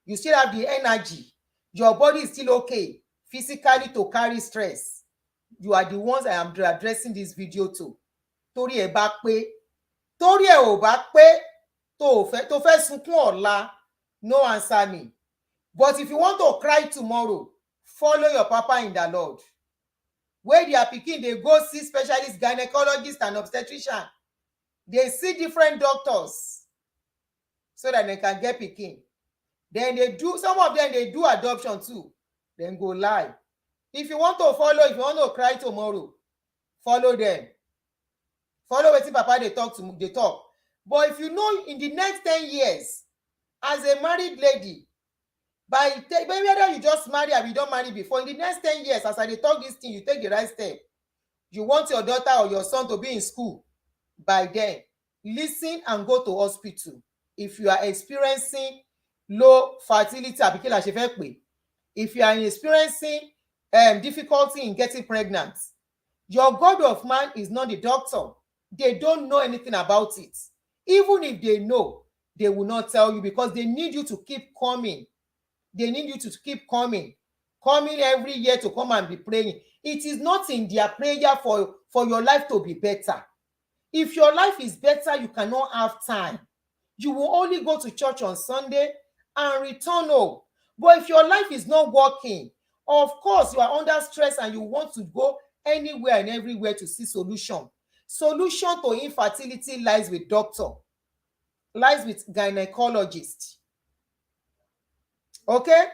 you still have the energy, your body is still okay physically to carry stress. You are the ones I am addressing this video to. Torí ẹ bá pé, torí ẹ ò bá pé, tó fẹ́ sunkún ọ̀la, no answer me. But if you want to cry tomorrow, follow your papa in the Lord. Where they are pikin, they go see specialists, gynecologists and obstetrician. They see different doctors so that they can get pikin. Then they do, some of them, they do adoption too. Then go live. If you want to follow, if you want to cry tomorrow, follow them. Follow wetin papa they talk. But if you know in the next 10 years, as a married lady, by whether you just marry or you don't marry before, in the next 10 years, as I talk this thing, you take the right step. You want your daughter or your son to be in school by then. Listen and go to hospital. If you are experiencing low fertility, if you are experiencing difficulty in getting pregnant, your God of man is not the doctor. They don't know anything about it. Even if they know, they will not tell you because they need you to keep coming. They need you to keep coming every year to come and be praying. It is not in their prayer for your life to be better. If your life is better, you cannot have time. You will only go to church on Sunday and return home. But if your life is not working, of course, you are under stress and you want to go anywhere and everywhere to see solution. Solution to infertility lies with doctor, lies with gynecologist. Okay?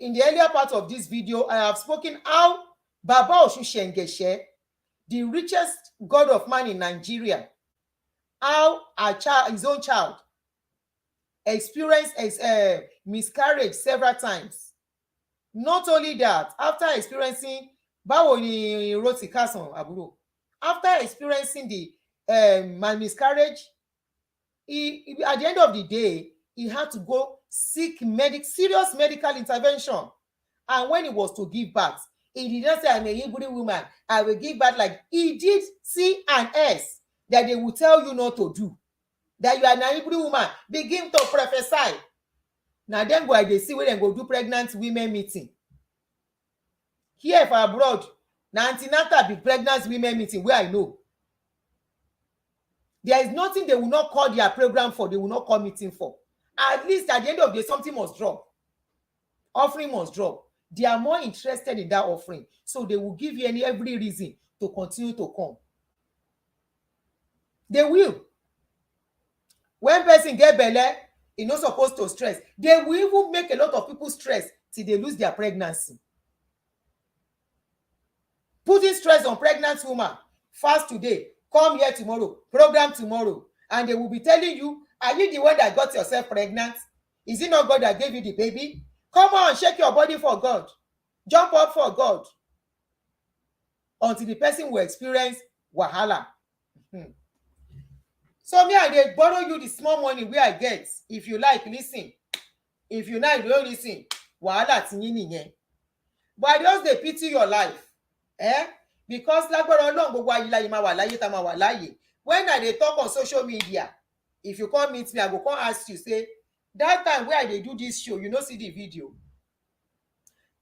In the earlier part of this video, I have spoken how Baba Osun Shengeshe, the richest god of man in Nigeria, how his own child experienced miscarriage several times. Not only that, after experiencing after experiencing the miscarriage, he at the end of the day, he had to go seek serious medical intervention. And when he was to give birth, he did not say, I'm a Hebrew woman, I will give birth. Like he did C and S that they will tell you not to do. That you are a Hebrew woman, begin to prophesy. Now then go they see where they go do pregnant women meeting. Here for abroad, now antenatal be pregnant women meeting where I know. There is nothing they will not call their program for, they will not call meeting for. At least at the end of the day, something must drop. Offering must drop. They are more interested in that offering. So they will give you every reason to continue to come. They will. When person get belle, e not supposed to stress. They will even make a lot of people stress till they lose their pregnancy. Putting stress on pregnant woman, fast today, come here tomorrow, program tomorrow, and they will be telling you, are you the one that got yourself pregnant? Is it not God that gave you the baby? Come on, shake your body for God. Jump up for God. Until the person will experience wahala. So me, I dey borrow you the small money where I get. If you like, listen. If you like, don't listen. Wahala ti yin niyen. But I just dey pity your life. Because lágbára Ọlọ́run gbogbo ayé máa wà láyé tá máa wà láyé. When I dey talk on social media, if you come meet me, I go come ask you, say, that time where I dey do this show, you no see the video.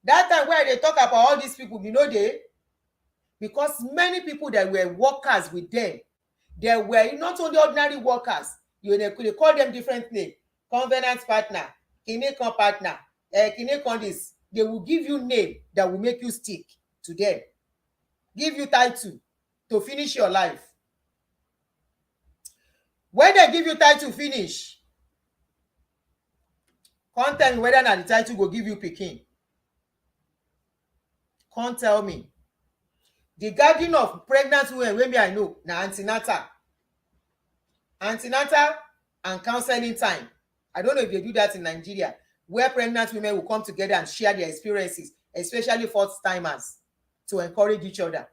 That time where I dey talk about all these people, you know they. because many people that were workers with them, they were not only ordinary workers, they call them different name, covenant partner, kinikan partner, kinikan this. They will give you name that will make you stick to them, give you title to finish your life. When they give you title finish, come tell me whether na the title go give you pikin. Come tell me. The guardian of pregnant women wey me I know na antenatal and counseling time. I don't know if they do that in Nigeria, where pregnant women will come together and share their experiences, especially first timers, to encourage each other.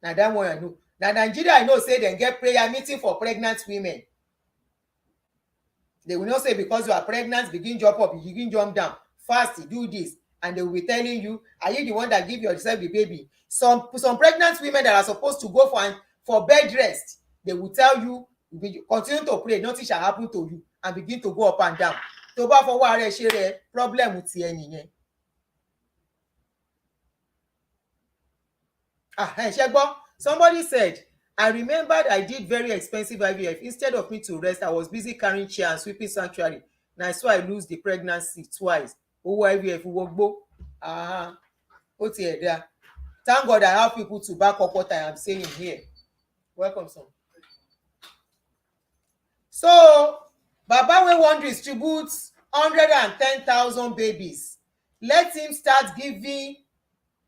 Na that one I know. Na Nigeria I know say dem get prayer meeting for pregnant women. They will not say because you are pregnant, begin jump up, begin jump down, fast, do this, and they will be telling you, are you the one that give yourself the baby? Some pregnant women that are supposed to go for bed rest, they will tell you, continue to pray, nothing shall happen to you, and begin to go up and down. Tó bá fọwọ́ ara ẹ̀ ṣe rẹ̀, problem ti ẹ nìyẹn. Ṣé gbọ́? Somebody said, I remembered I did very expensive IVF. Instead of me to rest, I was busy carrying chair and sweeping sanctuary. Na so I lose the pregnancy twice. Owó IVF wọgbó. Ó tiẹ̀ dá. Thank God I have people to back up what I am saying here. Welcome, son. So, Baba wey wan distribute 110,000 babies. Let him start giving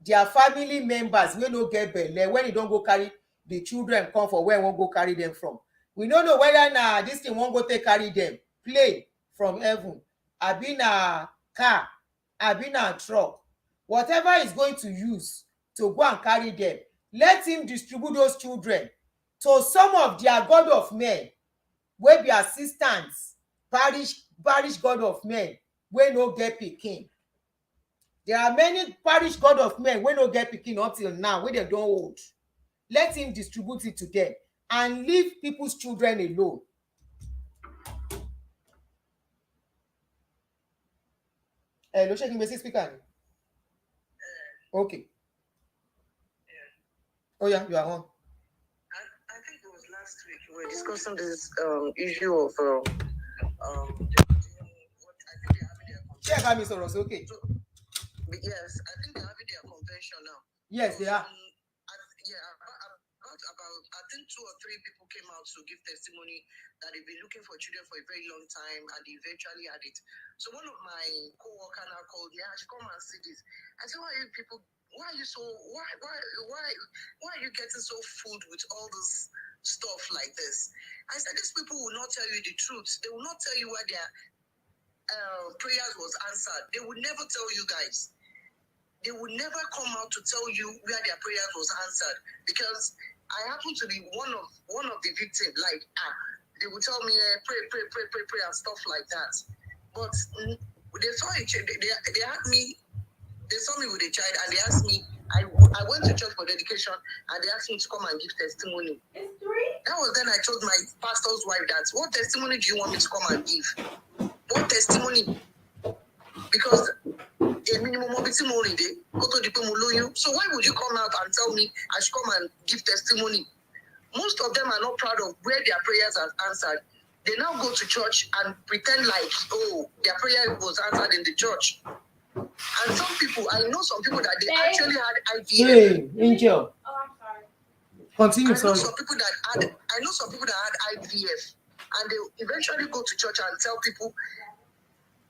their family members wey no get belle when e don go carry the children come for where e wan go carry them from. We no know whether na this thing wan go take carry them plane from heaven, abi na car, abi na truck, whatever is going to use to go and carry them. Let him distribute those children to some of their god of men wey be assistants, parish god of men wey no get pikin. There are many parish god of men wey no get pikin until now, wey dem don old. Let him distribute it to them and leave people's children alone. Hello, ṣé kí n gbé sí speaker ni? Okay. Oh yeah, you are on. I think it was last week we were discussing this issue of Ṣé ẹ bá mi sọ̀rọ̀ sókè? Yes, I think they're having their convention now. Yes, they are. About I think 2 or 3 people came out to give testimony that they've been looking for children for a very long time and they eventually had it. So one of my co-worker now called me, I should come and see this. I said, why are you people, why are you getting so fooled with all this stuff like this? I said, these people will not tell you the truth. They will not tell you why their prayers was answered. They will never tell you guys. They will never come out to tell you where their prayers was answered, because I happen to be one of the victims. Like, they would tell me, pray, and stuff like that. But they saw a child. They had me. They saw me with a child, and they asked me. I went to church for dedication, and they asked me to come and give testimony. That was then I told my pastor's wife that, what testimony do you want me to come and give? What testimony? Because so why would you come out and tell me I should come and give testimony? Most of them are not proud of where their prayers are answered. They now go to church and pretend like, oh, their prayer was answered in the church. And some people, I know some people that they actually had IVF. Hey, Angel. Oh, I'm sorry. Continue, I know some people that had IVF, and they eventually go to church and tell people.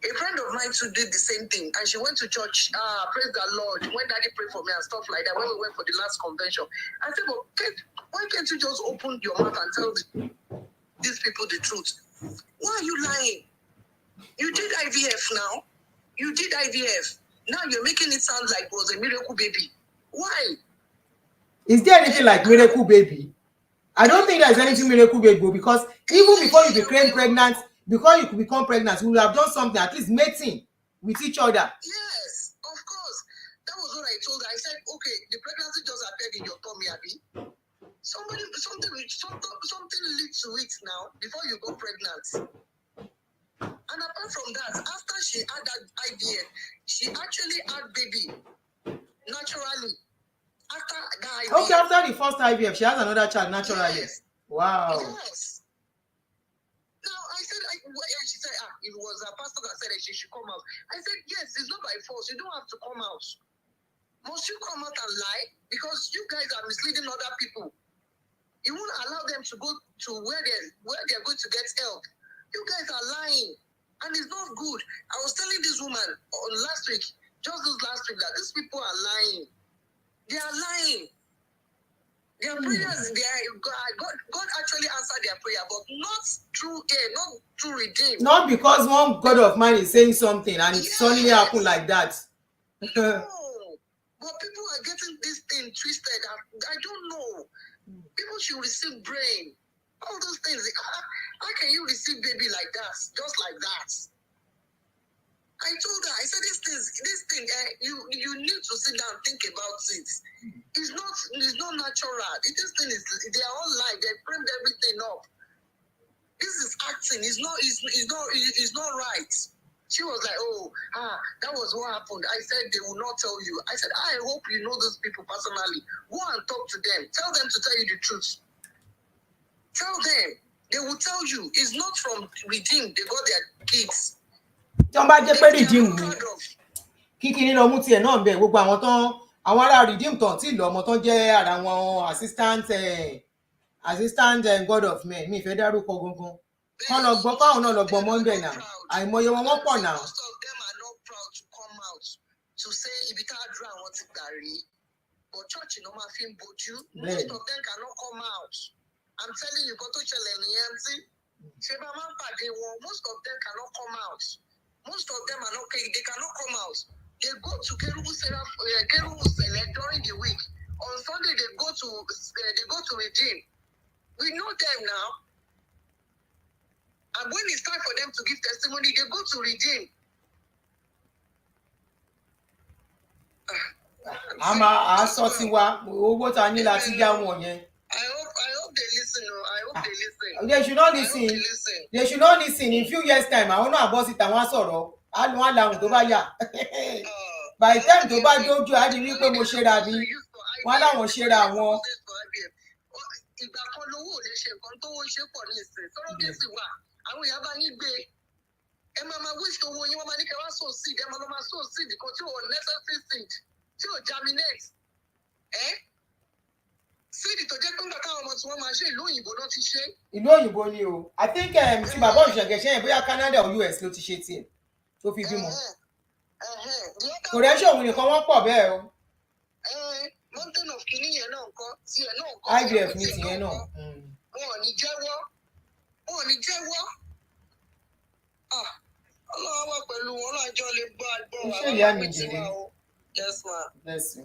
A friend of mine too did the same thing, and she went to church, praise the Lord, when daddy prayed for me and stuff like that, when we went for the last convention. I said, well, why can't you just open your mouth and tell these people the truth? Why are you lying? You did IVF now. You did IVF. Now you're making it sound like it was a miracle baby. Why? Is there anything like miracle baby? I don't think there's anything miracle baby, because even before you became pregnant, before you could become pregnant, you would have done something, at least mating with each other. Yes, of course. That was what I told her. I said, okay, the pregnancy just appeared in your tummy, Abby. Something leads to it now before you go pregnant. And apart from that, after she had that IVF, she actually had baby naturally. After that Okay, IVF. after the first IVF, she has another child naturally. Yes. Wow. Yes. Now I said, she said, it was a pastor that said that she should come out. I said, yes, it's not by force. You don't have to come out. Must you come out and lie? Because you guys are misleading other people. You won't allow them to go to where they're going to get help. You guys are lying, and it's not good. I was telling this woman last week, just this last week, that these people are lying. They are lying. Their prayers, God actually answered their prayer, but not through not through redeem. Not because one God of mine is saying something and it suddenly happened like that. No, but people are getting this thing twisted. I don't know. People should receive brain. All those things. How can you receive baby like that? Just like that. I told her, I said, this thing, you need to sit down and think about it. It's not natural. This thing is their own life. They framed everything up. This is acting. It's not right. She was like, that was what happened. I said, they will not tell you. I said, I hope you know those people personally. Go and talk to them. Tell them to tell you the truth. Tell them. They will tell you. It's not from Redeem. They got their kids. Tí wọ́n bá jẹ́ pé Redeem ni kíkiri lọ mú tiẹ̀ náà bẹ̀ gbogbo àwọn ará Redeem tán tí ìlú ọmọ tán jẹ́ ara wọn assistant God of men mi ìfẹ́ dárúkọ gangan kán lọ gbọ́ káwọn náà lọ gbọ́ mọ́ńbẹ̀ náà àìmọye wọn wọ́n pọ̀ náà. Most of them are not proud to come out to say ibi tá a dúró àwọn ti gbà rí, but church no máa fi ń bojú. Most of them cannot come out. I'm telling you, kó tó ṣẹlẹ̀ nìyẹn tí ṣe bá máa ń pàdé wọn. Most of them cannot come out. Most of them are not. They cannot come out. They go to Kerubu Select during the week. On Sunday they go to Redeem. We know them now. And when it's time for them to give testimony, they go to Redeem. a sọ tiwa owó ta ní láti já wọn yẹn. I hope they listen. I hope they listen. They should not listen. They should not listen. In few years time àwọn náà bọ́ síta wọ́n á sọ̀rọ̀ á lu wọn làwọn tó bá yà. By the time tó bá dójú á di wípé mo ṣera mi wọ́n láwọn ṣera wọn. Ìgbà kan lówó ò lè ṣe nǹkan tó wọ́n ṣe pọ̀ ní ìsìn sọ́rọ́ gẹ̀ẹ́sì wà àwọn èèyàn bá yín gbé ẹ máa waste owó yín wọ́n máa ní kẹ́ wá sow seed ẹ máa sow seed kan tí ò necessary seed tí ò germinate seed tó jẹ́ pé nígbà táwọn ọmọ tí wọ́n máa ṣe ìlú òyìnbó náà ti ṣe. Ìlú òyìnbó ni o I think ti bàbá òṣègẹ̀ṣẹ́ yẹn bóyá Canada or US ló ti ṣe tiẹ̀ tó fi bímọ. Kò rẹ́ ṣòwò nìkan wọ́n pọ̀ bẹ́ẹ̀ o. Mountain of kìíní yẹn náà nǹkan tiẹ̀ náà nǹkan. IVF ní tiẹ̀ náà. Wọn ò ní jẹ́wọ́. Ọlọ́run wà pẹ̀lú wọn lájọ lè gbọ́ àgbọ̀ wa. Iṣẹ́ ìyá mi jèrè. Yes ma. Bless you.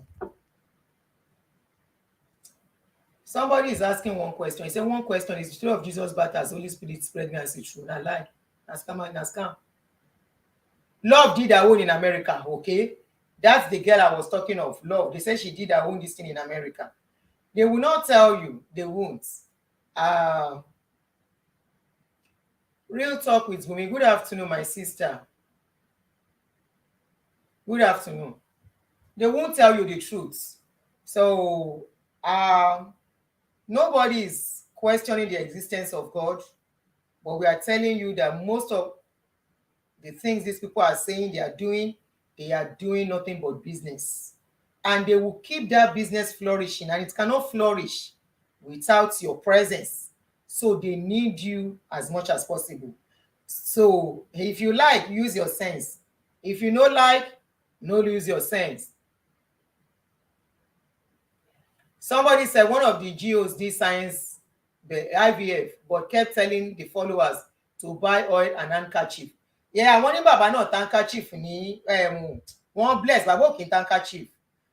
Somebody is asking one question. He said one question is the story of Jesus' birth as Holy Spirit's pregnancy true? Na lie. Na scam. Love did her own in America, okay? That's the girl I was talking of. Love. They said she did her own this thing in America. They will not tell you. They won't. Real talk with Bumi. Good afternoon, my sister. Good afternoon. They won't tell you the truth. So, nobody is questioning the existence of God, but we are telling you that most of the things these people are saying they are doing nothing but business. And they will keep that business flourishing, and it cannot flourish without your presence. So they need you as much as possible. So if you like, use your sense. If you no like, no lose your sense. Somebody said one of the GOs did science, the IVF, but kept telling the followers to buy oil and handkerchief. Yeah, wọ́n ní bàbá náà handkerchief ní wọ́n bless bàbá òkè handkerchief.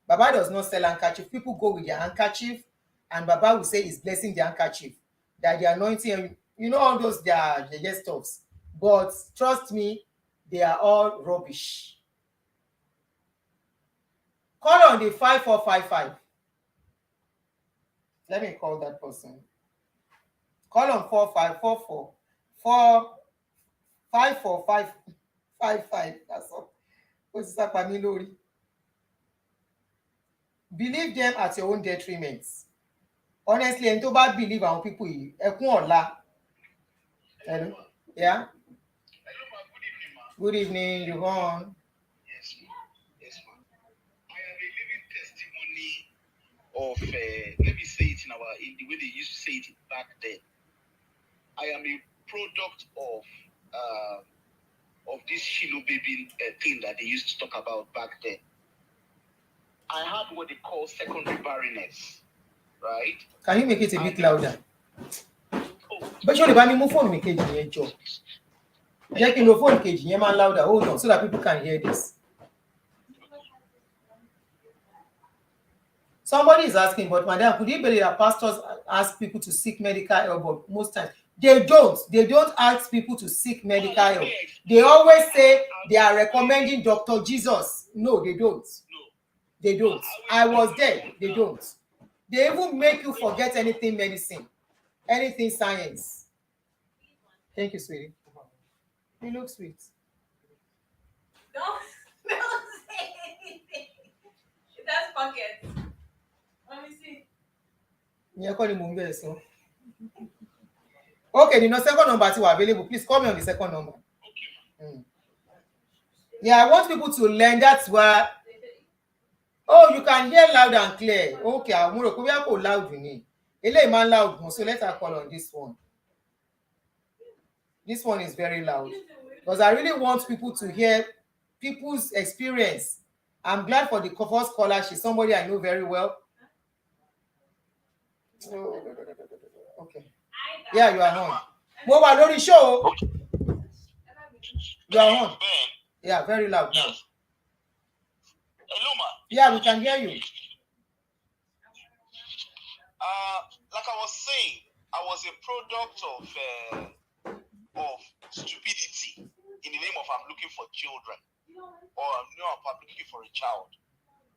Baba does not sell handkerchief. People go with their handkerchief, and Baba will say he's blessing the handkerchief, that the anointing, you know, all those their stuffs. But trust me, they are all rubbish. Call on the 5455. Let me call that person. Call on 4544 54555. That's all. What's that, Pamilori? believe them at your own detriment. Honestly, ẹni tó bá believe àwọn people yìí ẹkún ọ̀la. Hello? Yeah? Hello, ma. Good evening, ma. Good evening, Yvonne. Yes, ma. Yes, ma. I am a living testimony of, let me say it in the way they used to say it back then. I am a product of this Shiloh baby thing that they used to talk about back then. I had what they call secondary barrenness, right? Can you make it a bit louder? But surely, bá mi mú fóònù mi kejì yẹn jọ. Jẹ́ kí n lo fóònù kejì yẹn máa louder. Hold on, so that people can hear this. Somebody is asking, but madam, could you believe that pastors ask people to seek medical help? But most times they don't. They don't ask people to seek medical help. They always say they are recommending Dr. Jesus. No, they don't. They don't. I was there. They don't. They even make you forget anything medicine, anything science. Thank you, sweetie. You look sweet. Don't say anything. That's pocket. Let me see. Yeah, call him on so. Okay, the second number is available. Please call me on the second number. Yeah, I want people to learn. That's why. Oh, you can hear loud and clear. Okay, I'm going to go loud. Eléyìí man loud, so let her call on this one. This one is very loud because I really want people to hear people's experience. I'm glad for the first caller. She's somebody I know very well. Oh, okay. Yeah, you are on. Mo wà lórí show. You are on. Yeah, very loud now. Hello, ma. Yeah, we can hear you. Like I was saying, I was a product of stupidity in the name of I'm looking for children, or I'm looking for a child.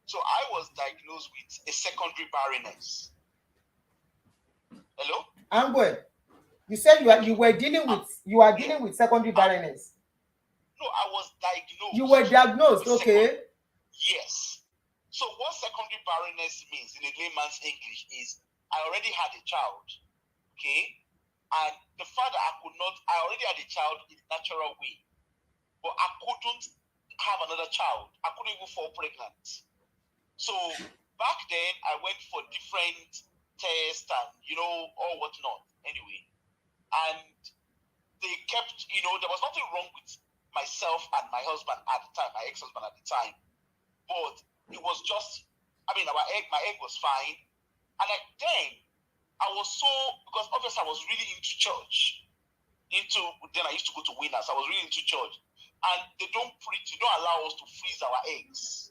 So I was diagnosed with a secondary barrenness. Hello? Adeboye, you said you are dealing with secondary barrenness. No, I was diagnosed. You were diagnosed, okay? Yes. So what secondary barrenness means in a layman's English is I already had a child, okay? And the father, I already had a child in a natural way, but I couldn't have another child. I couldn't even fall pregnant. So back then, I went for different tests and, all whatnot, anyway. And they kept, there was nothing wrong with myself and my husband at the time, my ex-husband at the time. But it was just, my egg was fine. And then I was because obviously I was really into church. Then I used to go to Winners. I was really into church. And they don't allow us to freeze our eggs.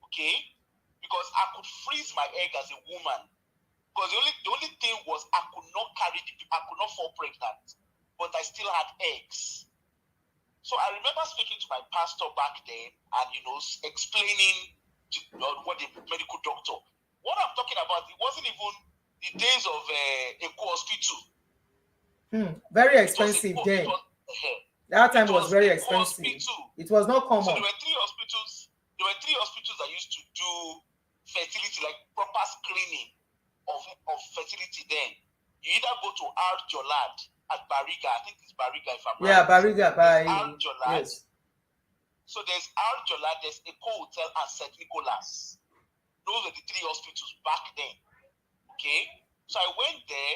Okay? Because I could freeze my egg as a woman. Because the only thing was I could not fall pregnant. But I still had eggs. So I remember speaking to my pastor back then and, explaining what the medical doctor. What I'm talking about, it wasn't even the days of a hospital. Very expensive then. That time was very expensive. It was not common. So there were three hospitals that used to do fertility, like proper screening of fertility then. You either go to R. Jolad at Bariga. I think it's Bariga if I'm right. Yeah, Bariga by R. Jolad. Yes. So there's R. Jolad, there's Eco Hotel and St. Nicholas. Those were the three hospitals back then. Okay? So I went there,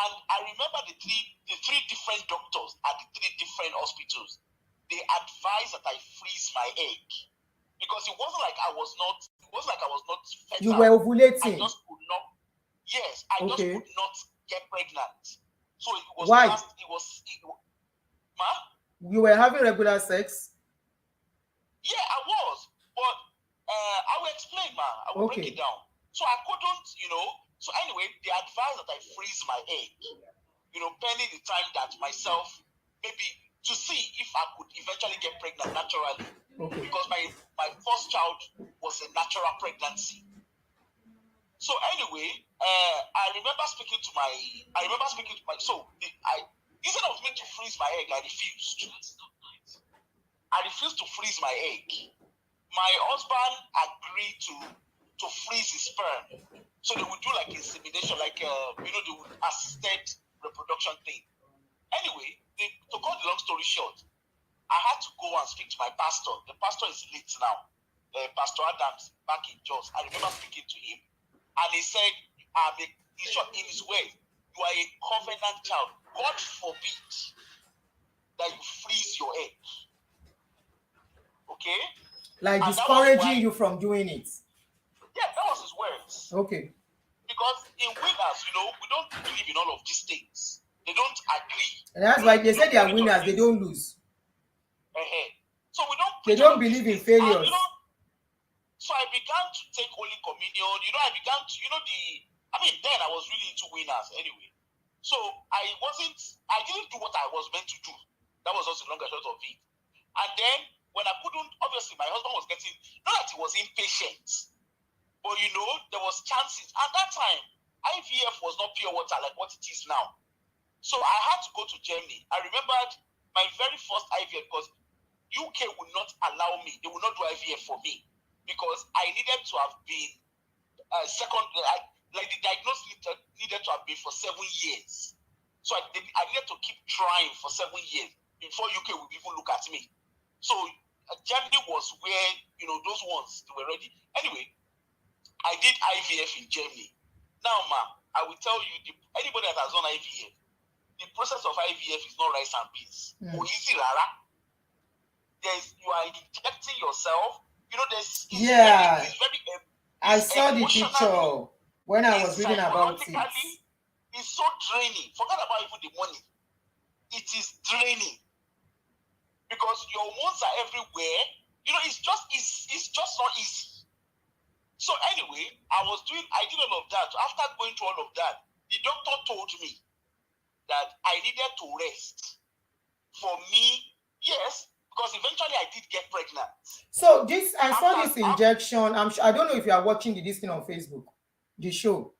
and I remember the three different doctors at the three different hospitals. They advised that I freeze my egg. Because it wasn't like I was not fertile. You were ovulating. I just could not. Yes, I just could not get pregnant. So it was Why? Ma? You were having regular sex? Yeah, I was. But I will explain, ma. I will break it down. So I couldn't, So anyway, they advised that I freeze my egg, pending the time that myself, maybe to see if I could eventually get pregnant naturally. Okay. Because my first child was a natural pregnancy. So anyway, I remember speaking to my, instead of me to freeze my egg, I refused. I refused to freeze my egg. My husband agreed to to freeze his sperm. So they would do like insemination, like they would assisted reproduction thing. Anyway, to cut the long story short, I had to go and speak to my pastor. The pastor is late now, Pastor Adams, back in Jos. I remember speaking to him, and he said, in his words, you are a covenant child. God forbid that you freeze your egg. Okay? Like discouraging you from doing it. Yeah, that was his words. Okay. Because in winners, we don't believe in all of these things. They don't agree. And that's why they say they are winners, they don't lose. So we don't. They don't believe in failures. And, so I began to take Holy Communion. I began to, then I was really into winners anyway. So I didn't do what I was meant to do. That was also the longer short of it. And then when I couldn't, obviously my husband was getting, not that he was impatient, but there was chances. At that time, IVF was not pure water like what it is now. So I had to go to Germany. I remembered my very first IVF because UK would not allow me. They would not do IVF for me because I needed to have been the diagnosis needed to have been for 7 years. So I needed to keep trying for 7 years before UK would even look at me. So Germany was where, those ones, they were ready. Anyway, I did IVF in Germany. Now, I will tell you, anybody that has done IVF, the process of IVF is not rice and peas. Easy, Rara. You are injecting yourself. It's very I saw the picture when I was reading about it. It's so draining. Forget about even the money. It is draining because your hormones are everywhere. It's just not easy. So anyway, I did all of that. After going through all of that, the doctor told me that I needed to rest. For me, yes, because eventually I did get pregnant. So I saw this injection. I don't know if you are watching this thing on Facebook, the show.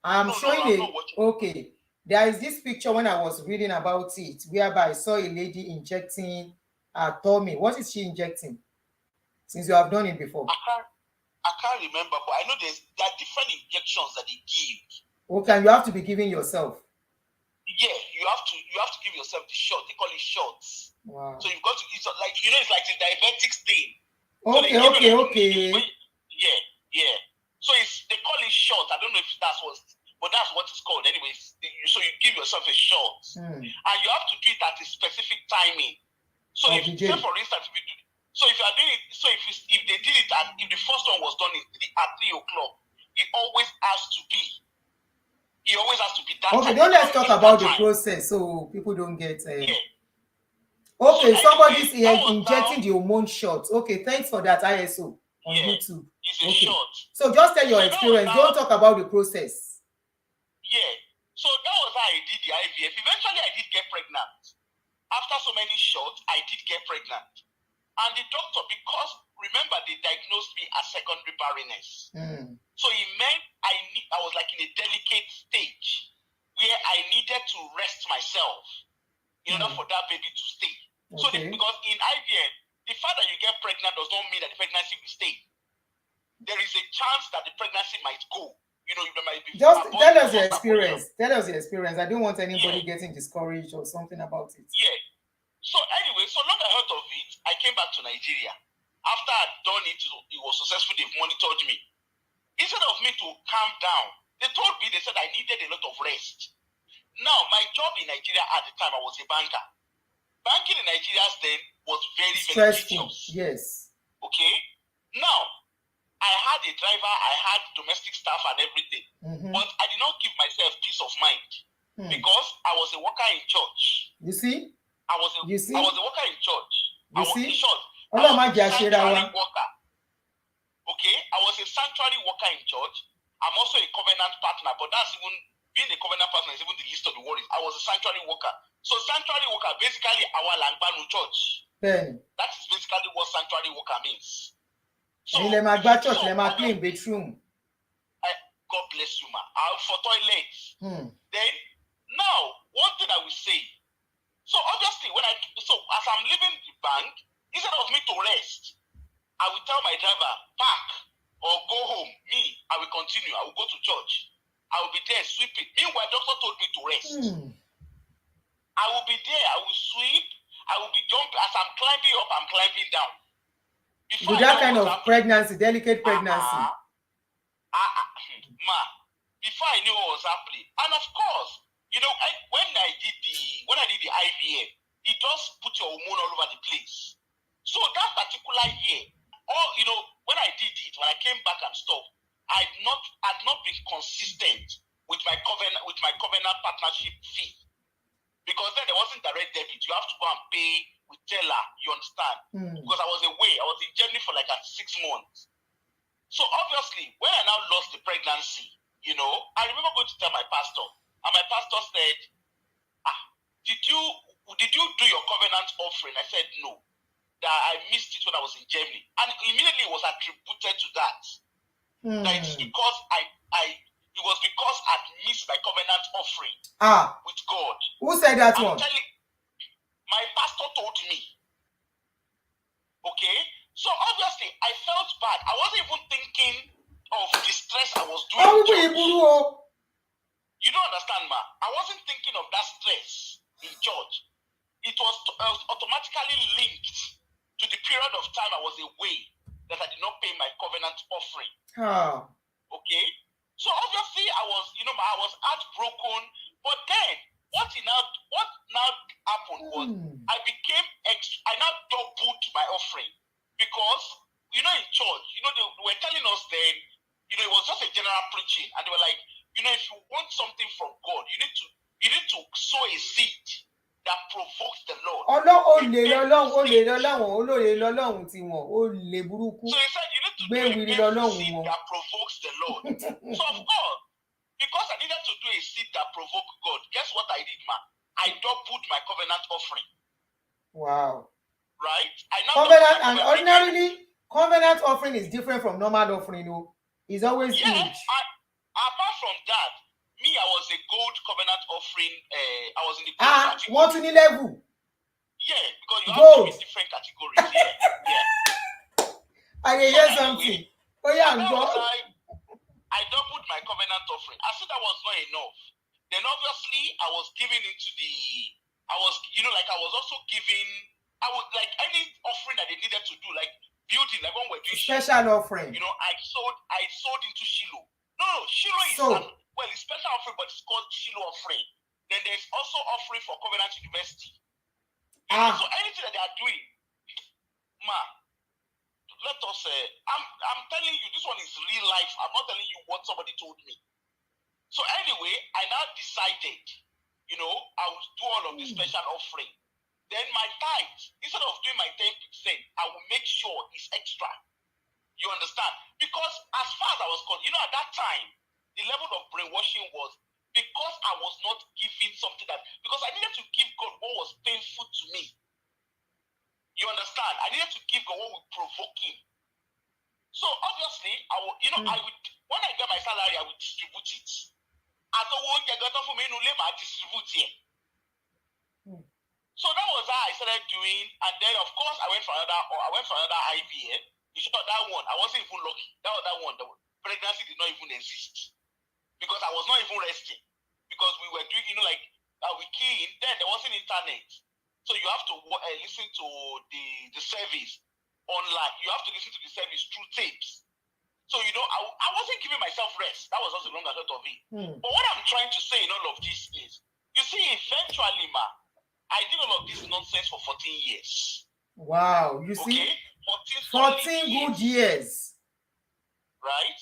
I'm showing it. Okay. There is this picture when I was reading about it, whereby I saw a lady injecting her tummy. What is she injecting? Since you have done it before. I can't remember, but I know there are different injections that they give. Okay, and you have to be giving yourself. Yeah, you have to give yourself the shot. They call it shots. Wow. So you've got to, it's like it's like the diabetics thing. Okay. Yeah. So they call it shot. I don't know if that's what it's called. Anyways, so you give yourself a shot, and you have to do it at a specific timing. So say for instance, if you are doing it, so if they did it if the first one was done at 3 o'clock, it always has to be. It always has to be that. Okay, don't let's talk about the process so people don't get. Okay, so somebody's injecting the hormone shot. Okay, thanks for that, ISO on YouTube. It's a shot. So just tell your experience. Don't talk about the process. Yeah. So that was how I did the IVF. Eventually, I did get pregnant. After so many shots, I did get pregnant. And the doctor, because remember, they diagnosed me as secondary barrenness. So it meant I was like in a delicate stage where I needed to rest myself in order for that baby to stay. So because in IVF, the fact that you get pregnant does not mean that the pregnancy will stay. There is a chance that the pregnancy might go. You might be. Just tell us your experience. Tell us your experience. I don't want anybody getting discouraged or something about it. Yeah. So anyway, so long I heard of it, I came back to Nigeria. After I'd done it, it was successful. They've monitored me. Instead of me to calm down, they said I needed a lot of rest. Now, my job in Nigeria at the time, I was a banker. Banking in Nigeria then was very, very stressful. Yes. Okay. Now, I had a driver, I had domestic staff and everything, but I did not give myself peace of mind because I was a worker in church. You see? I was a worker in church. You see? In short, I was a sanctuary worker. Okay, I was a sanctuary worker in church. I'm also a covenant partner, but that's even being a covenant partner is even the least of the worries. I was a sanctuary worker. So sanctuary worker basically our Langbanu church. That is basically what sanctuary worker means. So let my church, let my clean bedroom. God bless you, ma. For toilets. Then now, one thing I will say. So obviously, as I'm leaving the bank, instead of me to rest, I will tell my driver, park or go church. I will be there sweeping. Meanwhile, doctor told me to rest. I will be there. I will sweep. I will be jumping. As I'm climbing up, I'm climbing down. With that kind of pregnancy, delicate pregnancy. Before I knew what was happening, and of course, when I did the IVF, it does put your hormone all over the place. So that particular year, when I did it, when I came back and stuff, I had not been consistent with my covenant partnership fee, because then there wasn't direct debit. You have to go and pay with teller. You understand? Because I was away. I was in Germany for like 6 months. So obviously, when I now lost the pregnancy, I remember going to tell my pastor, and my pastor said, did you do your covenant offering? I said no, that I missed it when I was in Germany, and immediately it was attributed to that. That it's because it was because I'd missed my covenant offering with God. Who said that one? My pastor told me. Okay. So obviously, I felt bad. I wasn't even thinking of the stress I was doing. You don't understand, ma. I wasn't thinking of that stress in church. It was automatically linked to the period of time I was away that I did not pay my covenant offering. Okay. So obviously, I was heartbroken. But then, what now happened was I now doubled my offering. Because, in church, they were telling us then, it was just a general preaching. And they were like, if you want something from God, you need to sow a seed that provokes the Lord. So he said, you need to do a seed that provokes the Lord. So of course, because I needed to do a seed that provoked God, guess what I did, man? I doubled my covenant offering. Wow. Right? Covenant, and ordinarily, covenant offering is different from normal offering. It's always huge. Apart from that, I was a gold covenant offering. I was in the gold category. What in the level? Yeah, because you have to be different categories. Yeah. I hear something. I doubled my covenant offering. I said that was not enough. Then obviously I was giving into I was also giving. I would like any offering that they needed to do, like building, like when we're doing special offering. I sold into Shiloh. No, Shiloh is it's special offering, but it's called Shiloh offering. Then there's also offering for Covenant University. So anything that they are doing, let us I'm telling you, this one is real life. I'm not telling you what somebody told me. So anyway, I now decided, I would do all of the special offering. Then my tithe, instead of doing my 10%, I will make sure it's extra. You understand? Because as far as I was called, at that time, the level of brainwashing was because I was not giving something because I needed to give God what was painful to me. You understand? I needed to give God what would provoke him. So obviously, I would, when I get my salary, I would distribute it. I thought, I distribute here. So that was how I started doing, and then of course I went for another IVF. You know that one, I wasn't even lucky. That was that one. The pregnancy did not even exist because I was not even resting because we were doing, we key in. Then there wasn't internet, so you have to listen to the service online. You have to listen to the service through tapes. So I wasn't giving myself rest. That was also the long and short of it. But what I'm trying to say in all of this is, you see, eventually, I did all of this nonsense for 14 years. Wow, you see? 14 good years. Right?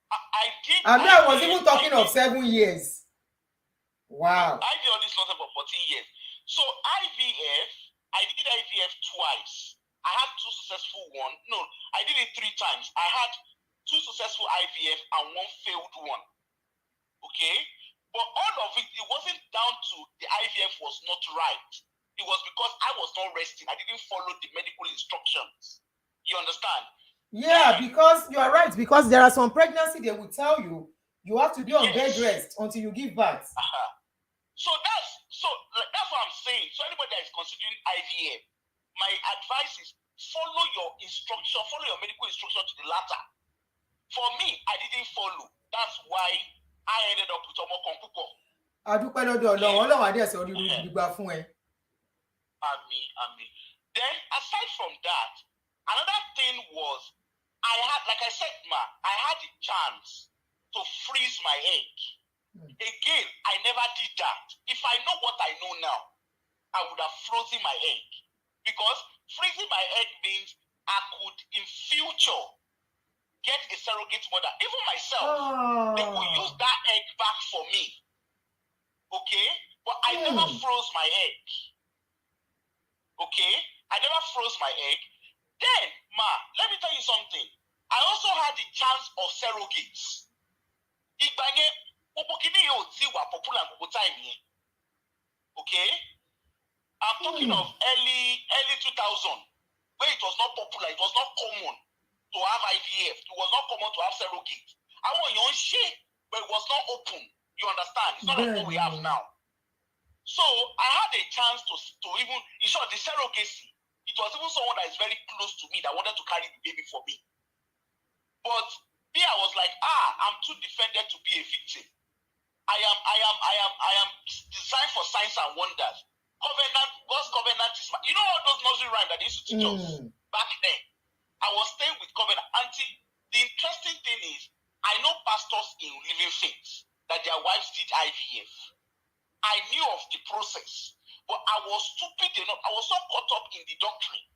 I did. I was even talking of 7 years. Wow. I did all this nonsense for 14 years. So IVF, I did IVF twice. I had 2 successful ones. No, I did it 3 times. I had 2 successful IVF and 1 failed one. Okay? But all of it wasn't down to the IVF was not right. It was because I was not resting. I didn't follow the medical instructions. You understand? Yeah, because you are right. Because there are some pregnancy they will tell you have to be on bed rest until you give birth. So that's what I'm saying. So anybody that is considering IVF, my advice is follow your instruction, follow your medical instruction to the latter. For me, I didn't follow. That's why I ended up with Omo Konkuko. adúpẹ́ lọ́dọ̀ ọlọ́run ọlọ́run adé ẹ̀sẹ̀ orí irú gbígbà fún ẹ. Ami. Then, aside from that, another thing was, I had, like I said, I had the chance to freeze my egg. Again, I never did that. If I know what I know now, I would have frozen my egg. Because freezing my egg means I could, in future, get a surrogate mother. Even myself, they will use that egg back for me. Okay? But I never froze my egg. Okay? I never froze my egg. Then, let me tell you something. I also had the chance of surrogates. Igbanye, Popokini yo ti wa popular time here. Okay? I'm talking of early 2000, where it was not popular, it was not common to have IVF. It was not common to have surrogates. I want your shit, but it was not open. You understand? It's not like what we have now. So I had a chance to even, in short, the surrogacy. It was even someone that is very close to me that wanted to carry the baby for me. But me, I was like, I'm too defended to be a victim. I am designed for signs and wonders. Covenant, God's covenant is you know all those nursery rhymes that they used to teach us back then. I was staying with covenant. Auntie, the interesting thing is, I know pastors in living faith that their wives did IVF. I knew of the process, but I was stupid enough. I was so caught up in the doctrine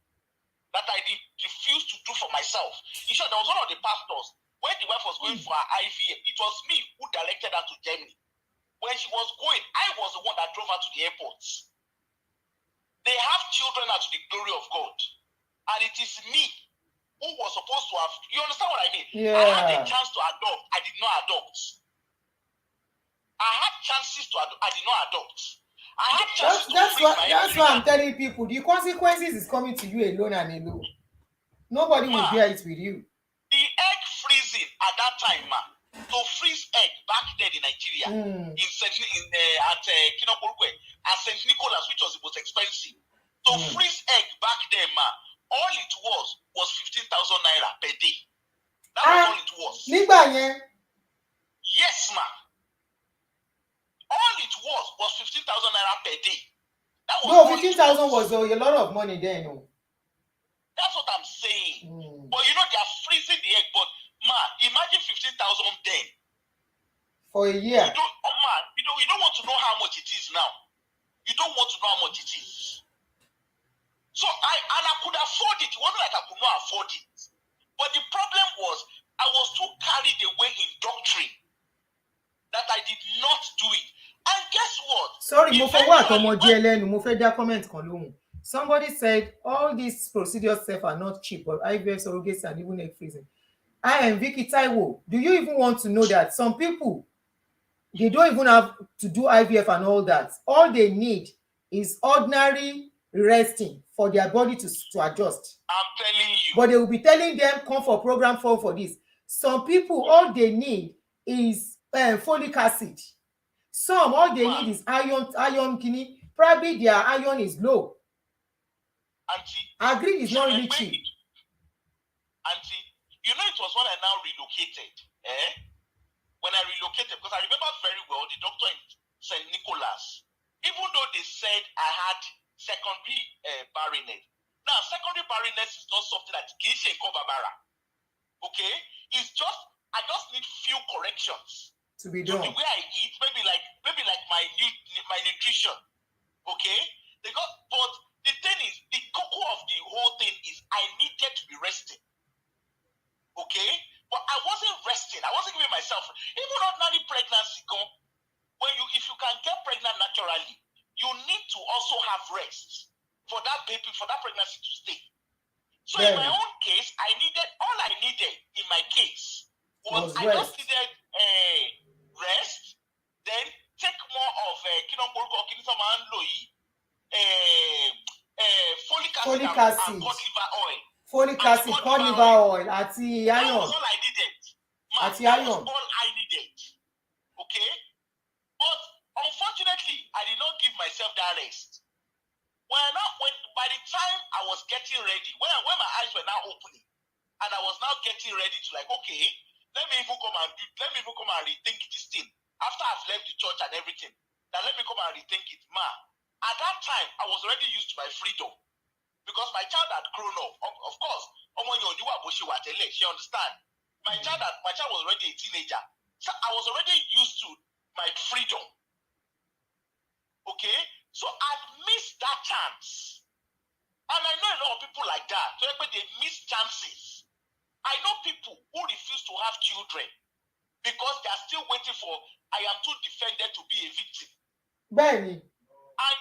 that I refused to do for myself. In short, there was one of the pastors, when the wife was going for her IVF, it was me who directed her to Germany. When she was going, I was the one that drove her to the airport. They have children to the glory of God. And it is me who was supposed to have, you understand what I mean? Yeah. I had a chance to adopt. I did not adopt. I had chances to adopt. I did not adopt. I had chances that's why I'm telling people, the consequences is coming to you alone and alone. Nobody will bear it with you. The egg freezing at that time, to freeze egg back then in Nigeria, at St. Nicholas, which was the most expensive. To freeze egg back then, all it was 15,000 naira per day. That was all it was. Yes, all it was 15,000 naira per day. That was 15,000 was a lot of money then. That's what I'm saying. But you know, they are freezing the egg. But imagine 15,000 then. For a year. You don't want to know how much it is now. You don't want to know how much it is. So I could afford it. It wasn't like I could not afford it. But the problem was, I was too carried away in doctrine that I did not do it. And guess what? Sorry, mo fẹ́ wá àtọmọdé ẹlẹ́nu, mo fẹ́ dá comment kan lóhùn. Somebody said all these procedures are not cheap, but IVF, surrogates, and even egg freezing. I am Vicky Taiwo. Do you even want to know that some people, they don't even have to do IVF and all that? All they need is ordinary resting for their body to adjust. I'm telling you. But they will be telling them, come for program for this. Some people, all they need is folic acid. Some, all they need is iron kidney. Probably their iron is low. Auntie, agree is not really cheap. Auntie, you know it was when I now relocated. When I relocated, because I remember very well the doctor in St. Nicholas, even though they said I had secondary barrenness. Now, secondary barrenness is not something that can cover bara. Okay? It's just, I just need few corrections to be done. To the way I eat, maybe like my nutrition. Okay? But the thing is, the cocoa of the whole thing is I needed to be resting. Okay? But I wasn't resting. I wasn't giving myself, even ordinary pregnancy, if you can get pregnant naturally, you need to also have rest for that baby, for that pregnancy to stay. So in my own case, all I needed in my case was I just needed rest, then take more of folic acid and cod liver oil. Folic acid, cod liver oil, àti iron. That was all I needed. That was all I needed. Okay? But unfortunately, I did not give myself that rest. By the time I was getting ready, when my eyes were now opening, and I was now getting ready to okay, let me even come and rethink this thing. After I've left the church and everything, now let me come and rethink it. Ma, at that time, I was already used to my freedom because my child had grown up. Of course, she understand. My child was already a teenager. So I was already used to my freedom. Okay? So I'd missed that chance. And I know a lot of people like that. So they miss chances. I know people who refuse to have children because they are still waiting for I am too defended to be a victim. Bẹ́ẹ̀ni,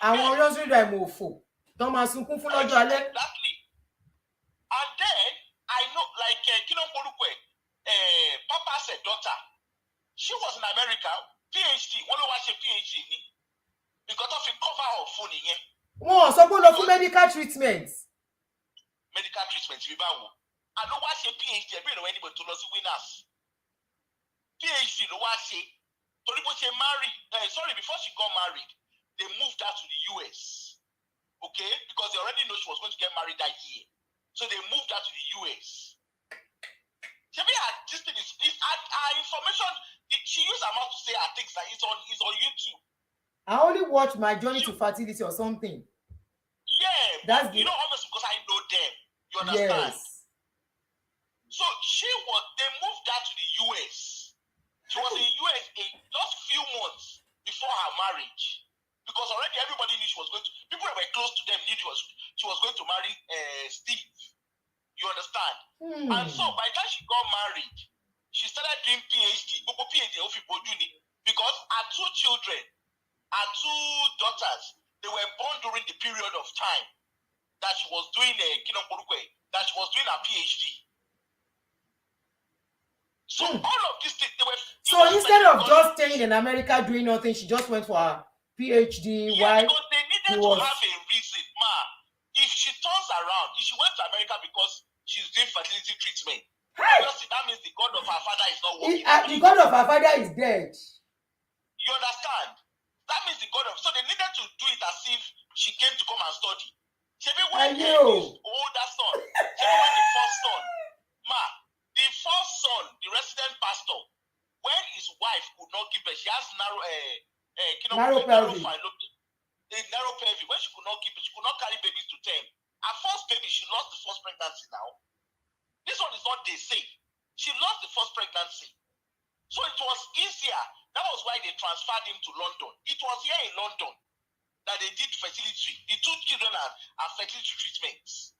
àwọn olóṣèlú ẹ̀mọ̀ òfò tó máa sunkún fún lọ́jọ́ alẹ́. Exactly. And then I know like Kino Morukwe, Papa's daughter, she was in America, PhD, one of her PhD because of the cover of phone in here. Wọ́n sọ pé ó lọ fún medical treatment. Medical treatment bí báwo. I know why she PhD ẹbí ìrọ̀wẹ́ anybody to lọ sí winners. PhD ló wá ṣe. Torí bó ṣe married, before she got married, they moved her to the US. Okay? Because they already know she was going to get married that year. So they moved her to the US. This thing is our information. She used her mouth to say her things that it's on YouTube. I only watch My Journey to Fertility or something. Yeah, that's almost because I know them. You understand? Yes. So they moved her to the US. She was in the US just few months before her marriage. Because already everybody knew she was going to, people that were close to them knew she was going to marry Steve. You understand? And so by the time she got married, she started doing PhD. Because her two children, her two daughters, they were born during the period of time that she was doing that she was doing her PhD. So all of these things, they were. So instead of just staying in America doing nothing, she just went for her PhD. Yeah, why? Because they needed to have a reason, ma. If she turns around, if she went to America because she's doing fertility treatment, that means the God of her father is not working. The God of her father is dead. You understand? That means the God of. So they needed to do it as if she came to come and study. When his older son, when the first son, the first son, the resident pastor, when his wife could not give birth, she has narrow pelvic. Narrow pelvic. When she could not give birth, she could not carry babies to term. Her first baby, she lost the first pregnancy now. This one is not they say. She lost the first pregnancy. So it was easier. That was why they transferred him to London. It was here in London that they did fertility. The two children are fertility treatments.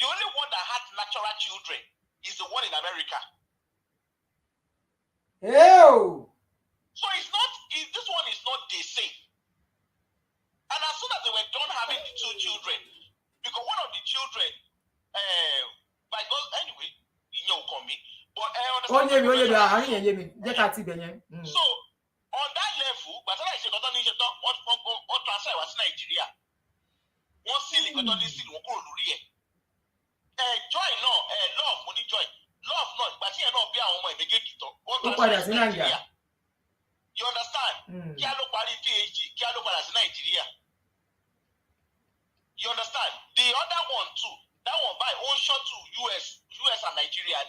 The only one that had natural children is the one in America. Ew. So this one is not they say. And as soon as they were done having the two children, because one of the children, by God, anyway, call me. But So on that level, but I say what transfer was Nigeria. One silly got on this silly joy no, love money joy. Love not, but here not be our money make it what transfer Nigeria. You understand? Kialo Pari PhD, Kialo Paras Nigeria. You understand? The other one too, that one by own shot to US and Nigeria.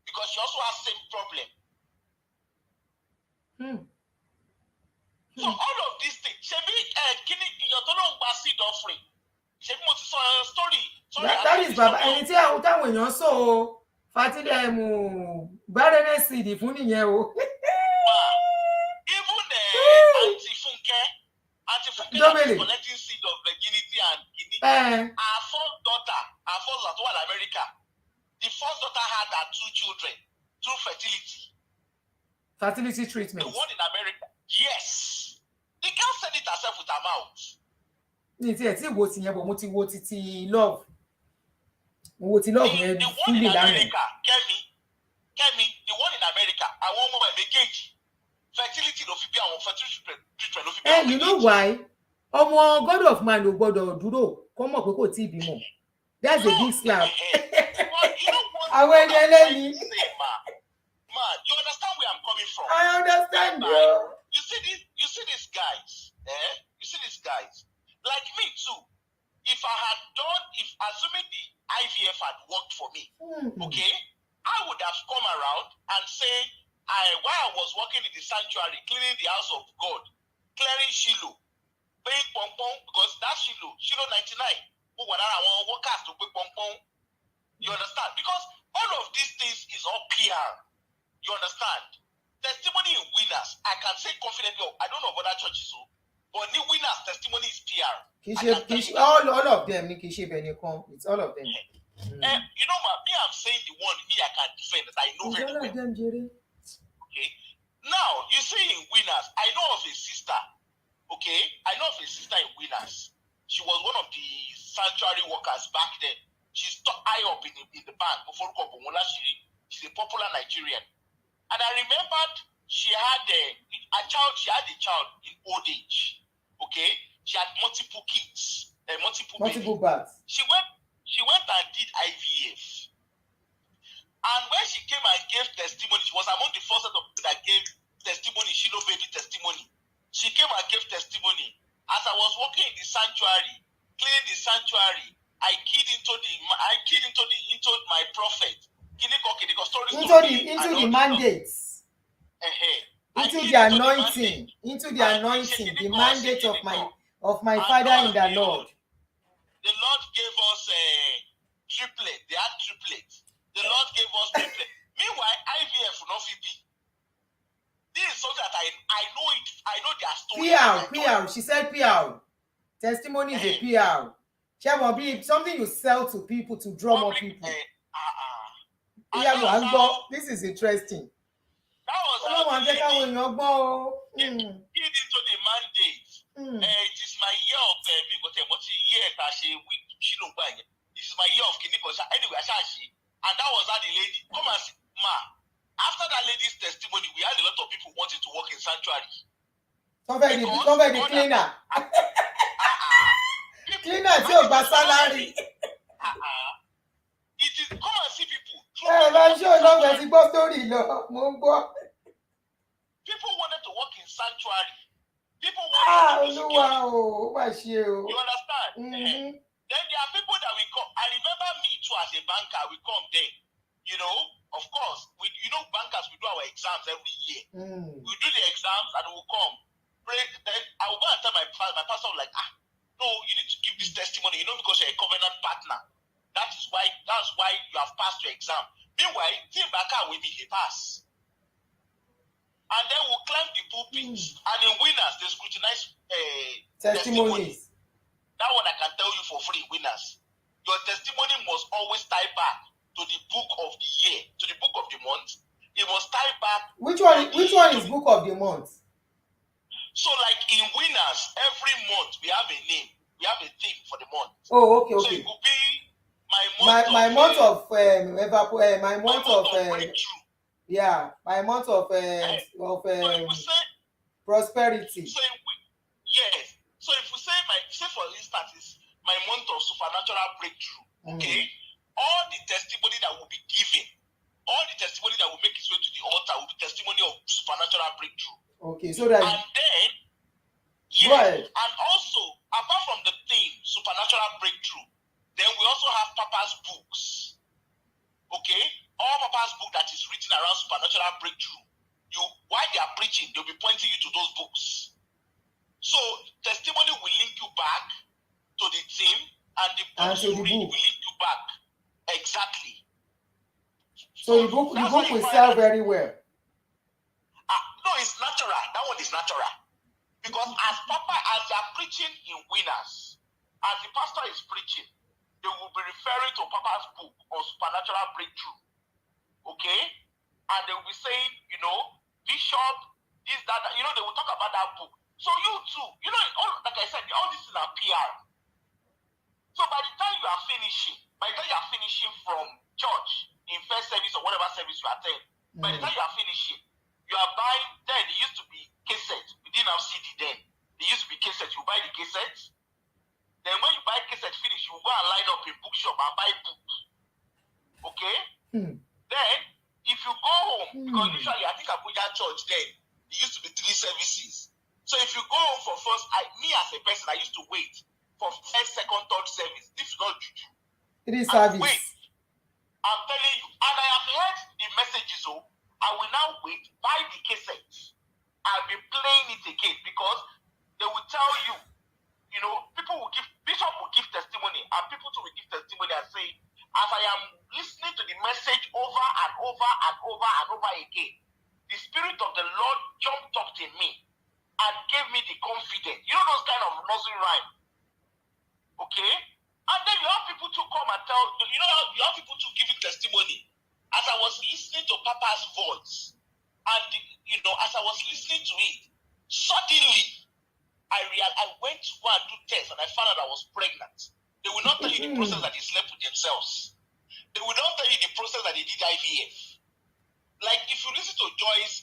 Because she also has same problem. So all of these things, Shebi, your total seed offering. Shebi, story. That is Baba. And it's how when you so fatty them barren seed fún nìyẹn o. Even Auntie Funke is collecting seed of virginity and kidney. Our first daughter was in America. The first daughter had her two children through fertility. Fertility treatment. The one in America. Yes. The girl said it herself with her mouth. Love. The one in America, Kemi, the one in America, I want more engage. Fertility no fit be our fertility treatment no fit be. And you know why? God of man no gbọ́dọ̀ dúró kó mọ̀ pé kò tí bímọ. That's a big slap. You know what? Ma, you understand where I'm coming from? I understand you. You see these guys, You see these guys. Like me too. If assuming the IVF had worked for me, okay? I would have come around and say, while I was working in the sanctuary, cleaning the house of God, clearing Shiloh, paying pom-pom, because that Shiloh 99, who were our workers to pay pom-pom. You understand? Because all of these things is all PR. You understand? Testimony in winners, I can say confidently, I don't know about that churches, but new winners testimony is PR. All of them, it's all of them. You know, me, I'm saying the one me I can defend that I know very well. Okay. Now, you see in winners, I know of a sister. Okay, I know of a sister in winners. She was one of the sanctuary workers back then. She's high up in the bank before she's a popular Nigerian. And I remembered she had a child in old age. Okay, she had multiple kids, multiple births. She went and did IVF. And when she came and gave testimony, she was among the first set of people that gave testimony, Shiloh baby testimony. She came and gave testimony. As I was working in the sanctuary, cleaning the sanctuary, I keyed into my prophet. Into the mandates. Into the anointing. The mandate of my Father in the Lord. The Lord gave us a triplet. They had triplets. The Lord gave us triplets. Meanwhile, IVF will not be. This is something that I know it. I know their story. PR. She said PR. Testimony is a PR. Shall be something you sell to people to draw more people. This is interesting. That was how I keyed into the mandate. It is my year of this is my year of anyway, and that was how the lady come and see, ma. After that lady's testimony, we had a lot of people wanting to work in sanctuary. Somebody the cleaner. Cleaner too, but salary. It is come and see people. People wanted to work in sanctuary. People wanted to be You understand? Mm-hmm. Then there are people that we come. I remember me too as a banker. We come there. You know, of course, bankers, we do our exams every year. We do the exams and we'll come. Pray. Then I will go and tell my pastor, like, no, you need to give this testimony, because you're a covenant partner. That's why you have passed your exam. Meanwhile, Tim Baka will be a pass. And then we'll climb the pulpit. And in winners, they scrutinize testimonies. That one I can tell you for free, winners. Your testimony must always tie back to the book of the year, to the book of the month. It must tie back. Which one is book of the month? So, like in winners, every month we have a name. We have a theme for the month. Oh, okay. So it could be my month of breakthrough. Yeah, my month of prosperity. Yes. So if we say for instance, it's my month of supernatural breakthrough. Okay, all the testimony that will be given, all the testimony that will make its way to the altar will be testimony of supernatural breakthrough. Okay, so that. And then, and also apart from the theme supernatural breakthrough, then we also have Papa's books. Okay, all Papa's book that is written around supernatural breakthrough. While they are preaching, they'll be pointing you to those books. So testimony will link you back to the theme, and the books you read will link you back. Exactly. So the book will sell very well. No, it's natural. That one is natural. Because as they are preaching in winners, as the pastor is preaching, they will be referring to Papa's book on supernatural breakthrough. Okay? And they will be saying, Bishop, this, that, they will talk about that book. So you too, like I said, all this is a PR. So by the time you are finishing from church in first service or whatever service you attend, by the time you are finishing, you are buying. Then it used to be cassette. We didn't have CD then. It used to be cassette. You buy the cassette. Then when you buy cassette finish, you go and line up in bookshop and buy books. Okay? Then if you go home, because usually I think Abuja church then it used to be 3 services. So if you go home for first, me as a person, I used to wait for first, second, third service. This is not juju. 3 services. Wait. I'm telling you, and I have heard messages. So I will now wait, buy the cassettes. I'll be playing it again because they will tell you, people will give, Bishop will give testimony, and people too will give testimony and say, as I am listening to the message over and over and over and over again, the Spirit of the Lord jumped up in me and gave me the confidence. You know those kind of nursery rhyme, okay? And then you have people to come and tell, you have people to give you testimony. As I was listening to Papa's voice, and as I was listening to it, suddenly I went to go and do tests, and I found out I was pregnant. They will not tell you the process that they slept with themselves. They will not tell you the process that they did IVF. Like if you listen to Joyce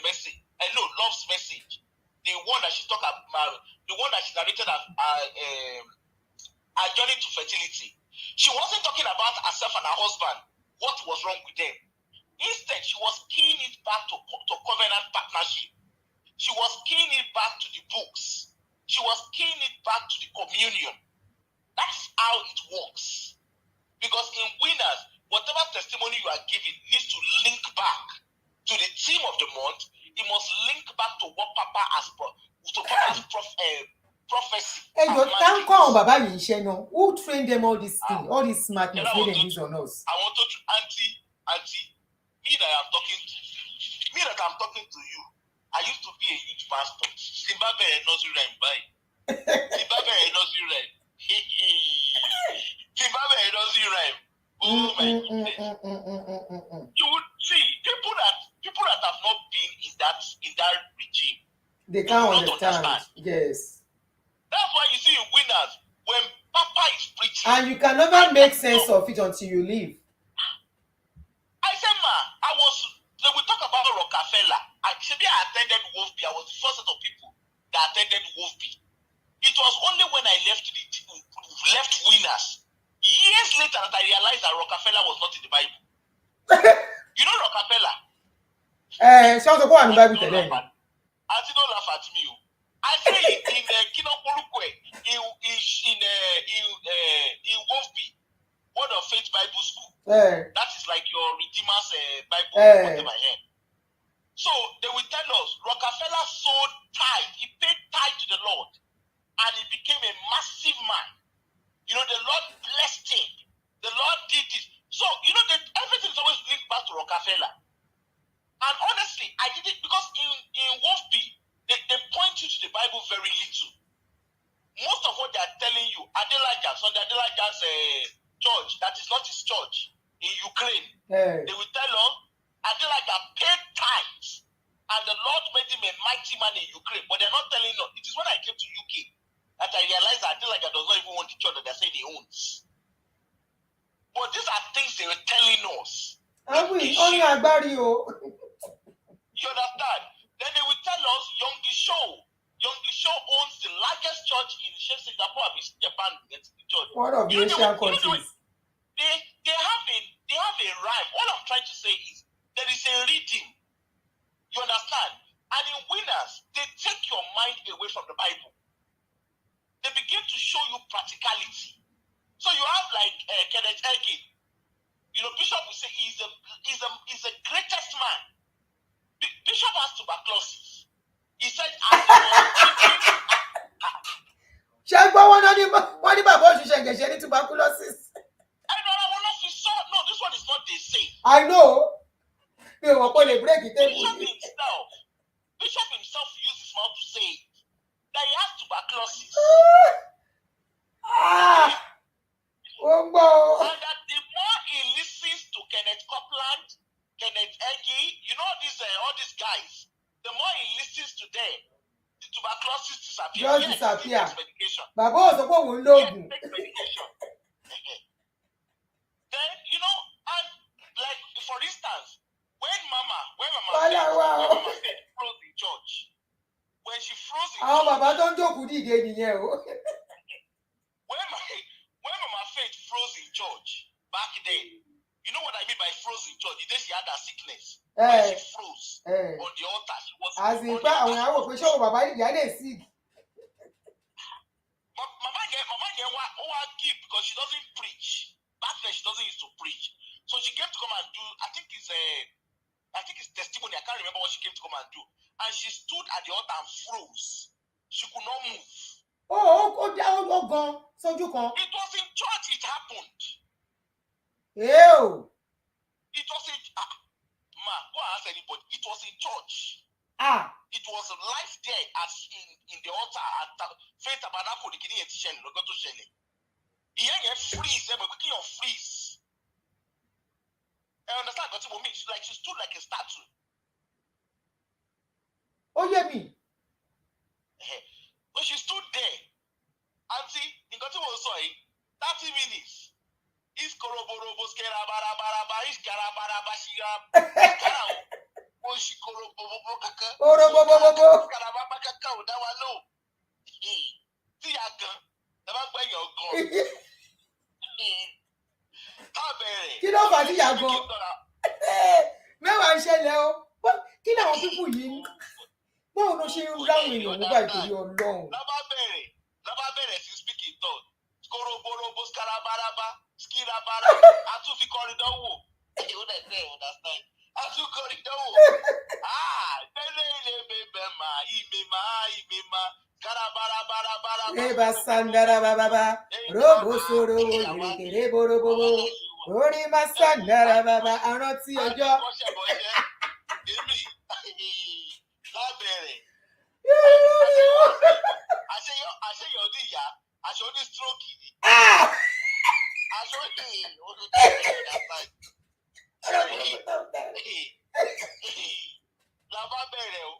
message, Love's message, the one that she talked about, the one that she narrated her journey to fertility. She wasn't talking about herself and her husband, what was wrong with them. Instead, she was keying it back to covenant partnership. She was keying it back to the books. She was keying it back to the communion. That's how it works. Because in winners, whatever testimony you are giving needs to link back to the theme of the month. It must link back to what Papa has prophecy. Hey, you can't call Baba Yisheno. Who trained them all this thing, all this smartness they didn't use on us? I want to auntie, me that I'm talking to you. I used to be a youth pastor. Zimbabwe nursery rhyme, bye. Zimbabwe nursery rhyme. Zimbabwe nursery rhyme. Oh my goodness. You would see people that have not been in that regime. They can't understand. Yes. That's why you see winners when Papa is preaching. And you can never make sense of it until you leave. I said, they will talk about Rockefeller. I attended Wolfby. I was the first set of people that attended Wolfby. It was only when I left Winners, years later, that I realized that Rockefeller was not in the Bible. You know Rockefeller? Don't laugh at me. I say in Kinopolukwe, in Wolfby, Word of Faith Bible School. That is like your Redeemer's Bible, whatever here. So they will tell us Rockefeller sold tithe. He paid tithe to the Lord, and he became a massive man. The Lord blessed him. The Lord did this. So that everything is always linked back to Rockefeller. And honestly, I did it because in Wolfby, they point you to the Bible very little. Most of what they are telling you, Adelaja's church, that is not his church in Ukraine. They will tell us Adelaja paid tithes, and the Lord made him a mighty man in Ukraine. But they're not telling us. It is when I came to UK that I realized that Adelaja does not even want the church that they're saying he owns. But these are things they were telling us. You understand? Then they will tell us Yonggi Show owns the largest church in Singapore, Japan, church. One of the Asian countries. They have a rhyme. All I'm trying to say is there is a reading. You understand? And in winners, they take your mind away from the Bible. They begin to show you practicality. So you have like Kenneth Hagin. Bishop will say he's the greatest man. Bishop has tuberculosis. He said, I tuberculosis. No, this one is not the same. I know. Bishop himself used his mouth to say that he has tuberculosis. And that the more he listens to Kenneth Copeland, Kenneth Hagin, all these guys, the more he listens to them, the tuberculosis disappears. Just disappear. Takes medication. Take medication. Then, and like for instance, when Mama Faith froze in church, when she froze in church, when Mama Faith froze in church back then, you know what I mean by froze in church? The day she had that sickness, when she froze on the altar, she was Mama give because she doesn't preach. Back then she doesn't used to preach. So she came to come and do, I think it's testimony. I can't remember what she came to come and do. And she stood at the altar and froze. She could not move. Gone. Soju kan. It was in church it happened. Ew. It was in go and ask anybody. It was in church. It was live there as in the altar at Faith Tabernacle. The kidney is shelling. Look to shelling. He ain't freeze. But quickly on freeze. I understand what you mean. Like she stood like a statue. Oh yeah, me. When she stood there, auntie, in got to say 30 minutes. Is koroborobo skerabaraba is karabaraba shigara. Oh, she korobobo kaka. Orobobobobo. Karababa kaka udawalo. See again. Never buy your gun. Kí ló fà sí yàgò? Mẹ́wàá ń ṣẹlẹ̀ o. Kí làwọn pípù yìí? Báwo ló ṣe ń ráwọn èèyàn mú báyìí torí Ọlọ́run? Lọ́ba bẹ̀rẹ̀ sí speaking talk. Koroborobo skarabaraba skirabara. Àtúnfi kọrin dánwò. Ó dẹ̀ tẹ̀ understand. Àtún kọrin dánwò. Tẹ́lẹ̀ ilé bẹ̀bẹ̀ mà ìmìmá. Karabarabarabara. Eba sandara baba. Robo soro yèrèkèrè borobobo. Orí ma sandara baba. Arántí ọjọ́. Èmi lábẹ̀rẹ̀. Àṣeyọ̀ ní ìyá. Aṣọ ní stroke ni. Aṣọ ní làbá bẹ̀rẹ̀ o.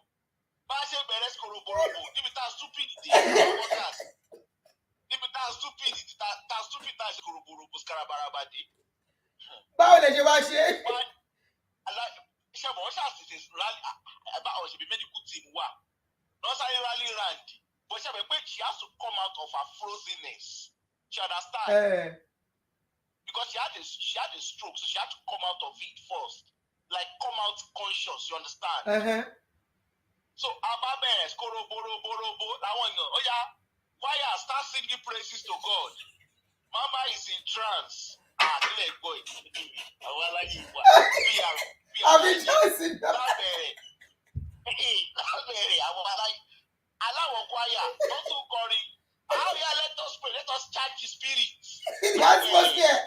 Bá ṣe bẹ̀rẹ̀ skoroborobo níbi tá a stupid dé podcast. Níbi tá a stupid tá a ṣe koroborobo skarabaraba dé. Báwo lè ṣe wá ṣe? Ṣé bọ̀ wọ́n ṣàṣìṣe rally ọ̀ṣẹ̀bí medical team wà. Nọ́sàrí rally round. But she has to come out of her frozenness. She understand? Because she had a stroke, so she had to come out of it first. Like come out conscious, you understand? So Ababere, Skoroborobo, that one, oh yeah, choir, start singing praises to God. Mama is in trance. Clear boy. I like you. I'm in trance. Allow choir, not to worry. Let us pray, let us charge the spirit. That's what's there.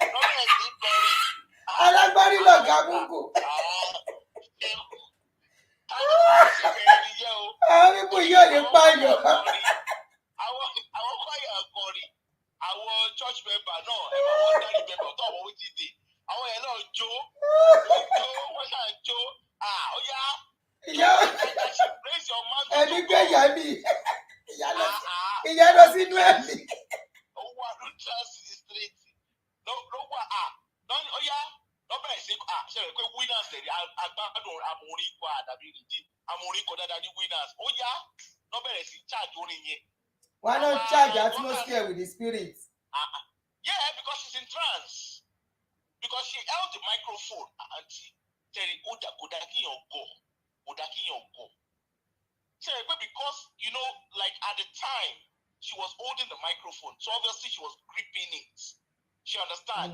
Alágbárí lọ̀gá Mungu. Àwọn pípọ̀ yóò lè pààyàn. Àwọn choir akọrin, àwọn church member náà, wọ́n dárí member tó àwọn wíjì dé. Àwọn yẹn náà jó, wọ́n ṣáà jó. Ó yá. Ẹni gbé ìyá mi. Ìyá lọ sínú ẹ̀mí. Ó wà ló trans ní street. Ló wà ó yá lọ́bẹ̀rẹ̀ sí ṣe rẹ̀ pé winners tẹ̀lé agbádùn amórí kọ àdàbí rìdí amórí kọ dáadáa ní winners. Ó yá lọ́bẹ̀rẹ̀ sí charge orin yẹn. Why not charge atmosphere with the spirit? Yeah, because she's in trance. Because she held the microphone and she tell it, kò dá kíyàn gọ̀. Because, like at the time, she was holding the microphone. So obviously she was gripping it. She understand?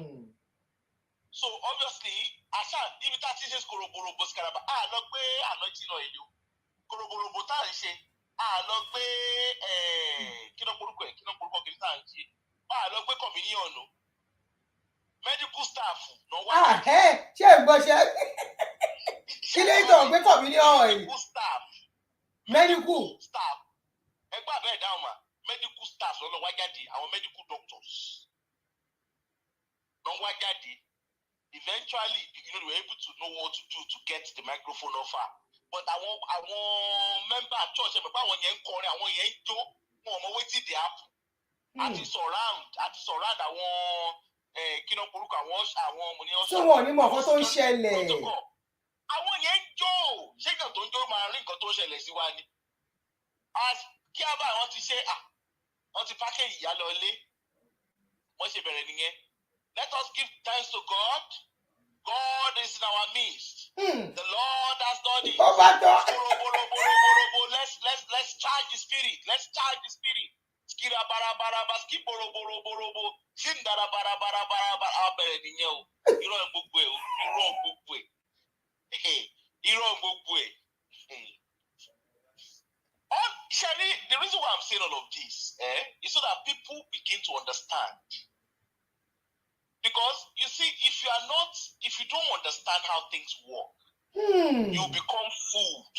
So obviously, if that is koroborobo skaraba, look where anointing oil. Koroborobo tá ń ṣe. Look where kí ló porúkọ kí tá ń ṣe. Look where communion no. Medical staff no wá. Ṣé ìgbọ́ ṣe? Kí ló ń tọ̀ gbé communion oil? Medical staff. Medical staff. Ẹgbẹ́ abẹ́ ìdáhùn mà. Medical staff lọ́nà wá jáde. Àwọn medical doctors. Lọ́n wá jáde. Eventually, they were able to know what to do to get the microphone off her. But àwọn member church ẹ̀mẹ̀pá àwọn yẹn ń kọrin, àwọn yẹn ń jó, wọn ò mọ wetin dey happen. Àti surround àwọn kí ló porúkọ àwọn ọmọ ní ọ̀ṣọ́. Ṣé wọn ò ní mọ̀ nǹkan tó ń ṣẹlẹ̀? Àwọn yẹn ń jó. Ṣé nǹkan tó ń jó máa rí nǹkan tó ń ṣẹlẹ̀ sí wa ni? Kí á bá àwọn ti ṣe wọ́n ti pákéjì ìyá lọ lé. Wọ́n ṣe bẹ̀rẹ̀ nìyẹn. Let us give thanks to God. God is in our midst. The Lord has done it. Let's charge the spirit. Let's charge the spirit. Kira barabaraba, skip borobo, shindara barabaraba, abere niyo. Iro mbugwe, iro mbugwe. Iro mbugwe. Shari, the reason why I'm saying all of this is so that people begin to understand. Because you see, if you don't understand how things work, you become fooled.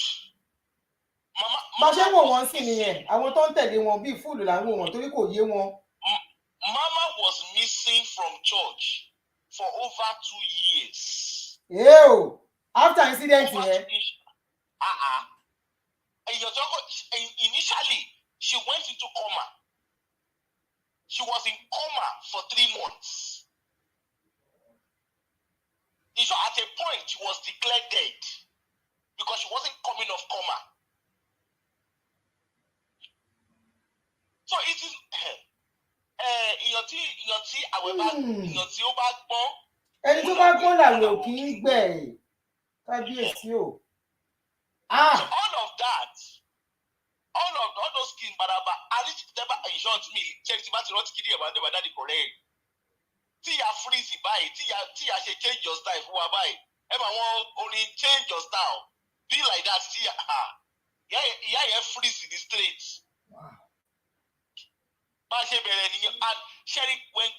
Bàṣẹ wò wọ́n sí nìyẹn, àwọn tó ń tẹ̀lé wọn bíi fúlù là ń wò wọ́n torí kò yé wọn. Mama was missing from church for over 2 years. Ew! After incident yẹn. Initially, she went into coma. She was in coma for 3 months. So at a point, she was declared dead because she wasn't coming off coma. So it is ẹni tó bá gbọ́n làwọn ò kì í gbẹ̀ kábíyèsí o. So all of that, all those things, but at least never insured me. Check the battery, not kidding about never that correct. See ya freeze buy, see ya change your style for buy. Everyone only change your style. Be like that, see ya. Yeah, freeze in the streets. Wow. And Sherry, when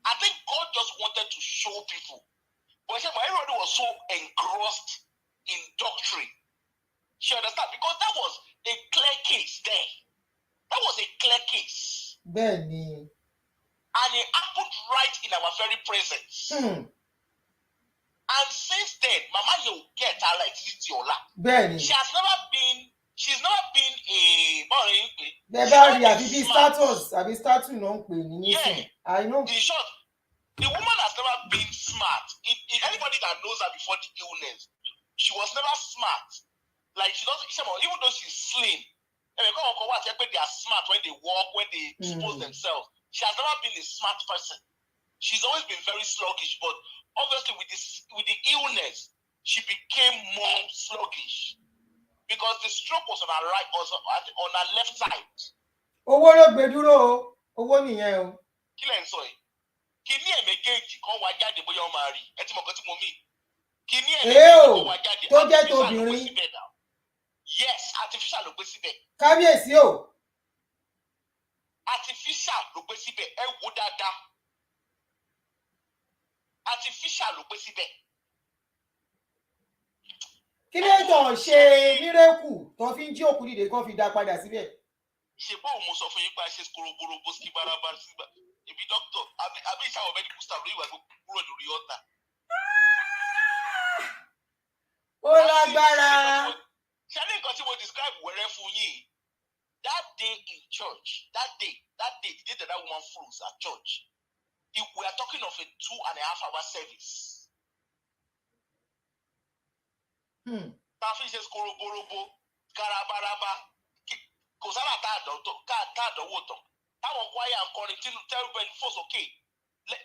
I think God just wanted to show people. But everybody was so engrossed in doctrine. She understand? Because that was a clear case there. That was a clear case. Benny. And it happened right in our very presence. And since then, Mama, you get her like Titiola. Benny. She's never been a status non yeah. I know. In short, the woman has never been smart. Anybody that knows her before the illness, she was never smart. Like she doesn't, even though she's slim, they are smart when they walk, when they expose themselves. She has never been a smart person. She's always been very sluggish, but obviously with the illness, she became more sluggish because the stroke was on her right, also on her left side. Owó ló gbé dúró o, owó nìyẹn o. Kí lẹ̀ ń sọ yìí? Kìíní ẹ̀mẹ́gẹ́jì kan wá jáde bóyá ọmọ àrí. Ẹ ti mọ̀ nǹkan tí mo mí. Kìíní ẹ̀mẹ́gẹ́jì kan wá jáde. Tó jẹ́ tóbìnrin. Yes, artificial ló gbé síbẹ̀. Kábíyèsí o. Artificial ló gbé síbẹ̀. Ẹ wò dáadáa. Artificial ló gbé síbẹ̀. Kí ló tàn ṣe mírèkù tó fi ń jí òkú dìde kó fi dá padà síbẹ̀? Ṣé bó mo sọ fún yín pé a ṣe koroborobo sí baraba sígbà? Èmi dókítà àbí ìṣàwọ̀ medical staff lórí ìwà kúrò lórí ọ̀tà. Ó lágbára. Ṣé ní nǹkan tí mo describe wẹ̀rẹ̀ fún yín? That day in church, that day, the day that woman froze at church, we are talking of a 2.5-hour service. Tafi ṣe koroborobo, karabaraba, kò sára tá àdánwò tán. Táwọn kwaya ń kọrin tí everybody falls okay.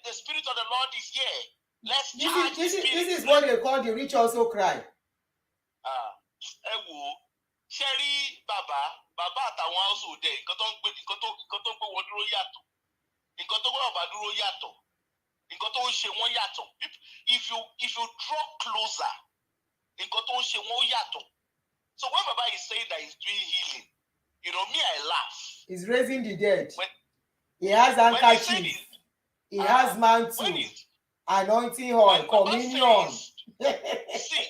The spirit of the Lord is here. Let's charge the spirit. This is what they call the rich also cry. Ẹ wò ó, ṣe rí bàbá àtàwọn household ẹ̀ nǹkan tó ń gbé wọn dúró yàtọ̀. Nǹkan tó gbé bàbá dúró yàtọ̀. Nǹkan tó ń ṣe wọ́n yàtọ̀. If you draw closer, nǹkan tó ń ṣe wọ́n yàtọ̀. So when Baba is saying that he's doing healing, me, I laugh. He's raising the dead. He has handkerchief. He has mantle, anointing oil, communion. See,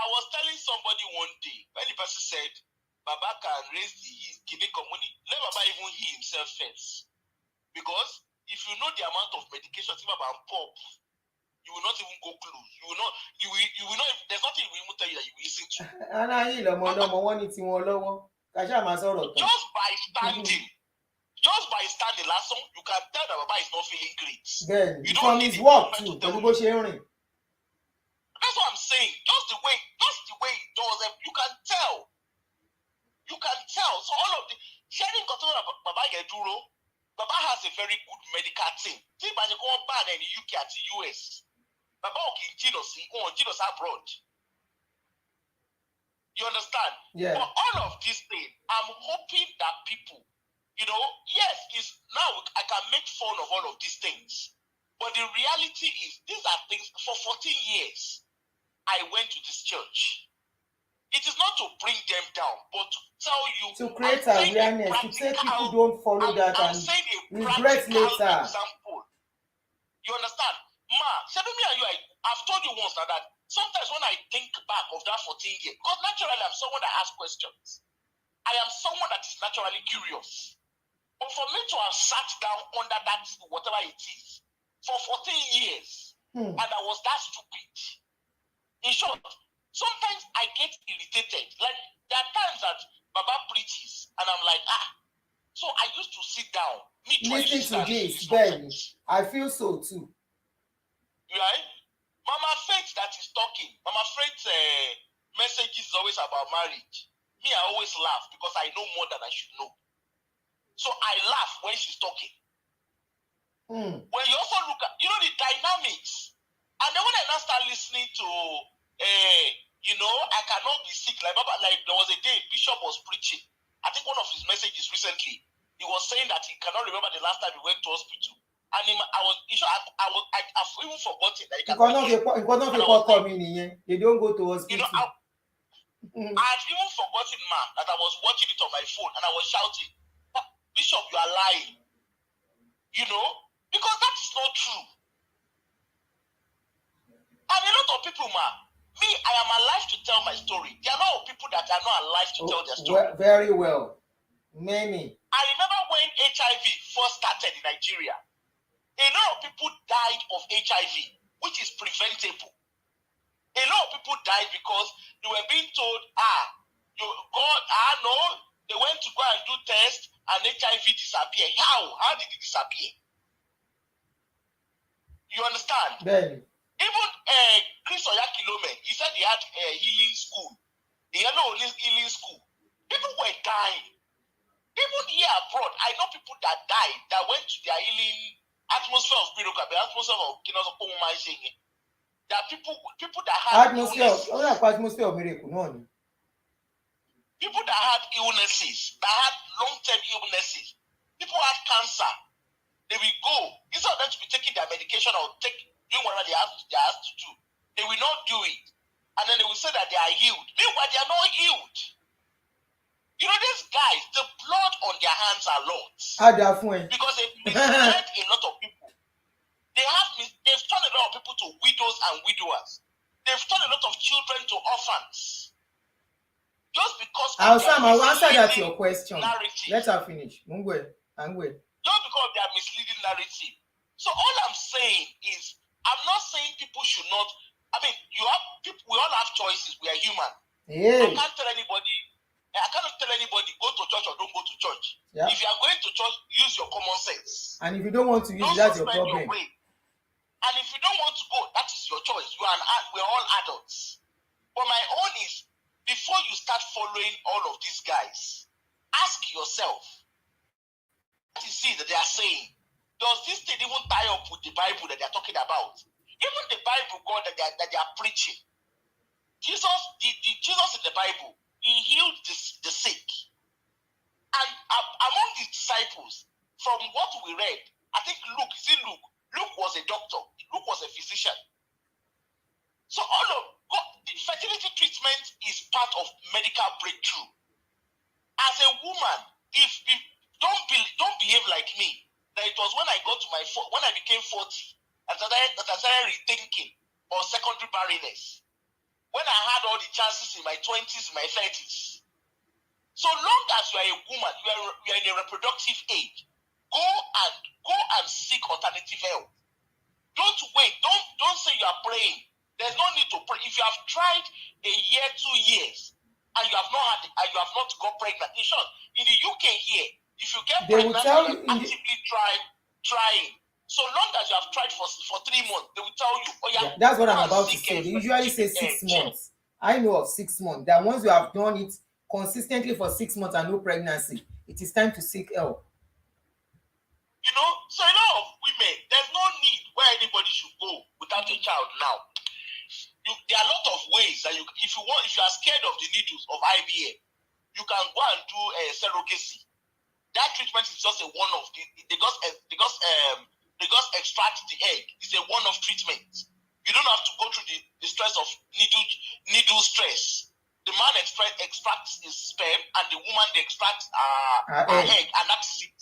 I was telling somebody one day, when the person said, Baba can raise the kidney community, let Baba even heal himself first. Because if you know the amount of medication Baba pop, you will not even go close. You will not, there's nothing he will even tell you that you will listen to. Just by standing last song, you can tell that Baba is not feeling great. Then you don't need his work too. That's what I'm saying. Just the way he does it, you can tell. So all of the sharing control of Baba Geduro, Baba has a very good medical team. See, by the ban in the UK at the US. Baba okay, Jesus abroad. You understand? Yeah. But all of these things, I'm hoping that people, yes, is now I can make fun of all of these things. But the reality is, these are things for 14 years. I went to this church. It is not to bring them down, but to tell you, to create I'm saying a awareness, to say people practical, don't follow that I'm and saying a regret practical later. example. You understand? Ma, me and you, I've told you once now that sometimes when I think back of that 14 years, because naturally I'm someone that asks questions. I am someone that is naturally curious. But for me to have sat down under that, whatever it is, for 14 years, and I was that stupid. In short, sometimes I get irritated. Like, there are times that Baba preaches, and I'm like, so I used to sit down. Listen to this, Ben. I feel so too. Right? Mama Faith that is talking. Mama Faith's message is always about marriage. Me, I always laugh because I know more than I should know. So I laugh when she's talking. When you also look at, the dynamics. And then when I now start listening to, I cannot be sick. Like there was a day Bishop was preaching. I think one of his messages recently, he was saying that he cannot remember the last time he went to hospital. And I've even forgotten that he can They don't go to hospital. I've even forgotten, that I was watching it on my phone and I was shouting, Bishop, you are lying. Because that is not true. And a lot of people, me, I am alive to tell my story. There are a lot of people that are not alive to tell their story. Very well. Many. I remember when HIV first started in Nigeria, a lot of people died of HIV, which is preventable. A lot of people died because they were being told, no, they went to go and do tests and HIV disappeared. How did it disappear? You understand? Then. Even Chris Oyakilome, he said he had a healing school. He had no healing school. People were dying. Even here abroad, I know people that died that went to their healing atmosphere of miracle, the atmosphere of there are people that had atmosphere of miracle, no. People that had illnesses, that had long-term illnesses. People had cancer. They will go instead of them to be taking their medication or doing whatever they have to do. They will not do it, and then they will say that they are healed. Meanwhile, they are not healed. These guys, the blood on their hands are lots. Because they've misled a lot of people. They've turned a lot of people to widows and widowers. They've turned a lot of children to orphans. Just because I will answer that your question. Narrative. Let her finish. Just because of their misleading narrative. So all I'm saying is, I'm not saying people should not. I mean, we all have choices. We are human. Yeah. I cannot tell anybody go to church or don't go to church. Yeah. If you are going to church, use your common sense. And if you don't want to use, that's your problem. And if you don't want to go, that is your choice. We're all adults. But my own is, before you start following all of these guys, ask yourself, what is it that they are saying? Does this thing even tie up with the Bible that they are talking about? Even the Bible God that they are preaching. Jesus in the Bible, he healed the sick. And among his disciples, from what we read, I think Luke was a doctor. Luke was a physician. So all of the fertility treatment is part of medical breakthrough. As a woman, if don't behave like me, that it was when I became 40 and I started rethinking on secondary barrenness. When I had all the chances in my 20s, my 30s. So long as you are a woman, you are in a reproductive age, go and seek alternative help. Don't wait. Don't say you are praying. There's no need to pray. If you have tried a year, 2 years, and you have not got pregnant. In short, in the UK here, if you get pregnant, you actively trying. So long as you have tried for 3 months, they will tell you, that's what I'm about to say. They usually say 6 months. I know of 6 months. That once you have done it consistently for 6 months and no pregnancy, it is time to seek help. So a lot of women, there's no need where anybody should go without a child now. There are a lot of ways that if you are scared of the needles of IVF, you can go and do surrogacy. That treatment is just a one-off. They just extract the egg. It's a one-off treatment. You don't have to go through the stress of needle stress. The man extracts his sperm, and the woman extracts her egg, and that's it.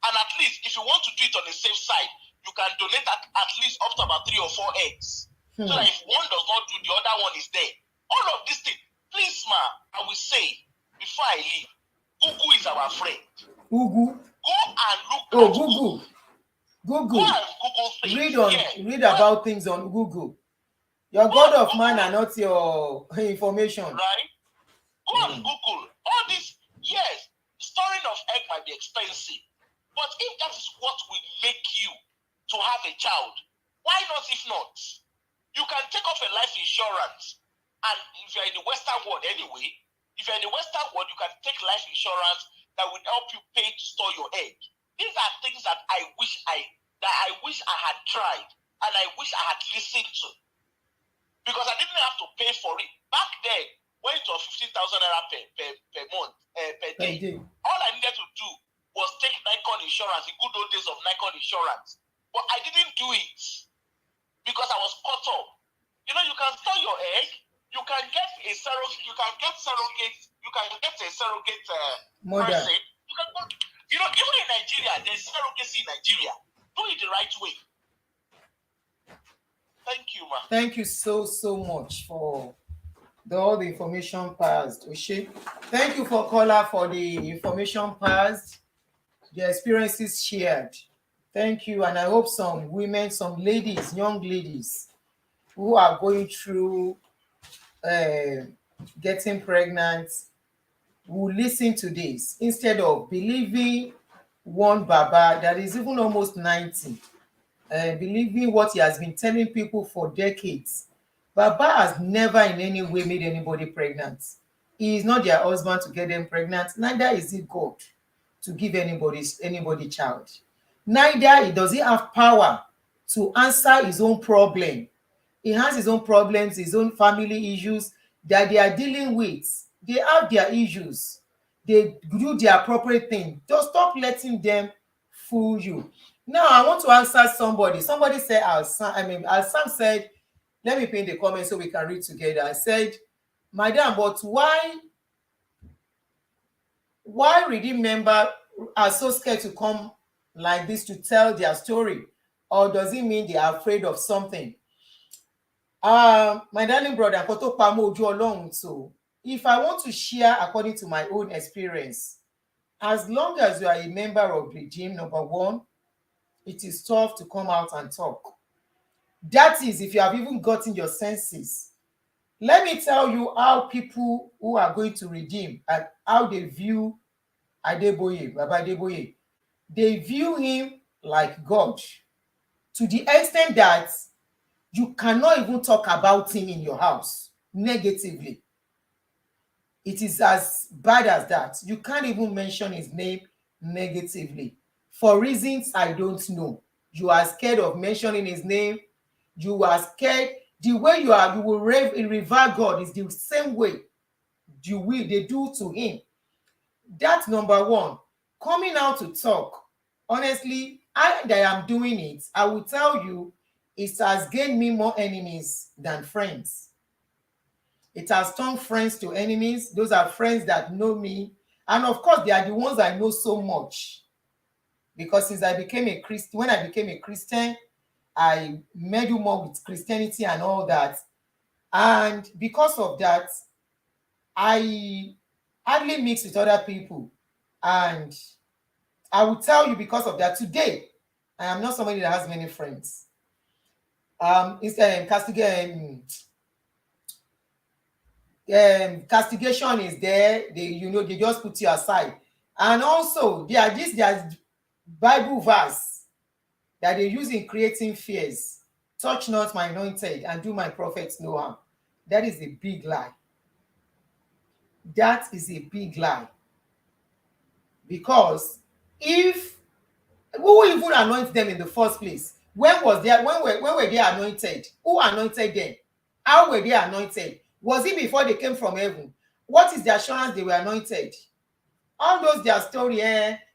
And at least, if you want to do it on the safe side, you can donate at least up to about 3 or 4 eggs. So that if one does not do, the other one is there. All of these things. Please, ma, I will say, before I leave, Google is our friend. Google? Go and look at Google. Google. Go and Google things. Read about things on Google. Your God of man are not your information. Right? Go and Google. All this, yes, storing of egg might be expensive. But if that is what will make you to have a child, why not if not? You can take off a life insurance. And if you're in the Western world anyway, if you're in the Western world, you can take life insurance that will help you pay to store your egg. These are things that I wish I had tried, and I wish I had listened to. Because I didn't have to pay for it. Back then, when it was 15,000 naira per month, per day, all I needed to do was take Nikon insurance, the good old days of Nikon insurance. But I didn't do it because I was caught up. You know, you can store your egg, you can get a surrogate, mother. Person. You know, even in Nigeria, there's surrogacy in Nigeria. Do it the right way. Thank you, ma. Thank you so much for all the information passed, Oshe. Thank you for caller for the information passed, the experiences shared. Thank you, and I hope some women, some ladies, young ladies who are going through getting pregnant will listen to this instead of believing one Baba that is even almost 90, believing what he has been telling people for decades. Baba has never in any way made anybody pregnant. He is not their husband to get them pregnant. Neither is he God to give anybody child. Neither does he have power to answer his own problem. He has his own problems, his own family issues that they are dealing with. They have their issues. They do the appropriate thing. Just stop letting them fool you. Now, I want to answer somebody. Somebody said, Alsam said, let me pin the comment so we can read together. I said, Madam, but why redeemed members are so scared to come like this to tell their story? Or does it mean they are afraid of something? My darling brother, so if I want to share according to my own experience, as long as you are a member of the gym, number one, it is tough to come out and talk. That is, if you have even gotten your senses. Let me tell you how people who are going to redeem and how they view Adeboye, Baba Adeboye. They view him like God, to the extent that you cannot even talk about him in your house negatively. It is as bad as that. You can't even mention his name negatively. For reasons I don't know. You are scared of mentioning his name. You are scared. The way you will revere God is the same way they do to him. That's number one. Coming out to talk. Honestly, that am doing it, I will tell you, it has gained me more enemies than friends. It has turned friends to enemies. Those are friends that know me. And of course, they are the ones I know so much. Because since I became a Christian, when I became a Christian, I meddle more with Christianity and all that. And because of that, I hardly mix with other people. And I will tell you, because of that, today, I am not somebody that has many friends. Castigation is there. They just put you aside. And also, there's Bible verse that they use in creating fears. Touch not my anointed and do my prophets no harm. That is a big lie. That is a big lie. Because who even anoints them in the first place? When were they anointed? Who anointed them? How were they anointed? Was it before they came from heaven? What is the assurance they were anointed? All those their story,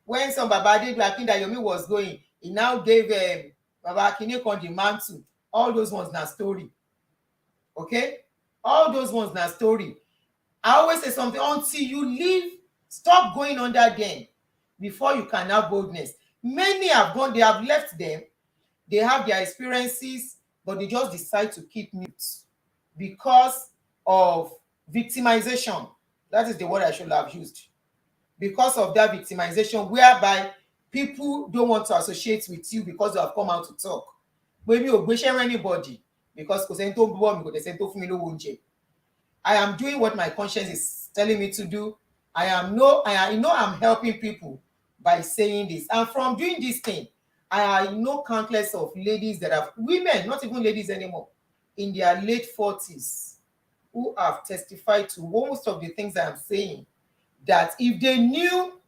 when some Baba Adeboye Akindayomi was going, he now gave Baba Akinekon the mantle. All those ones na story. Okay? All those ones na story. I always say something, until you leave, stop going under them before you can have boldness. Many have gone, they have left them, they have their experiences, but they just decide to keep mute because of victimization. That is the word I should have used. Because of that victimization, whereby people don't want to associate with you because you have come out to talk. But mi ò gbéṣẹ́ anybody because kò sẹ́ni tó bọ́ mi, kò dẹ̀ sẹ́ni tó fún mi lówó oúnjẹ. I am doing what my conscience is telling me to do. I know I'm helping people by saying this. And from doing this thing, I know countless of ladies that have, women, not even ladies anymore, in their late 40s, who have testified to most of the things I am saying, that if they knew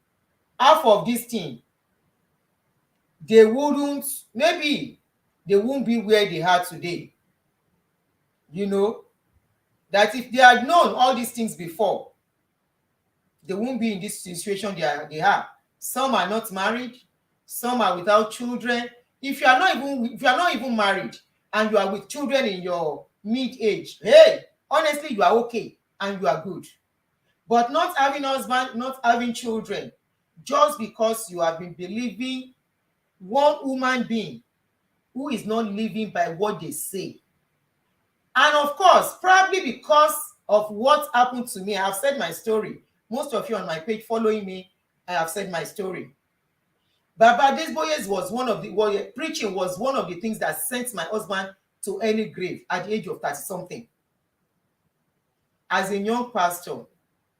half of this thing, they wouldn't, maybe they won't be where they are today. You know, that if they had known all these things before, they won't be in this situation they are. Some are not married, some are without children. If you are not even married and you are with children in your mid-age, hey, honestly, you are okay and you are good. But not having husband, not having children, just because you have been believing one human being who is not living by what they say. And of course, probably because of what happened to me, I have said my story. Most of you on my page following me, I have said my story. Baba Adeboye was one of the, preaching was one of the things that sent my husband to early grave at the age of 30-something. As a young pastor,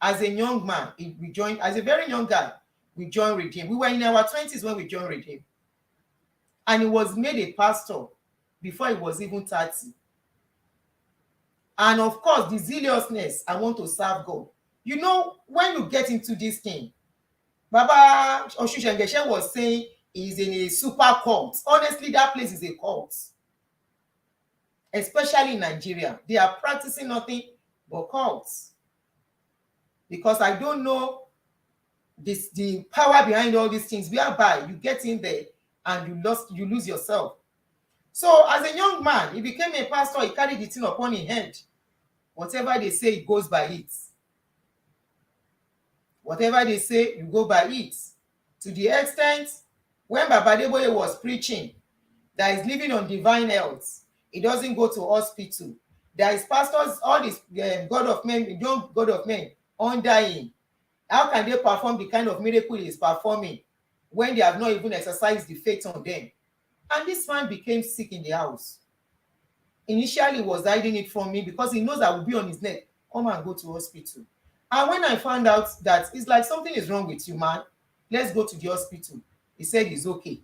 as a young man, we joined, as a very young guy, we joined Redeem. We were in our 20s when we joined Redeem. And he was made a pastor before he was even 30. And of course, the zealousness, I want to serve God. You know, when you get into this thing, Baba Oshushengeshe was saying he's in a super cult. Honestly, that place is a cult. Especially in Nigeria. They are practicing nothing but cults. Because I don't know the power behind all these things, whereby you get in there and you lose yourself. So as a young man, he became a pastor, he carried the thing upon his head. Whatever they say, he goes by it. Whatever they say, you go by it. To the extent, when Baba Adeboye was preaching, that is living on divine health, he doesn't go to hospital. There is pastors, all these God of men, young God of men, undying. How can they perform the kind of miracle he is performing when they have not even exercised the faith on them? And this man became sick in the house. Initially, he was hiding it from me because he knows I will be on his neck. Come and go to hospital. And when I found out that it's like something is wrong with you, man, let's go to the hospital. He said he's okay.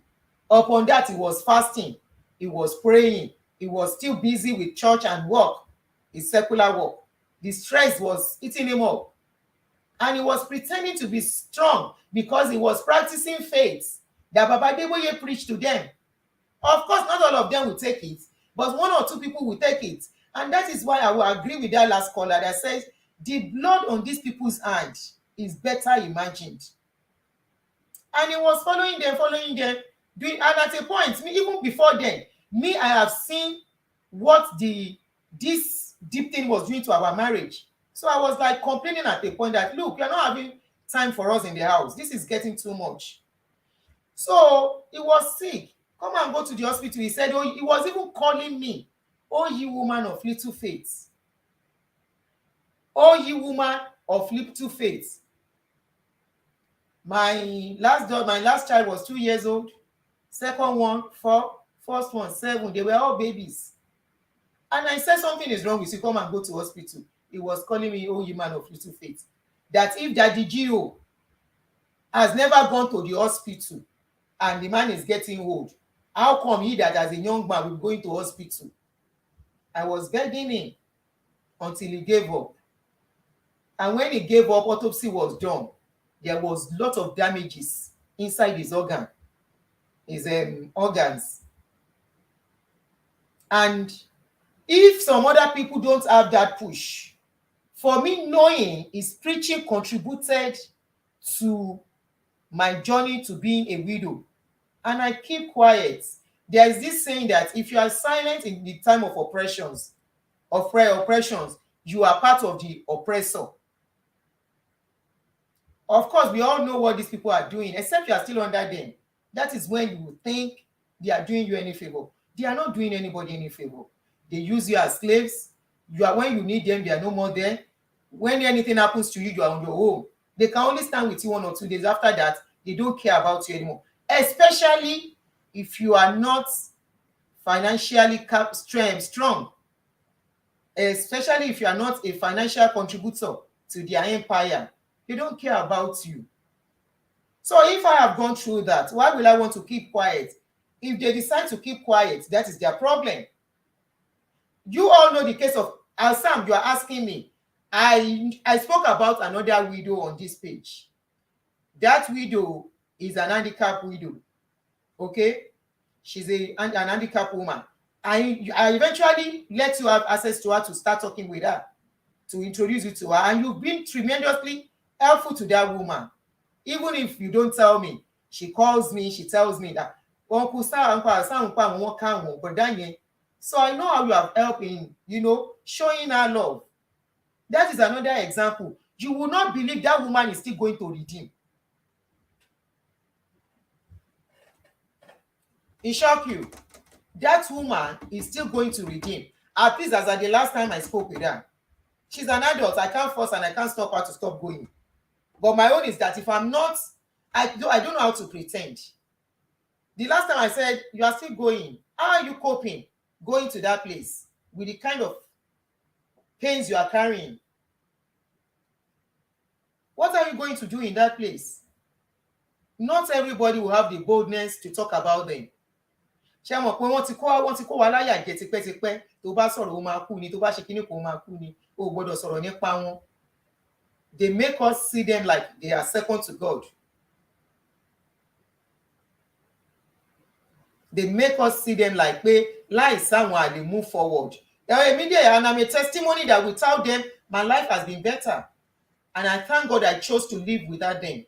Upon that, he was fasting. He was praying. He was still busy with church and work, his secular work. The stress was eating him up. And he was pretending to be strong because he was practicing faith that Baba Adeboye preached to them. Of course, not all of them will take it, but one or two people will take it. And that is why I will agree with that last caller that says the blood on these people's hand is better imagined. And he was following them, and at a point, even before then, I have seen what this deep thing was doing to our marriage. So I was like complaining at a point that, look, you're not having time for us in the house. This is getting too much. So he was sick. Come and go to the hospital. He said, oh, he was even calling me, oh, you woman of little faith. Oh, you woman of little faith. My last child was 2 years old. Second one, 4. First one, 7. They were all babies. And I said something is wrong with you. Come and go to hospital. He was calling me, oh, you man of little faith. That if Daddy Gio has never gone to the hospital and the man is getting old, how come he that as a young man will go into hospital? I was begging him until he gave up. And when he gave up, autopsy was done. There was a lot of damages inside his organs. And If some other people don't have that push, for me, knowing his preaching contributed to my journey to being a widow, and I keep quiet. There is this saying that if you are silent in the time of oppressions, of prayer oppressions, you are part of the oppressor. Of course, we all know what these people are doing, except you are still under them. That is when you will think they are doing you any favor. They are not doing anybody any favor. They use you as slaves. You are, when you need them, they are no more there. When anything happens to you, you are on your own. They can only stand with you 1 or 2 days. After that, they don't care about you anymore. Especially if you are not financially strong. Especially if you are not a financial contributor to their empire. They don't care about you. So if I have gone through that, why will I want to keep quiet? If they decide to keep quiet, that is their problem. You all know the case of Sam. You are asking me. I spoke about another widow on this page. That widow is an handicapped widow. Okay, she's an handicapped woman. I eventually let you have access to her to start talking with her, to introduce you to her, and you've been tremendously helpful to that woman. Even if you don't tell me, she calls me, she tells me that Uncle Sam, but Daniel. So I know how you have helped in, showing her love. That is another example. You will not believe that woman is still going to redeem. It shock you. That woman is still going to redeem. At least as at the last time I spoke with her. She's an adult. I can't force and I can't stop her to stop going. But my own is that if I'm not, I don't know how to pretend. The last time I said, you are still going. How are you coping going to that place with the kind of pains you are carrying? What are you going to do in that place? Not everybody will have the boldness to talk about them. Ṣé mọ̀ pé wọ́n ti kó wa láyà jẹ tipẹ́tipẹ́, tó bá sọ̀rọ̀ ó máa kú ni, tó bá ṣe kíní kò máa kú ni, ó gbọ́dọ̀ sọ̀rọ̀ nípa wọn. They make us see them like they are second to God. They make us see them like pé láì sáwọn à lè move forward. And I'm a testimony that without them, my life has been better. And I thank God I chose to live without them.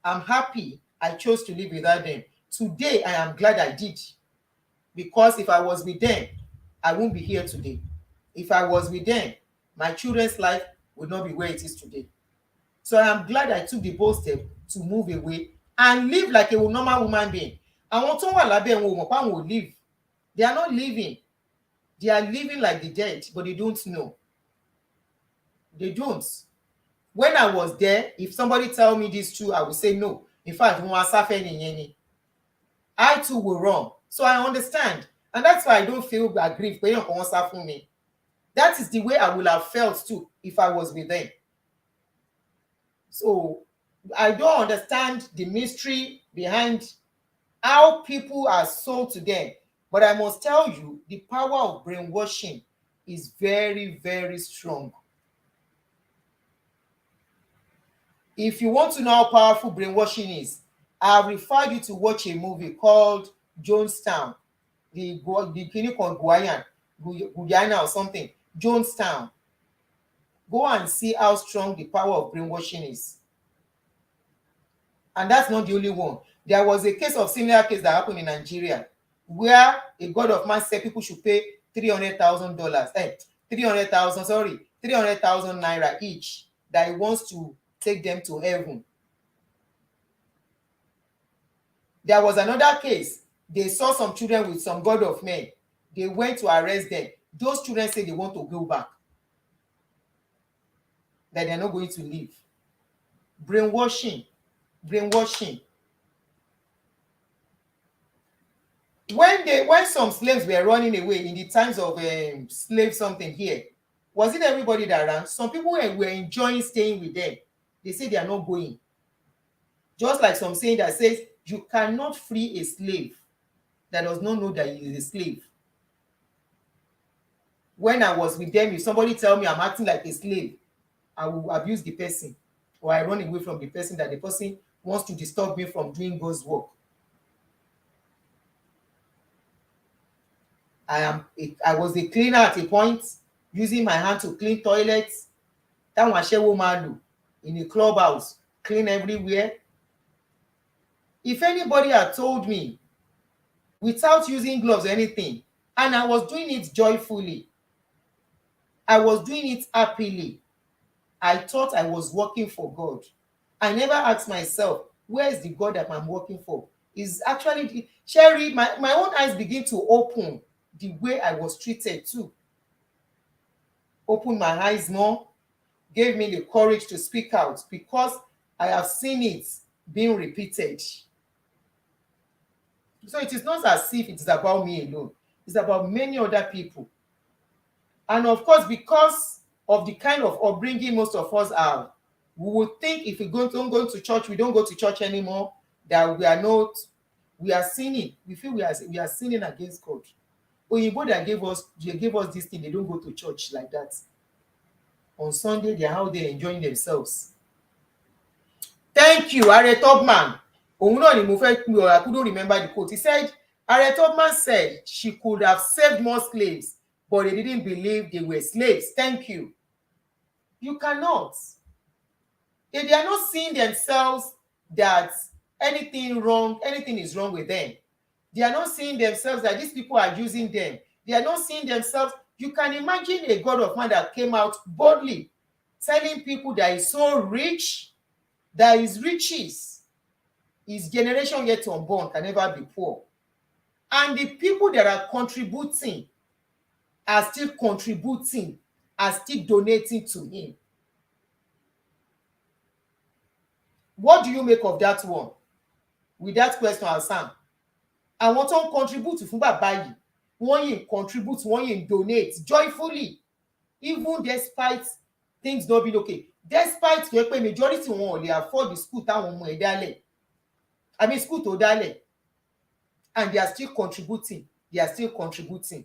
I'm happy I chose to live without them. Today, I am glad I did. Because if I was with them, I won't be here today. If I was with them, my children's life would not be where it is today. So I am glad I took the bold step to move away and live like a normal human being. Àwọn tó wà lábẹ́ wọn ò mọ̀ pé àwọn ò live. They are not living. They are living like the dead, but they don't know. They don't. When I was there, if somebody tell me this true, I would say no. In fact, I too will wrong. So I understand. And that's why I don't feel aggrieved. That is the way I would have felt too if I was with them. So I don't understand the mystery behind how people are sold to them. But I must tell you, the power of brainwashing is very, very strong. If you want to know how powerful brainwashing is, I'll refer you to watch a movie called Jonestown. The clinic on Guyana or something. Jonestown. Go and see how strong the power of brainwashing is. And that's not the only one. There was a case of similar case that happened in Nigeria, where a god of man said people should pay $300,000, 300,000 naira each, that he wants to take them to heaven. There was another case. They saw some children with some god of men. They went to arrest them. Those children said they want to go back, that they're not going to leave. Brainwashing. When some slaves were running away in the times of slave something here, was it everybody that ran? Some people were enjoying staying with them. They say they are not going. Just like some saying that says you cannot free a slave that does not know that he is a slave. When I was with them, if somebody tell me I'm acting like a slave, I will abuse the person, or I run away from the person that the person wants to disturb me from doing God's work. I was a cleaner at a point, using my hand to clean toilets. Táwọn aṣẹ́wó máa lò in a clubhouse, clean everywhere. If anybody had told me without using gloves or anything, and I was doing it joyfully, I was doing it happily, I thought I was working for God. I never asked myself, where is the God that I'm working for? Is actually the Sherry, my own eyes begin to open the way I was treated too. Opened my eyes more, gave me the courage to speak out because I have seen it being repeated. So it is not as if it is about me alone. It's about many other people. And of course, because of the kind of upbringing most of us have, we would think if we don't go to church, we don't go to church anymore, that we are sinning. We feel we are sinning against God. Oyinbo that they gave us this thing, they don't go to church like that. On Sunday, they are out there enjoying themselves. Thank you, Are Topman. Òun náà ni mo fẹ́ pè ọ́, I couldn't remember the quote. He said, Are Topman said she could have saved more slaves, but they didn't believe they were slaves. Thank you. You cannot. They are not seeing themselves that anything is wrong with them. They are not seeing themselves that these people are using them. They are not seeing themselves. You can imagine a God of man that came out boldly telling people that is so rich, that his riches, his generation yet unborn can never be poor. And the people that are contributing are still contributing, are still donating to him. What do you make of that one? With that question, Hassan. Àwọn tó ń contribute fún bàbá yìí, wọ́n yìí contribute, wọ́n yìí donate joyfully, even despite things not being okay. Despite pé majority wọn ò lè afford the school táwọn ọmọ ẹ̀ dálẹ̀. I mean school tó dálẹ̀. And they are still contributing. They are still contributing.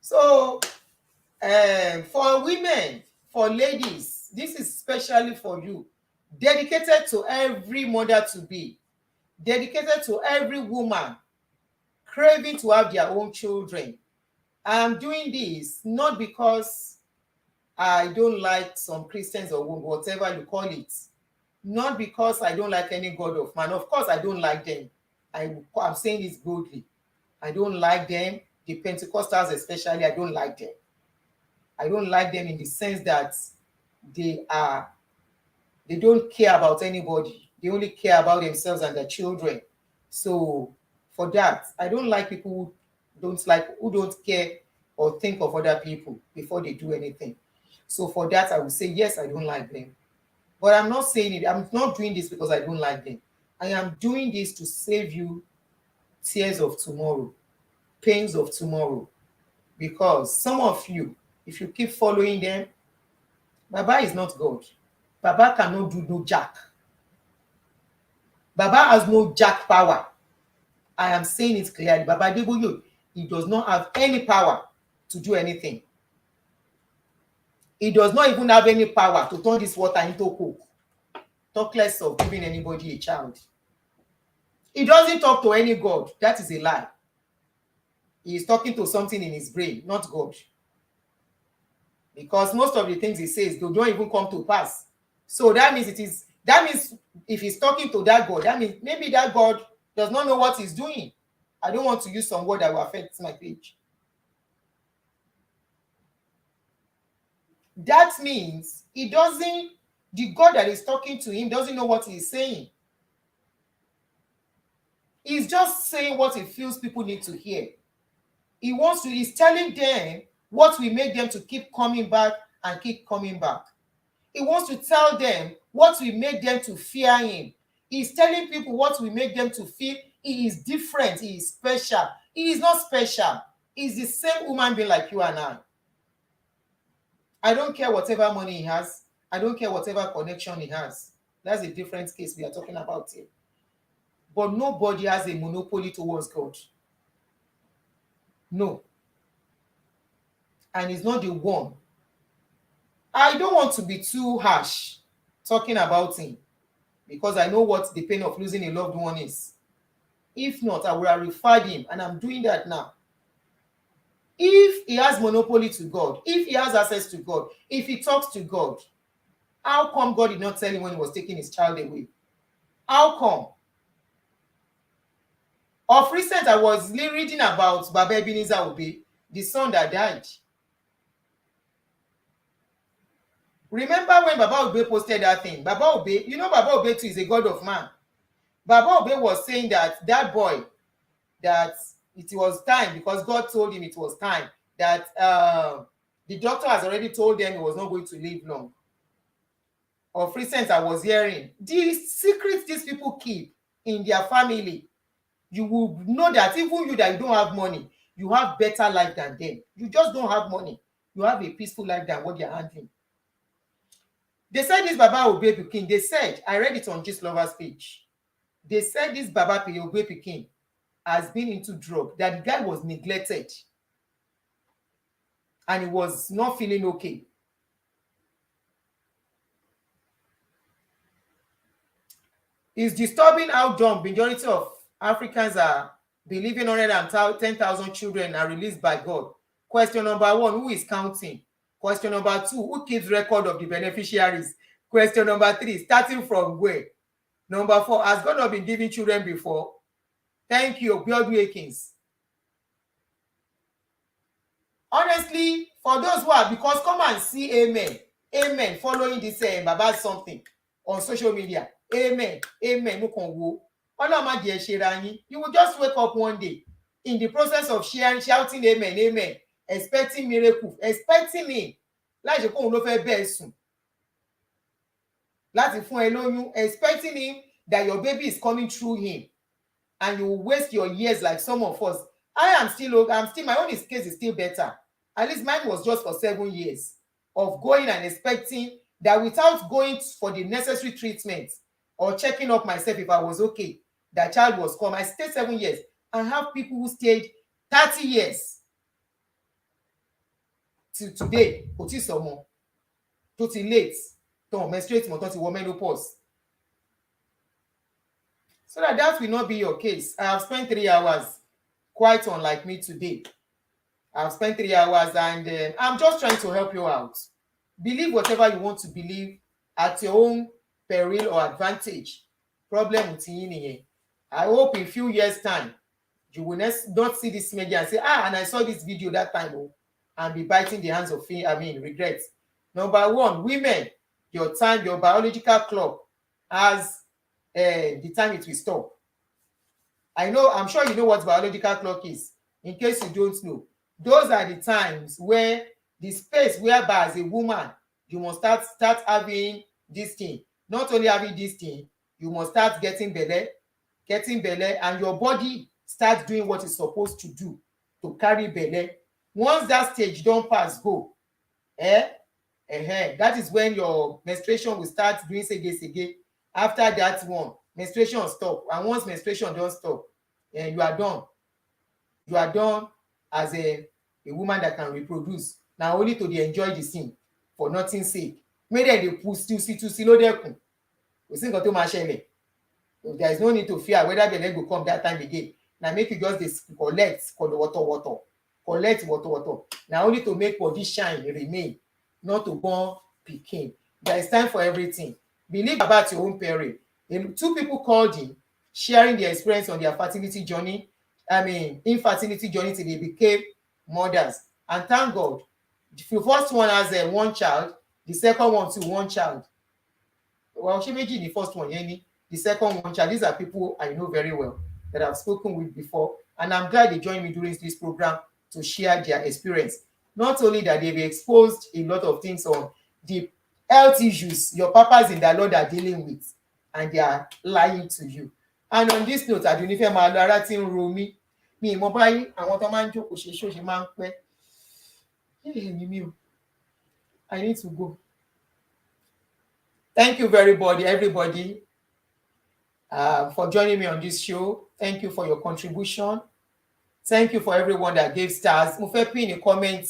So, for women, for ladies, this is especially for you. Dedicated to every mother to be, dedicated to every woman craving to have their own children. I am doing this not because I don't like some Christians or whatever you call it, not because I don't like any God of man. Of course, I don't like them. I'm saying this boldly. I don't like them. The Pentecostals especially, I don't like them. I don't like them in the sense that they don't care about anybody. They only care about themselves and their children. So for that, I don't like people who don't care or think of other people before they do anything. So for that, I would say, yes, I don't like them. But I'm not saying it. I'm not doing this because I don't like them. I am doing this to save you tears of tomorrow, pains of tomorrow. Because some of you, if you keep following them, Baba is not God. Baba cannot do no jack. Baba has no jack power. I am saying it clearly. Baba Adeboye, he does not have any power to do anything. He does not even have any power to turn this water into coke. Talk less of giving anybody a child. He doesn't talk to any God. That is a lie. He is talking to something in his brain, not God. Because most of the things he says, they don't even come to pass. So that means if he's talking to that God, that means maybe that God does not know what he's doing. I don't want to use some word that will affect my page. That means the God that is talking to him doesn't know what he's saying. He's just saying what he feels people need to hear. He's telling them what will make them to keep coming back and keep coming back. He wants to tell them what will make them to fear him. He's telling people what will make them to feel he is different, he is special. He is not special. He's the same human being like you and I. I don't care whatever money he has. I don't care whatever connection he has. That's a different case we are talking about here. But nobody has a monopoly towards God. No. And he's not the one. I don't want to be too harsh talking about him because I know what the pain of losing a loved one is. If not, I would have referred him, and I'm doing that now. If he has monopoly to God, if he has access to God, if he talks to God, how come God did not tell him when he was taking his child away? How come? Of recent, I was reading about Baba Ebenezer Obey, the son that died. Remember when Baba Obey posted that thing? Baba Obey, you know Baba Obey too is a God of man. Baba Obey was saying that that boy, that it was time, because God told him it was time, that the doctor has already told them he was not going to live long. Of recent, I was hearing the secrets these people keep in their family. You will know that even you that you don't have money, you have better life than them. You just don't have money. You have a peaceful life than what they're handling. They said this Baba Obey Pikin, they said, I read it on Gist Lovers page. They said this Baba Obey Pikin has been into drug, that the guy was neglected and he was not feeling okay. It's disturbing how dumb majority of Africans are believing 110,000 children are released by God. Question number one, who is counting? Question number two, who keeps record of the beneficiaries? Question number three, starting from where? Number four, has God not been giving children before? Thank you, Biodu Akins. Honestly, for those who are, because come and see amen following this Baba something on social media, amen mo kàn wo Ọlọ́run má jẹ́ ṣe ra yín. You will just wake up one day in the process of shouting amen expecting miracle, expecting me láì ṣe kóun ló fẹ́ bẹ́ẹ̀ sùn láti fún ẹ lóyún, expecting him that your baby is coming through him, and you will waste your years like some of us. I'm still, my own case is still better. At least mine was just for 7 years of going and expecting that without going for the necessary treatment or checking up myself if I was okay, that child was come. I stayed 7 years. I have people who stayed 30 years till today. Kò tí sọmọ tó ti late tó menstruate mọ́ tó ti wọ menopause. So that will not be your case. I have spent 3 hours, quite unlike me today. I've spent 3 hours, and I'm just trying to help you out. Believe whatever you want to believe at your own peril or advantage. Problem with you. I hope in a few years' time, you will not see this media and say, and I saw this video that time, and be biting the hands of regrets. Number one, women, your time, your biological clock has the time it will stop. I'm sure you know what biological clock is. In case you don't know, those are the times where the space whereby as a woman you must start having this thing. Not only having this thing, you must start getting belle, and your body starts doing what it's supposed to do to carry belle. Once that stage don't pass go, that is when your menstruation will start doing sege. After that one, menstruation stop, and once menstruation don't stop, you are done. You are done as a woman that can reproduce. Now only to dey enjoy the scene for nothing's sake. Make dem dey push túsí ló dẹ́kun. Kò sí nǹkan tó máa ṣẹlẹ̀. There is no need to fear whether the leg go come that time again. Now make you just dey collect water. Collect water. Now only to make body shine remain, not to born pikin. There is time for everything. Believe about your own peril. 2 people called in, sharing their experience on their fertility journey. Infertility journey till they became mothers. And thank God, the first one has 1 child, the second one too 1 child. Well, she made the first one, the second 1 child. These are people I know very well that I've spoken with before, and I'm glad they joined me during this program to share their experience. Not only that, they've exposed a lot of things on the health issues your papas in the Lord are dealing with, and they are lying to you. And on this note, Adunife máa lọ, ara tí ń ro mí. Mi mọ̀ báyìí àwọn tó máa ń jókòó ṣe máa ń pẹ́. I need to go. Thank you everybody, for joining me on this show. Thank you for your contribution. Thank you for everyone that gave stars. Mo fẹ́ pin ní comment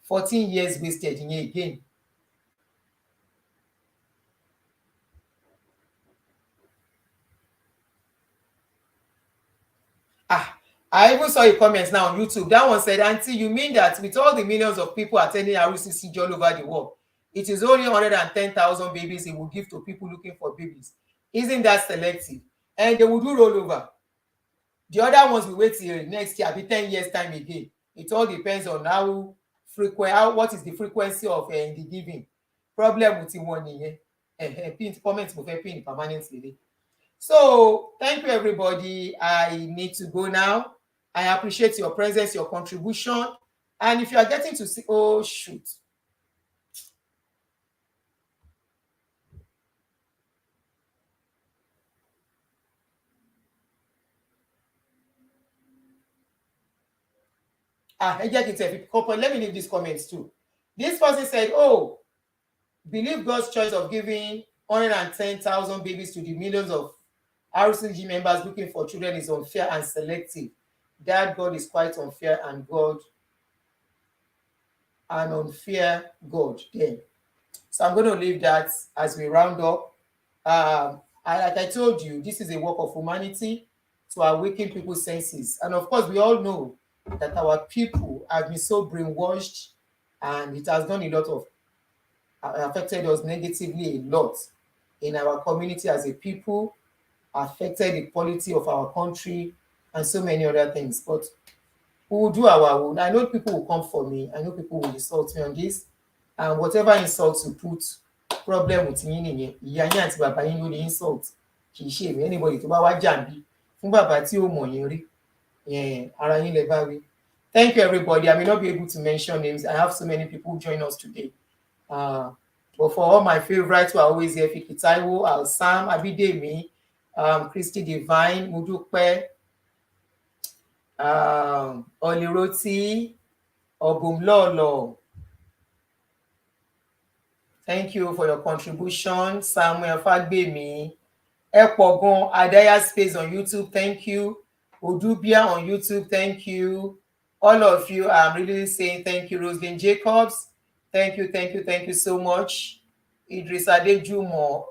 14 years wasted in again. Ah, I even saw a comment now on YouTube. That one said, Auntie, you mean that with all the millions of people attending RUCCG all over the world, it is only 110,000 babies he will give to people looking for babies? Isn't that selective? And they will do rollover. The other ones will wait till next year, be 10 years time again. It all depends on how frequent, what is the frequency of the giving. Problem with one nìyẹn. Pin comment mo fẹ́ pin permanently. So thank you everybody. I need to go now. I appreciate your presence, your contribution. And if you are getting to see, oh shoot. Ẹ jẹ́ kí n tẹ̀ fi kọ́pọ̀. Let me leave these comments too. This person said, oh, believe God's choice of giving 110,000 babies to the millions of RCG members looking for children is unfair and selective. That God is quite unfair and an unfair God then. So I'm going to leave that as we round up. Like I told you, this is a work of humanity to awaken people's senses. And of course, we all know that our people have been so brainwashed and it has done a lot of affected us negatively a lot in our community as a people, affected the quality of our country, and so many other things. But we will do our own. I know people will come for me. I know people will insult me on this. And whatever insult you put, problem with yín nìyẹn. Ìyá yín àti bàbá yín ló ní insult. Kì í ṣe èmi. Anybody tó bá wá jàǹbí fún bàbá tí ó mọ̀ yín rí. Ara yín lẹ bá wí. Thank you, everybody. I may not be able to mention names. I have so many people who join us today. But for all my favorites who are always here, Fiki Taiwo, Alsam, Abidemi, Christy Divine, Mudupe, Oliroti, Obumlolo. Thank you for your contribution. Samuel Fagbemi, Epogon, Adaya Space on YouTube, thank you. Odubia on YouTube, thank you. All of you, I'm really saying thank you. Roslyn Jacobs, thank you so much. Idris Adejumo,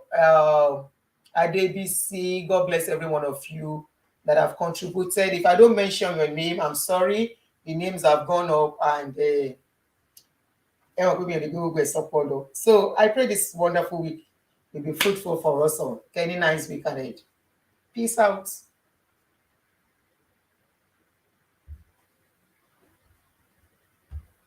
Adebisi, God bless every one of you that have contributed. If I don't mention your name, I'm sorry. The names have gone up and so I pray this wonderful week will be fruitful for us all. Any nice week ahead. Peace out.